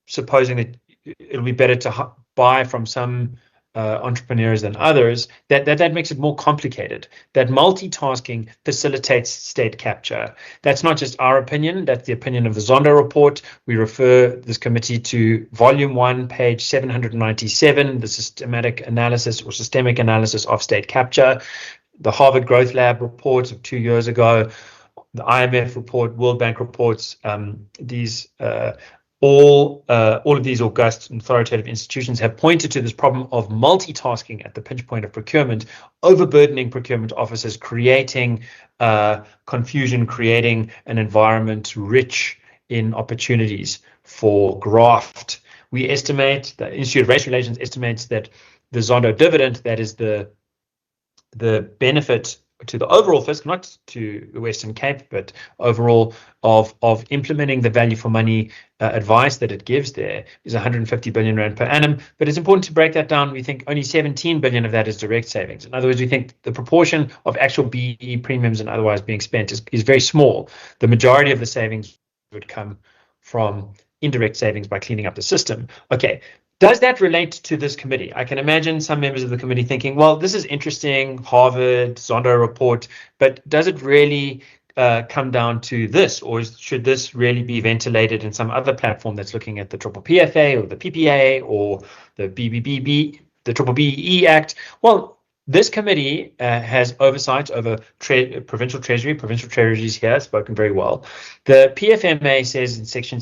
supposing that it'll be better to buy from some entrepreneurs than others, that makes it more complicated. That multitasking facilitates state capture. That's not just our opinion, that's the opinion of the Zondo report. We refer this committee to volume 1, page 797, the systemic analysis of state capture. The Harvard Growth Lab reports of 2 years ago, the IMF report, World Bank reports, all of these august and authoritative institutions have pointed to this problem of multitasking at the pinch point of procurement, overburdening procurement officers, creating confusion, creating an environment rich in opportunities for graft. We estimate, the Institute of Race Relations estimates that the Zondo dividend, that is the benefit to the overall fisc, not to the Western Cape, but overall of implementing the value for money advice that it gives there is 150 billion rand per annum. But it's important to break that down. We think only 17 billion of that is direct savings. In other words, we think the proportion of actual BE premiums and otherwise being spent is very small. The majority of the savings would come from indirect savings by cleaning up the system. Okay. Does that relate to this committee? I can imagine some members of the committee thinking, well, this is interesting, Harvard, Zondo report, but does it really come down to this, or should this really be ventilated in some other platform that's looking at the PPPFA or the PPA or the BBBB, the BBBE Act? Well, this committee has oversight over provincial treasury. Provincial treasuries here have spoken very well. The PFMA says in section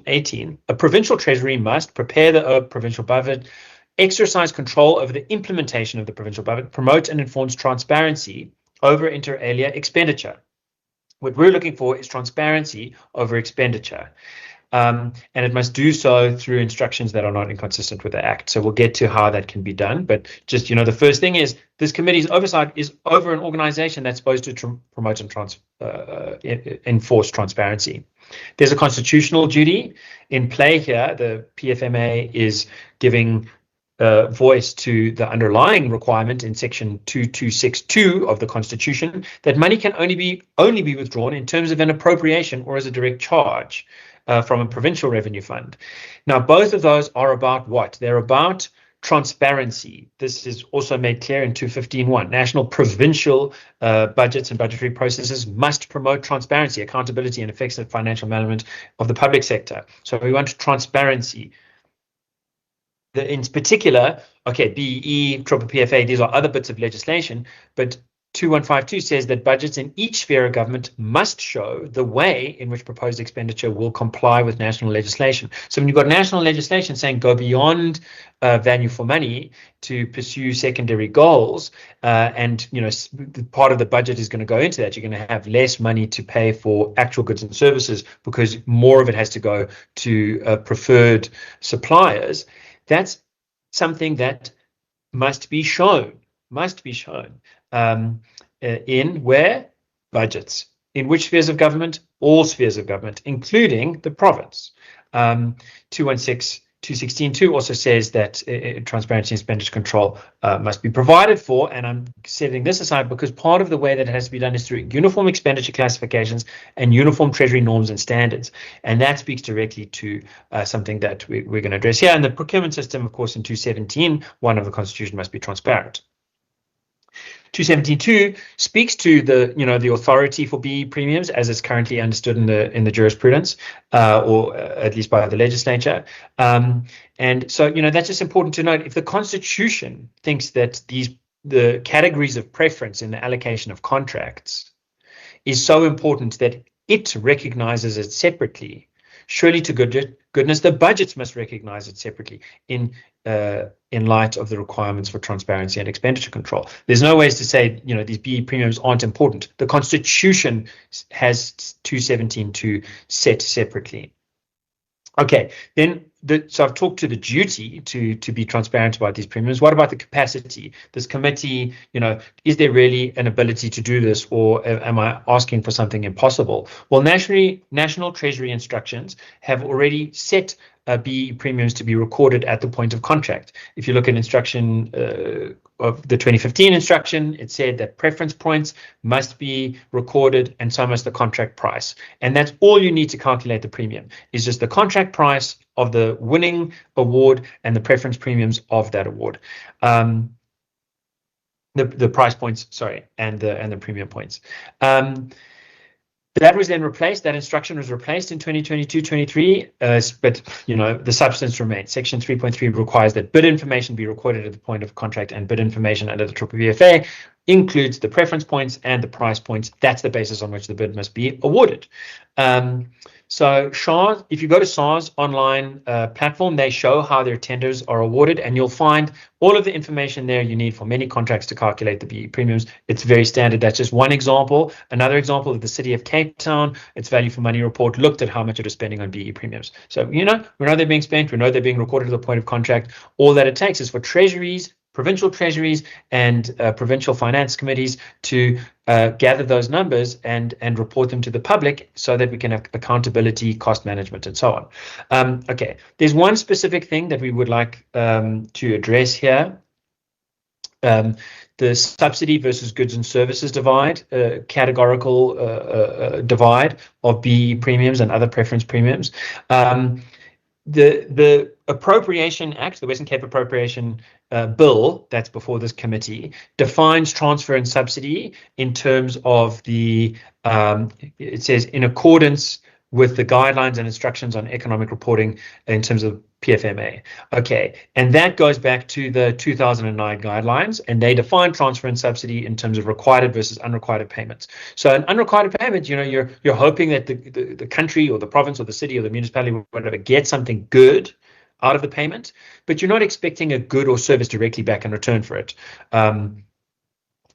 18, a provincial treasury must prepare the provincial budget, exercise control over the implementation of the provincial budget, promote and enforce transparency over inter alia expenditure. What we're looking for is transparency over expenditure. And it must do so through instructions that are not inconsistent with the Act. So we'll get to how that can be done. But just, the first thing is this committee's oversight is over an organization that's supposed to promote and enforce transparency. There's a constitutional duty in play here. The PFMA is giving voice to the underlying requirement in section 2262 of the Constitution that money can only be withdrawn in terms of an appropriation or as a direct charge from a provincial revenue fund. Now, both of those are about what? They're about transparency. This is also made clear in 215.1. National provincial budgets and budgetary processes must promote transparency, accountability, and effective financial management of the public sector. So we want transparency. In particular, okay, BEE, PPPFA, these are other bits of legislation, but 2152 says that budgets in each sphere of government must show the way in which proposed expenditure will comply with national legislation. So when you've got national legislation saying go beyond value for money to pursue secondary goals, and part of the budget is going to go into that, you're going to have less money to pay for actual goods and services because more of it has to go to preferred suppliers. That's something that must be shown. In where? Budgets. In which spheres of government? All spheres of government, including the province. 216.2 also says that transparency and expenditure control must be provided for, and I'm setting this aside because part of the way that it has to be done is through uniform expenditure classifications and uniform treasury norms and standards, and that speaks directly to something that we're going to address here. And the procurement system, of course, in 217, one of the Constitution must be transparent. 272 speaks to the authority for BE premiums as it's currently understood in the jurisprudence, or at least by the legislature. And so that's just important to note. If the Constitution thinks that the categories of preference in the allocation of contracts is so important that it recognizes it separately, surely to goodness the budgets must recognize it separately in light of the requirements for transparency and expenditure control. There's no ways to say these BE premiums aren't important. The Constitution has 217.2 set separately. Okay, then so I've talked to the duty to be transparent about these premiums. What about the capacity? This committee, is there really an ability to do this, or am I asking for something impossible? Well, National Treasury instructions have already set BE premiums to be recorded at the point of contract. If you look at instruction of the 2015 instruction, it said that preference points must be recorded and so must the contract price. And that's all you need to calculate the premium, is just the contract price of the winning award and the preference premiums of that award. The price points, sorry, and the premium points. That was then replaced, that instruction was replaced in 2022-23, but the substance remains. Section 3.3 requires that bid information be recorded at the point of contract, and bid information under the BBFA includes the preference points and the price points. That's the basis on which the bid must be awarded. So SHARS, if you go to SARS online platform, they show how their tenders are awarded, and you'll find all of the information there you need for many contracts to calculate the BE premiums. It's very standard. That's just one example. Another example of the City of Cape Town, its value for money report looked at how much it is spending on BE premiums. So, we know they're being spent. We know they're being recorded to the point of contract. All that it takes is for treasuries, provincial treasuries and provincial finance committees to gather those numbers and report them to the public so that we can have accountability, cost management, and so on. Okay, there's one specific thing that we would like to address here. The subsidy versus goods and services divide, categorical divide of BE premiums and other preference premiums. The Appropriation Act, the Western Cape Appropriation Bill that's before this committee, defines transfer and subsidy in terms of it says in accordance with the guidelines and instructions on economic reporting in terms of PFMA. Okay, and that goes back to the 2009 guidelines, and they define transfer and subsidy in terms of requited versus unrequited payments. So an unrequited payment, you're hoping that the country or the province or the city or the municipality or whatever gets something good out of the payment, but you're not expecting a good or service directly back in return for it.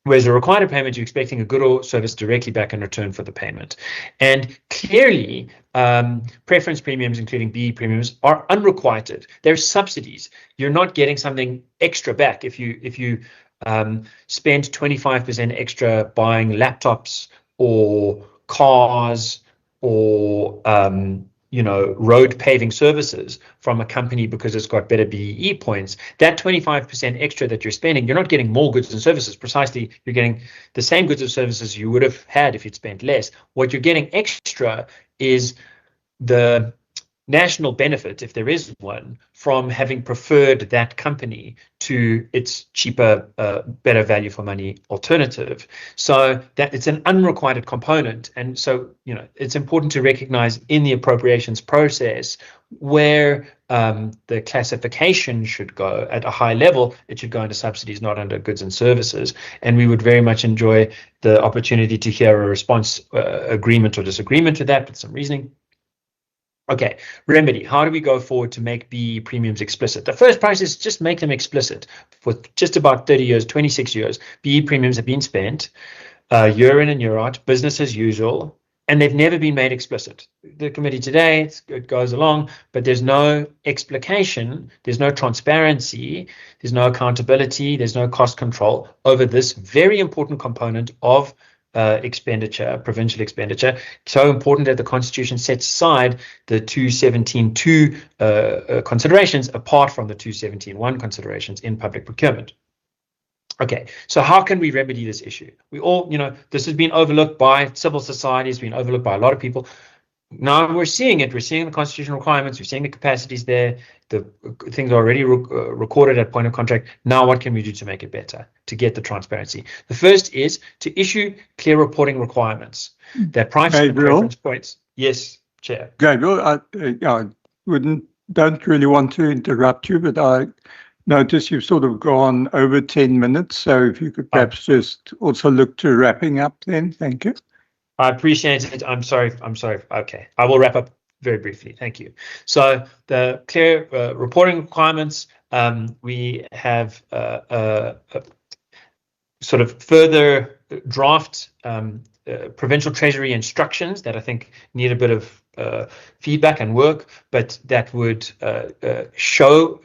Whereas a required payment, you're expecting a good or service directly back in return for the payment. And clearly, preference premiums, including BE premiums, are unrequited. They're subsidies. You're not getting something extra back if you spend 25% extra buying laptops or cars or road paving services from a company because it's got better BEE points. That 25% extra that you're spending, you're not getting more goods and services. Precisely, you're getting the same goods and services you would have had if you'd spent less. What you're getting extra is the national benefit, if there is one, from having preferred that company to its cheaper, better value for money alternative. So that it's an unrequited component. And so, it's important to recognize in the appropriations process where the classification should go at a high level. It should go into subsidies, not under goods and services. And we would very much enjoy the opportunity to hear a response, agreement or disagreement to that with some reasoning. Okay, remedy. How do we go forward to make BE premiums explicit? The first process is just make them explicit. For just about 30 years, 26 years, BE premiums have been spent year in and year out, business as usual, and they've never been made explicit. The committee today, it goes along, but there's no explication, there's no transparency, there's no accountability, there's no cost control over this very important component of expenditure, provincial expenditure, so important that the Constitution sets aside the 217.2 considerations apart from the 217.1 considerations in public procurement. Okay, so how can we remedy this issue? We all, this has been overlooked by civil society, it's been overlooked by a lot of people. Now we're seeing it. We're seeing the constitutional requirements. We're seeing the capacities there. The things are already recorded at point of contract. Now what can we do to make it better, to get the transparency? The first is to issue clear reporting requirements that price and preference points. Yes, Chair. Gabriel, I don't really want to interrupt you, but I notice you've sort of gone over 10 minutes. So if you could perhaps just also look to wrapping up then. Thank you. I appreciate it. I'm sorry. Okay, I will wrap up very briefly. Thank you. So the clear reporting requirements, we have sort of further draft provincial treasury instructions that I think need a bit of feedback and work, but that would show.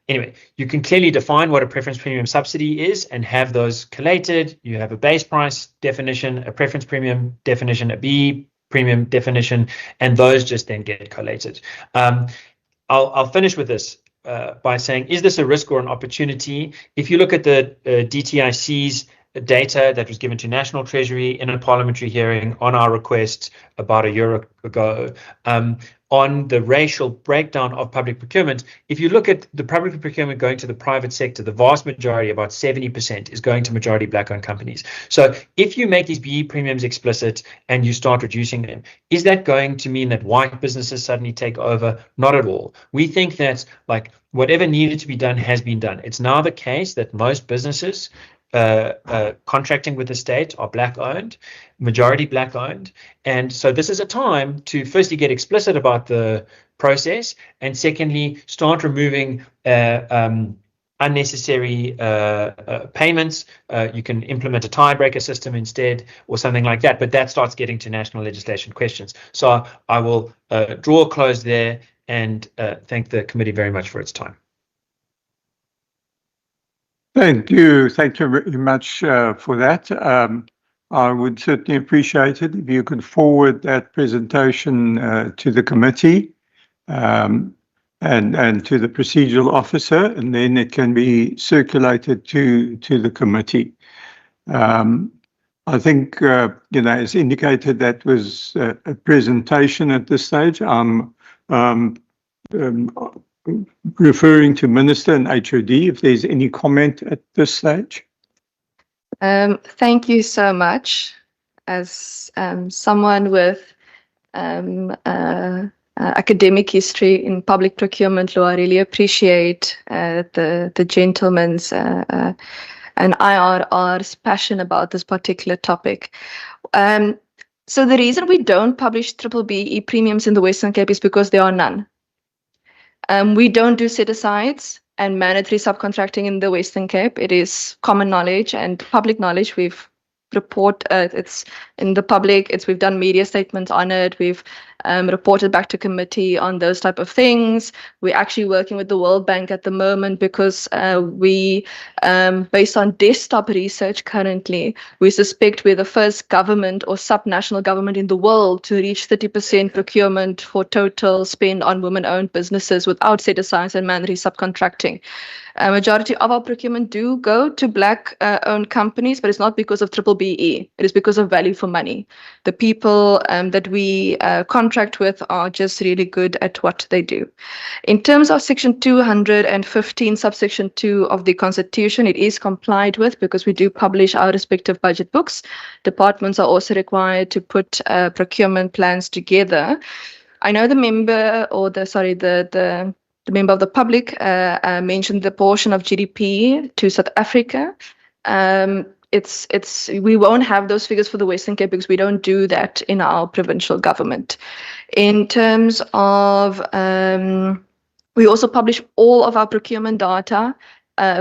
Anyway, you can clearly define what a preference premium subsidy is and have those collated. You have a base price definition, a preference premium definition, a B premium definition, and those just then get collated. I'll finish with this by saying, is this a risk or an opportunity? If you look at the DTIC's data that was given to National Treasury in a parliamentary hearing on our request about a year ago, on the racial breakdown of public procurement, if you look at the public procurement going to the private sector, the vast majority, about 70%, is going to majority black-owned companies. So if you make these BE premiums explicit and you start reducing them, is that going to mean that white businesses suddenly take over? Not at all. We think that whatever needed to be done has been done. It's now the case that most businesses contracting with the state are black-owned, majority black-owned, and so this is a time to firstly get explicit about the process, and secondly start removing unnecessary payments. You can implement a tiebreaker system instead, or something like that, but that starts getting to national legislation questions. So I will draw a close there and thank the committee very much for its time. Thank you very much for that. I would certainly appreciate it if you could forward that presentation to the committee and to the procedural officer, and then it can be circulated to the committee. I think, as indicated, that was a presentation at this stage. I'm referring to Minister and HOD if there's any comment at this stage. Thank you so much. As someone with academic history in public procurement law, I really appreciate the gentleman's and IRR's passion about this particular topic. So the reason we don't publish triple BE premiums in the Western Cape is because there are none. We don't do set-asides and mandatory subcontracting in the Western Cape. It is common knowledge and public knowledge. We've it's in the public. We've done media statements on it. We've reported back to committee on those type of things. We're actually working with the World Bank at the moment because we, based on desktop research currently, we suspect we're the first government or subnational government in the world to reach 30% procurement for total spend on women-owned businesses without set-asides and mandatory subcontracting. A majority of our procurement do go to black-owned companies, but it's not because of triple B BE. It is because of value for money. The people that we contract with are just really good at what they do. In terms of Section 215, subsection 2 of the Constitution, it is complied with because we do publish our respective budget books. Departments are also required to put procurement plans together. I know the member or the member of the public mentioned the portion of GDP to South Africa. We won't have those figures for the Western Cape because we don't do that in our provincial government. In terms of we also publish all of our procurement data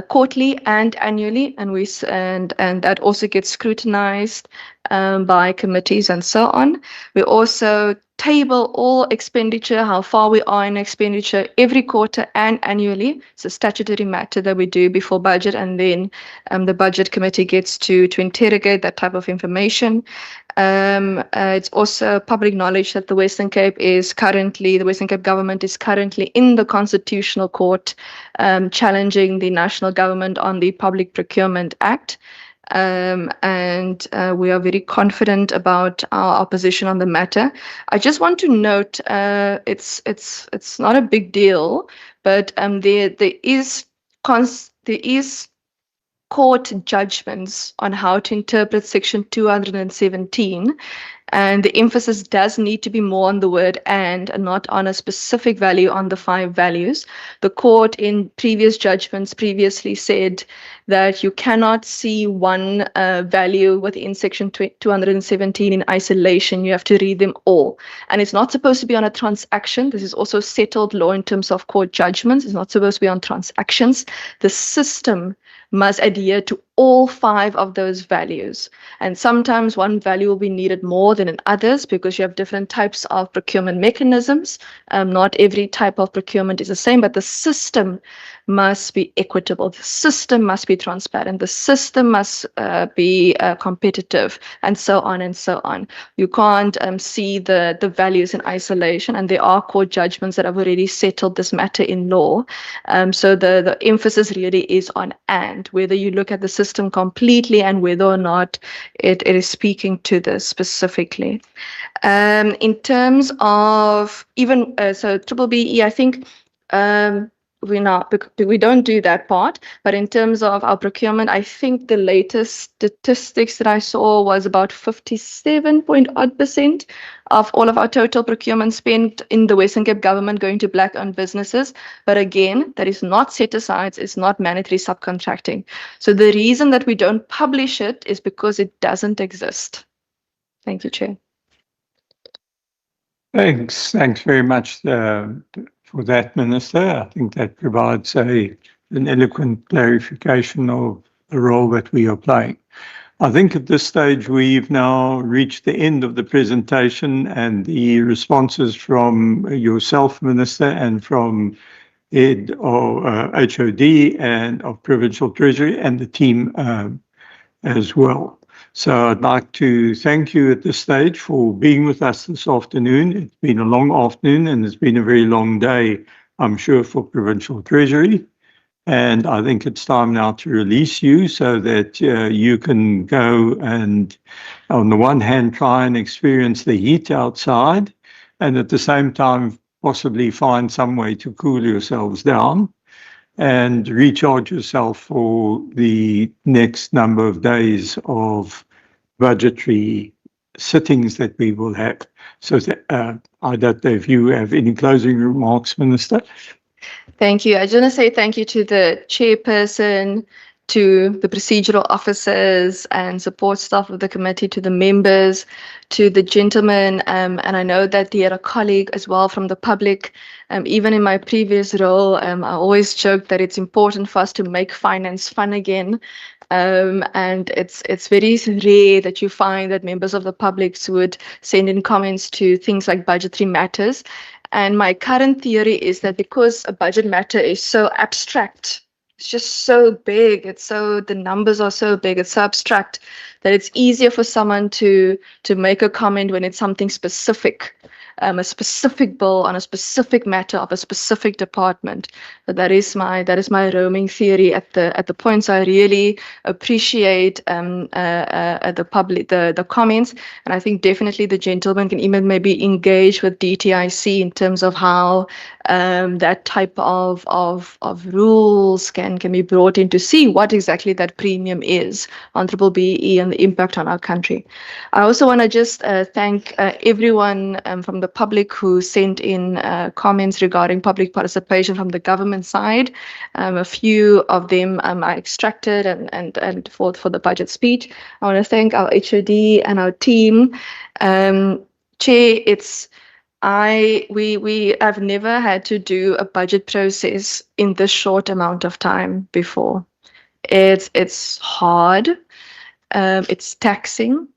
quarterly and annually, and that also gets scrutinized by committees and so on. We also table all expenditure, how far we are in expenditure every quarter and annually. It's a statutory matter that we do before budget, and then the budget committee gets to interrogate that type of information. It's also public knowledge that the Western Cape government is currently in the Constitutional Court challenging the national government on the Public Procurement Act. And we are very confident about our position on the matter. I just want to note it's not a big deal, but there is court judgments on how to interpret Section 217, and the emphasis does need to be more on the word and not on a specific value on the 5 values. The court in previous judgments previously said that you cannot see one value within Section 217 in isolation. You have to read them all. And it's not supposed to be on a transaction. This is also settled law in terms of court judgments. It's not supposed to be on transactions. The system must adhere to all 5 of those values. And sometimes one value will be needed more than in others because you have different types of procurement mechanisms. Not every type of procurement is the same, but the system must be equitable. The system must be transparent. The system must be competitive, and so on and so on. You can't see the values in isolation, and there are court judgments that have already settled this matter in law. So the emphasis really is on and, whether you look at the system completely and whether or not it is speaking to this specifically. In terms of even triple BE, I think we don't do that part, but in terms of our procurement, I think the latest statistics that I saw was about 57% of all of our total procurement spent in the Western Cape government going to Black-owned businesses. But again, that is not set aside, it's not mandatory subcontracting. So the reason that we don't publish it is because it doesn't exist. Thank you, Chair. Thanks very much for that, Minister. I think that provides an eloquent clarification of the role that we are playing. I think at this stage we've now reached the end of the presentation and the responses from yourself, Minister, and from Ed of HOD and of Provincial Treasury and the team as well. So I'd like to thank you at this stage for being with us this afternoon. It's been a long afternoon and it's been a very long day, I'm sure, for Provincial Treasury. And I think it's time now to release you so that you can go and, on the one hand, try and experience the heat outside, and at the same time, possibly find some way to cool yourselves down and recharge yourself for the next number of days of budgetary sittings that we will have. So I don't know if you have any closing remarks, Minister. Thank you. I just want to say thank you to the chairperson, to the procedural officers and support staff of the committee, to the members, to the gentlemen, and I know that he had a colleague as well from the public. Even in my previous role, I always joked that it's important for us to make finance fun again. And it's very rare that you find that members of the public would send in comments to things like budgetary matters. And my current theory is that because a budget matter is so abstract, it's just so big, the numbers are so big, it's so abstract, that it's easier for someone to make a comment when it's something specific, a specific bill on a specific matter of a specific department. But that is my roaming theory at the points. I really appreciate the comments, and I think definitely the gentleman can even maybe engage with DTIC in terms of how that type of rules can be brought in to see what exactly that premium is on Triple BE and the impact on our country. I also want to just thank everyone from the public who sent in comments regarding public participation from the government side. A few of them I extracted and for the budget speech. I want to thank our HOD and our team. Chair, I've never had to do a budget process in this short amount of time before. It's hard, it's taxing,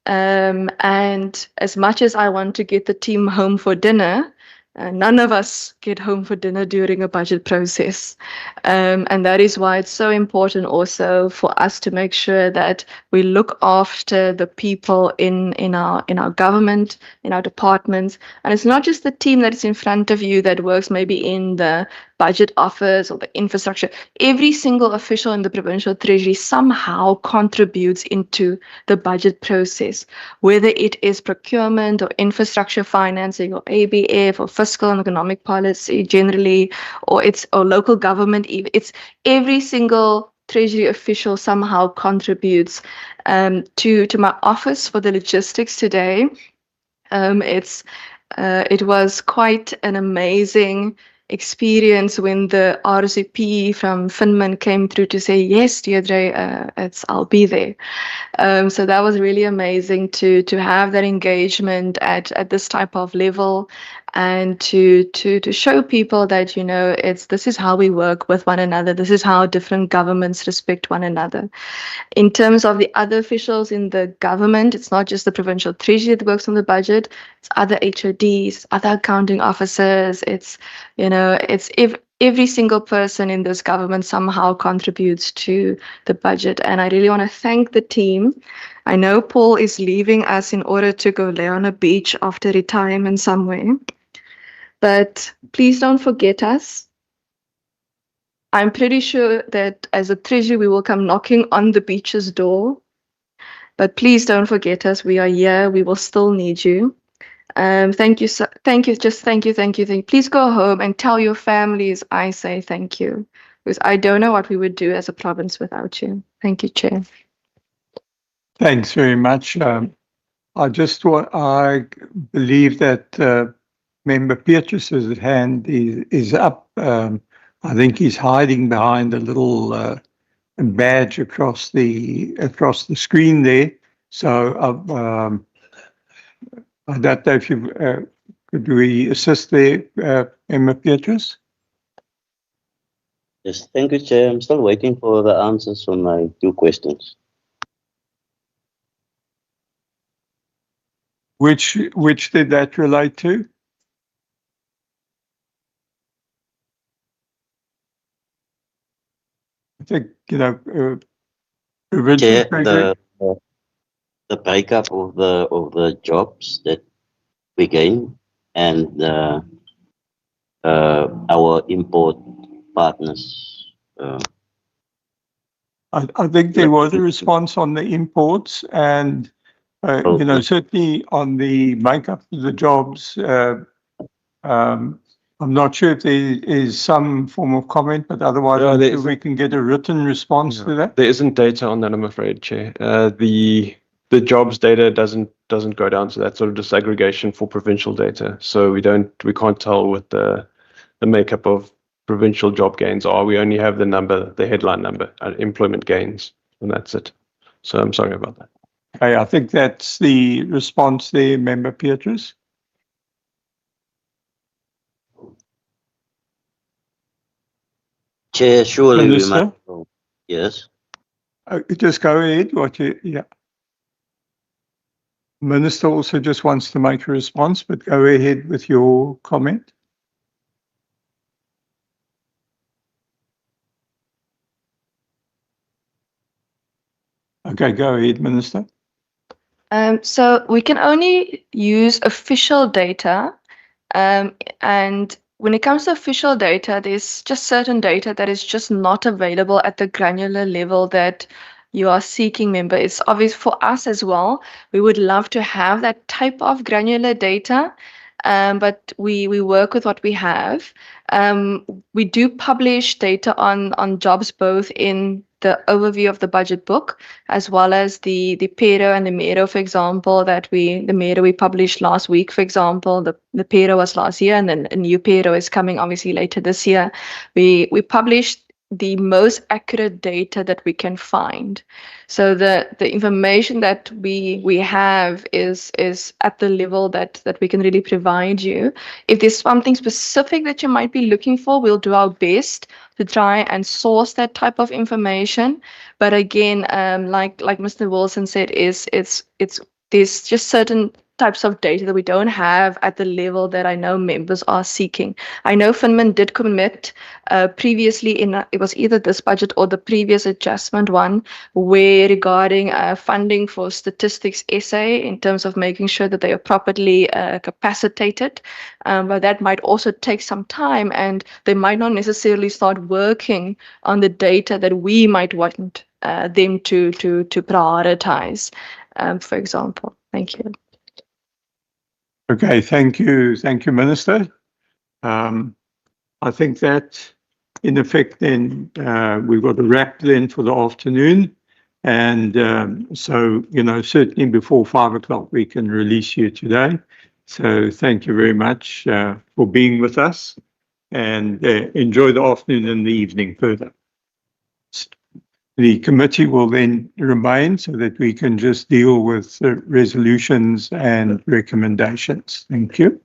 and as much as I want to get the team home for dinner, none of us get home for dinner during a budget process. And that is why it's so important also for us to make sure that we look after the people in our government, in our departments. And it's not just the team that is in front of you that works maybe in the budget office or the infrastructure. Every single official in the provincial treasury somehow contributes into the budget process, whether it is procurement or infrastructure financing or ABF or fiscal and economic policy generally, or local government. It's every single treasury official somehow contributes to my office for the logistics today. It was quite an amazing experience when the RCP from Finman came through to say, yes, Deirdre, I'll be there. So that was really amazing to have that engagement at this type of level, and to show people that, this is how we work with one another. This is how different governments respect one another. In terms of the other officials in the government, it's not just the provincial treasury that works on the budget. It's other HODs, other accounting officers. It's every single person in this government somehow contributes to the budget. And I really want to thank the team. I know Paul is leaving us in order to go lay on a beach after retirement somewhere. But please don't forget us. I'm pretty sure that as a treasury, we will come knocking on the beach's door. But please don't forget us. We are here. We will still need you. Thank you. Thank you. Just thank you. Thank you. Please go home and tell your families I say thank you, because I don't know what we would do as a province without you. Thank you, Chair. Thanks very much. I believe that Member Petrus's hand is up. I think he's hiding behind a little badge across the screen there. So I don't know if you could we assist there, Member Petrus? Yes, thank you, Chair. I'm still waiting for the answers on my 2 questions. Which did that relate to? I think, Chair, the breakup of the jobs that we gain and our import partners. I think there was a response on the imports, and certainly on the makeup of the jobs. I'm not sure if there is some form of comment, but otherwise we can get a written response to that. There isn't data on that, I'm afraid, Chair. The jobs data doesn't go down to that sort of disaggregation for provincial data. So we can't tell what the makeup of provincial job gains are. We only have the headline number, employment gains, and that's it. So I'm sorry about that. Okay, I think that's the response there, Member Petrus. Chair, surely Minister? we must. Yes. Just go ahead. Yeah. Minister also just wants to make a response, but go ahead with your comment. Okay, go ahead, Minister. So we can only use official data, and when it comes to official data, there's just certain data that is just not available at the granular level that you are seeking, member. It's obvious for us as well. We would love to have that type of granular data, but we work with what we have. We do publish data on jobs both in the overview of the budget book as well as the PERO and the MERO, for example, the MERO we published last week, for example, the PERO was last year, and then a new PERO is coming obviously later this year. We published the most accurate data that we can find. So the information that we have is at the level that we can really provide you. If there's something specific that you might be looking for, we'll do our best to try and source that type of information. But again, like Mr. Wilson said, there's just certain types of data that we don't have at the level that I know members are seeking. I know Finman did commit previously it was either this budget or the previous adjustment one, where regarding funding for statistics SA in terms of making sure that they are properly capacitated. But that might also take some time, and they might not necessarily start working on the data that we might want them to prioritize, for example. Thank you. Okay, thank you, Minister. I think that in effect then we've got a wrap then for the afternoon, and so certainly before 5 o'clock we can release you today. So thank you very much for being with us, and enjoy the afternoon and the evening further. The committee will then remain so that we can just deal with resolutions and recommendations. Thank you.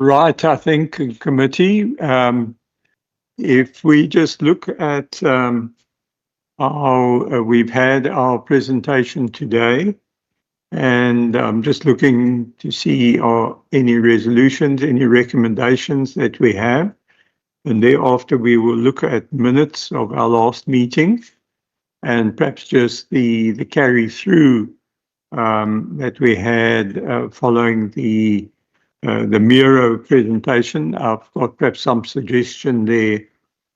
Right, I think committee, if we just look at we've had our presentation today, and I'm just looking to see any resolutions, any recommendations that we have, and thereafter we will look at minutes of our last meeting, and perhaps just the carry through that we had following the MERO presentation. I've got perhaps some suggestion there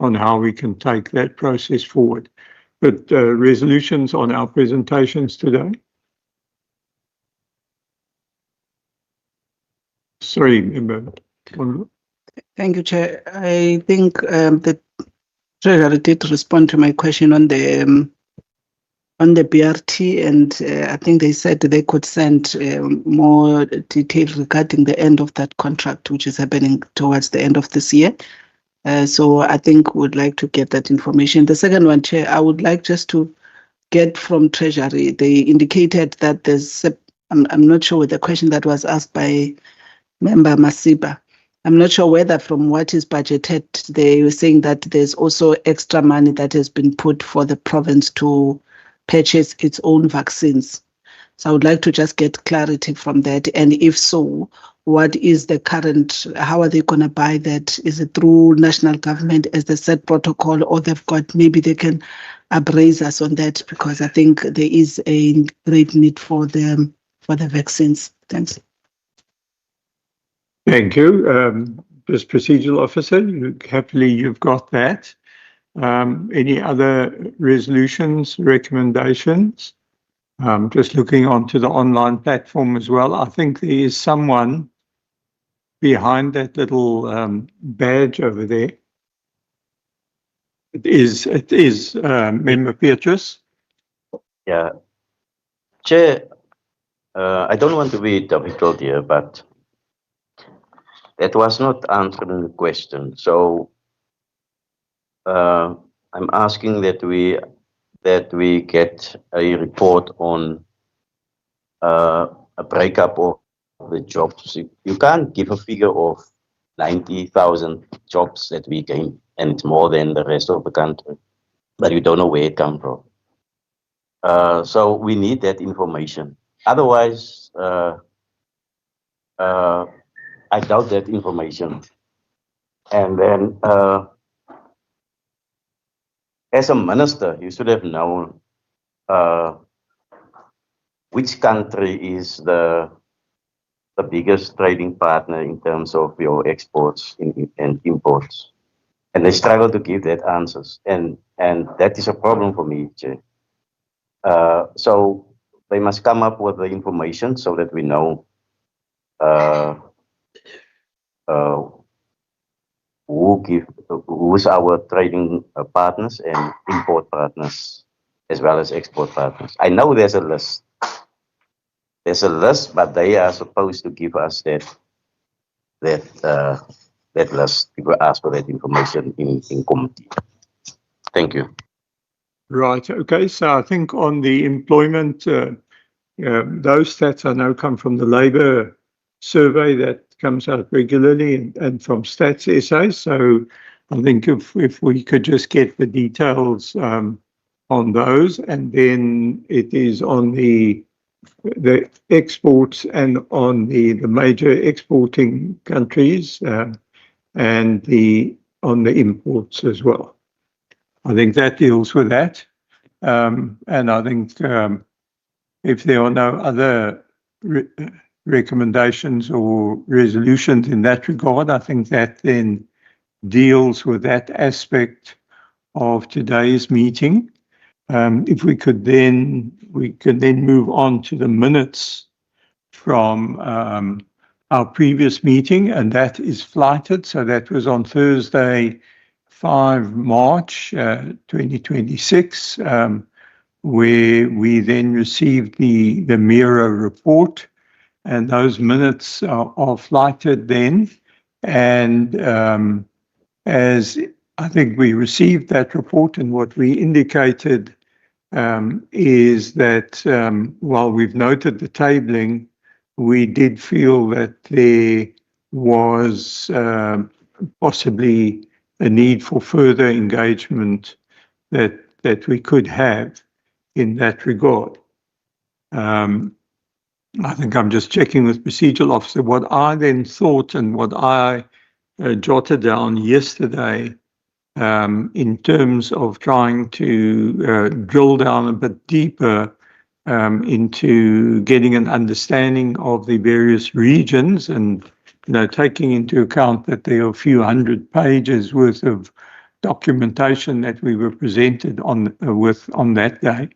on how we can take that process forward. But resolutions on our presentations today? Sorry, member. Thank you, Chair. I think the Treasurer did respond to my question on the BRT, and I think they said they could send more details regarding the end of that contract, which is happening towards the end of this year. So I think we'd like to get that information. The second one, Chair, I would like just to get from Treasury. They indicated that there's, I'm not sure with the question that was asked by Member Masiba. I'm not sure whether from what is budgeted, they were saying that there's also extra money that has been put for the province to purchase its own vaccines. So I would like to just get clarity from that. And if so, what is the current, how are they going to buy that? Is it through national government as the set protocol, or they've got, maybe they can appraise us on that, because I think there is a great need for the vaccines. Thanks. Thank you. Just procedural officer, happily you've got that. Any other resolutions, recommendations? Just looking onto the online platform as well. I think there is someone behind that little badge over there. It is, Member Beatrice. Yeah. Chair, I don't want to be difficult here, but that was not answering the question. So I'm asking that we get a report on a breakup of the jobs. You can't give a figure of 90,000 jobs that we gain, and it's more than the rest of the country, but you don't know where it comes from. So we need that information. Otherwise, I doubt that information. And then, as a minister, you should have known which country is the biggest trading partner in terms of your exports and imports. And they struggle to give that answers. And that is a problem for me, Chair. So they must come up with the information so that we know who's our trading partners and import partners as well as export partners. I know there's a list. There's a list, but they are supposed to give us that list. We will ask for that information in committee. Thank you. Right. Okay. So I think on the employment, those stats I know come from the labour survey that comes out regularly and from Stats SA. So I think if we could just get the details on those, and then it is on the exports and on the major exporting countries and on the imports as well. I think that deals with that. And I think if there are no other recommendations or resolutions in that regard, I think that then deals with that aspect of today's meeting. If we could then move on to the minutes from our previous meeting, and that is flighted. So that was on Thursday, 5 March 2026, where we then received the Miro report, and those minutes are flighted then. And as I think we received that report, and what we indicated is that while we've noted the tabling, we did feel that there was possibly a need for further engagement that we could have in that regard. I think I'm just checking with procedural officer. What I then thought and what I jotted down yesterday in terms of trying to drill down a bit deeper into getting an understanding of the various regions, and taking into account that there are a few hundred pages worth of documentation that we were presented on that day.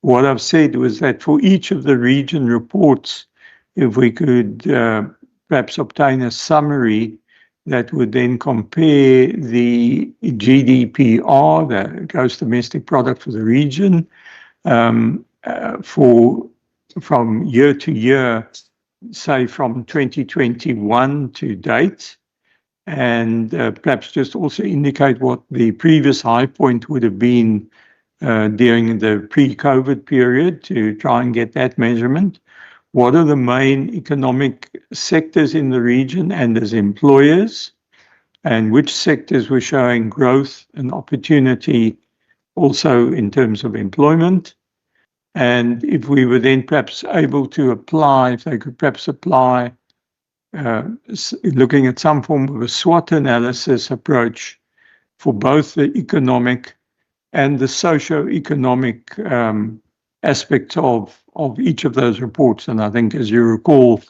What I've said was that for each of the region reports, if we could perhaps obtain a summary that would then compare the GDPR, the gross domestic product for the region, from year to year, say from 2021 to date, and perhaps just also indicate what the previous high point would have been during the pre-COVID period to try and get that measurement. What are the main economic sectors in the region and as employers, and which sectors were showing growth and opportunity also in terms of employment? And if we were then perhaps able to apply, if they could perhaps apply, looking at some form of a SWOT analysis approach for both the economic and the socio-economic aspects of each of those reports. And I think, as you recall,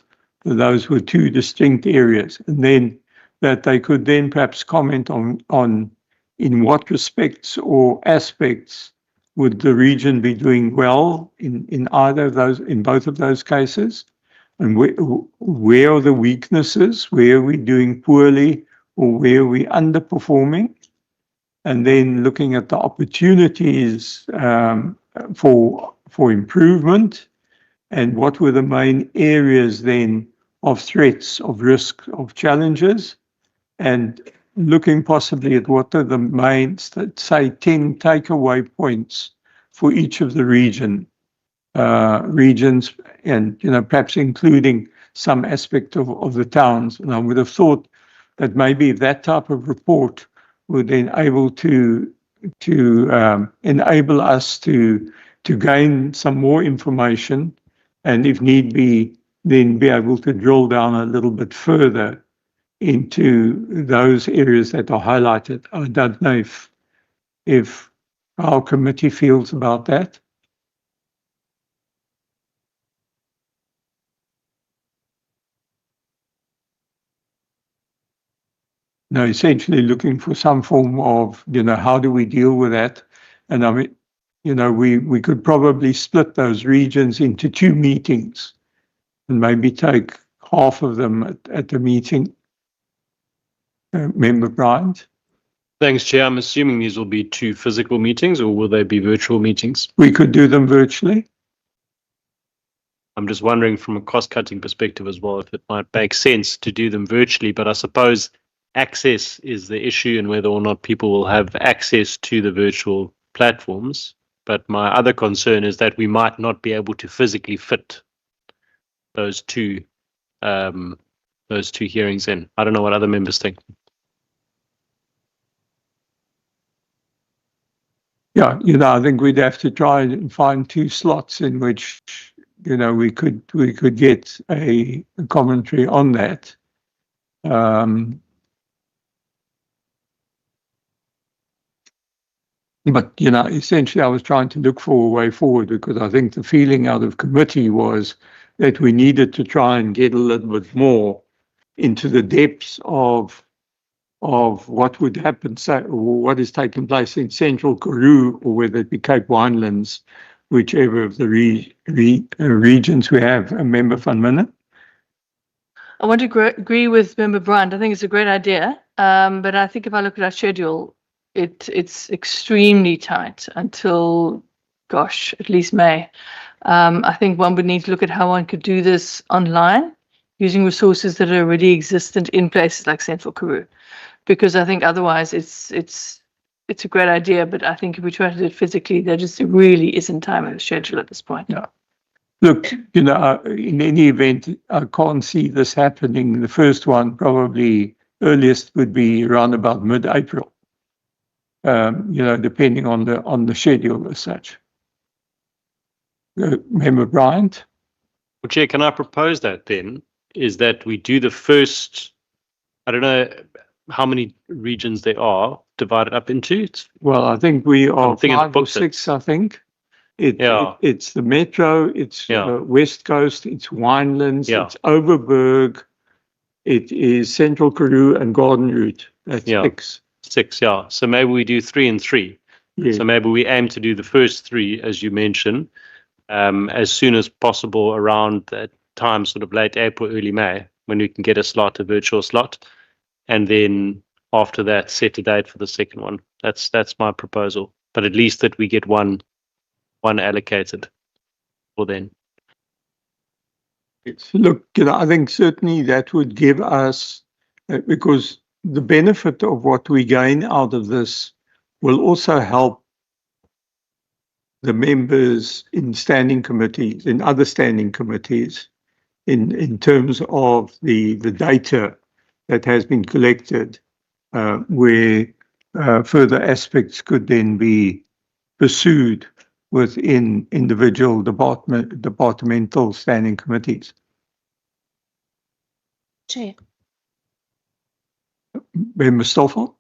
those were two distinct areas. And then that they could then perhaps comment on in what respects or aspects would the region be doing well in either of those, in both of those cases, and where are the weaknesses, where are we doing poorly, or where are we underperforming? and then looking at the opportunities for improvement, and what were the main areas then of threats, of risk, of challenges, and looking possibly at what are the main, say, 10 takeaway points for each of the regions, and perhaps including some aspect of the towns. And I would have thought that maybe that type of report would then able to enable us to gain some more information, and if need be, then be able to drill down a little bit further into those areas that are highlighted. I don't know if our committee feels about that. No, essentially looking for some form of, how do we deal with that? And I mean, we could probably split those regions into 2 meetings and maybe take half of them at the meeting. Member Bryant? Thanks, Chair. I'm assuming these will be 2 physical meetings, or will they be virtual meetings? We could do them virtually. I'm just wondering from a cost-cutting perspective as well, if it might make sense to do them virtually, but I suppose access is the issue and whether or not people will have access to the virtual platforms. But my other concern is that we might not be able to physically fit those two hearings in. I don't know what other members think. Yeah, I think we'd have to try and find 2 slots in which, we could get a commentary on that. But, essentially I was trying to look for a way forward, because I think the feeling out of committee was that we needed to try and get a little bit more into the depths of what would happen, say, or what is taking place in Central Karoo, or whether it be Cape Winelands, whichever of the regions we have. Member van Minne? I want to agree with Member Bryant. I think it's a great idea. But I think if I look at our schedule, it's extremely tight until, gosh, at least May. I think one would need to look at how one could do this online using resources that are already existent in places like Central Karoo, because I think otherwise it's a great idea, but I think if we try to do it physically, there just really isn't time in the schedule at this point. Yeah. Look, in any event, I can't see this happening. The first one probably earliest would be around about mid-April. Depending on the schedule as such. Member Bryant? Well, Chair, can I propose that then, is that we do the first, I don't know how many regions there are divided up into. Well, I think we are 5 or 6, I think. It's the Metro, it's West Coast, it's Winelands, it's Overberg, it is Central Karoo and Garden Route. That's 6. 6, yeah. So maybe we do 3 and 3. Yeah. So maybe we aim to do the first 3, as you mentioned, as soon as possible around that time, sort of late April, early May, when we can get a virtual slot. And then after that, set a date for the second one. That's my proposal. But at least that we get one allocated for then. Look, I think certainly that would give us, because the benefit of what we gain out of this will also help the members in standing committees, in other standing committees, in terms of the data that has been collected, where further aspects could then be pursued within individual departmental standing committees. Chair. Member Stoffel?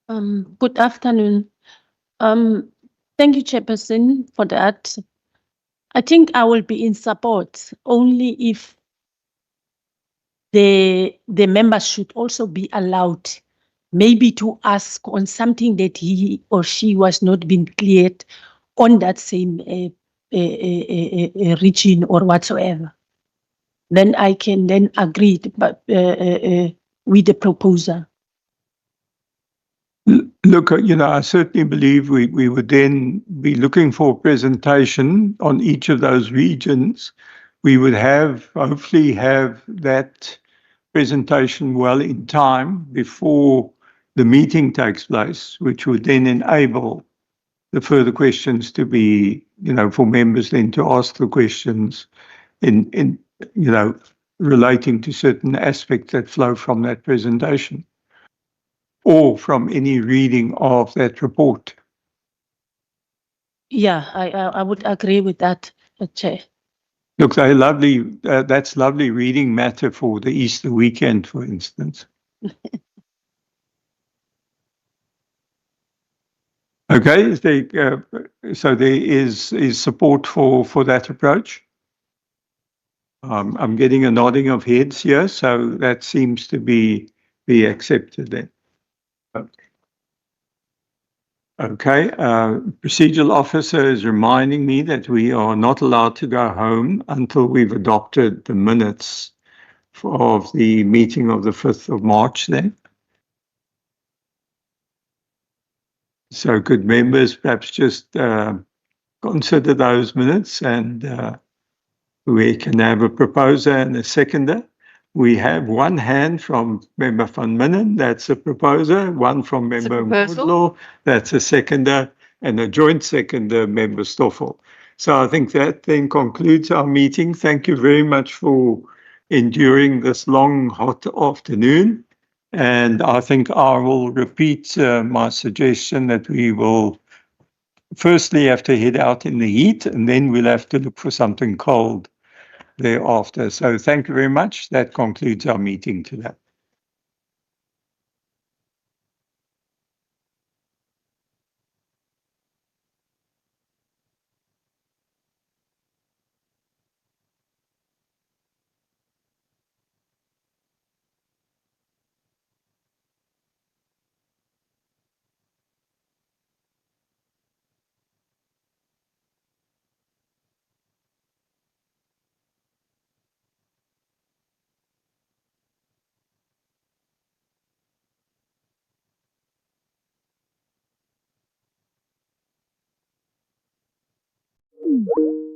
Good afternoon. Thank you, Chairperson, for that. I think I will be in support only if the members should also be allowed maybe to ask on something that he or she was not being cleared on that same region or whatsoever. Then I can then agree with the proposal. Look, I certainly believe we would then be looking for a presentation on each of those regions. We would hopefully have that presentation well in time before the meeting takes place, which would then enable the further questions to be, for members then to ask the questions in relating to certain aspects that flow from that presentation or from any reading of that report. Yeah, I would agree with that, Chair. Look, they're lovely. That's lovely reading matter for the Easter weekend, for instance. Okay, so there is support for that approach. I'm getting a nodding of heads here, so that seems to be accepted then. Okay, procedural officer is reminding me that we are not allowed to go home until we've adopted the minutes of the meeting of the 5th of March then. So could members perhaps just consider those minutes, and we can have a proposer and a seconder. We have one hand from Member van Minnen, that's a proposer, one from Member Mudlo, that's a seconder, and a joint seconder, Member Stoffel. So I think that then concludes our meeting. Thank you very much for enduring this long, hot afternoon. And I think I will repeat my suggestion that we will firstly have to head out in the heat, and then we'll have to look for something cold thereafter. So thank you very much. That concludes our meeting today. Mm.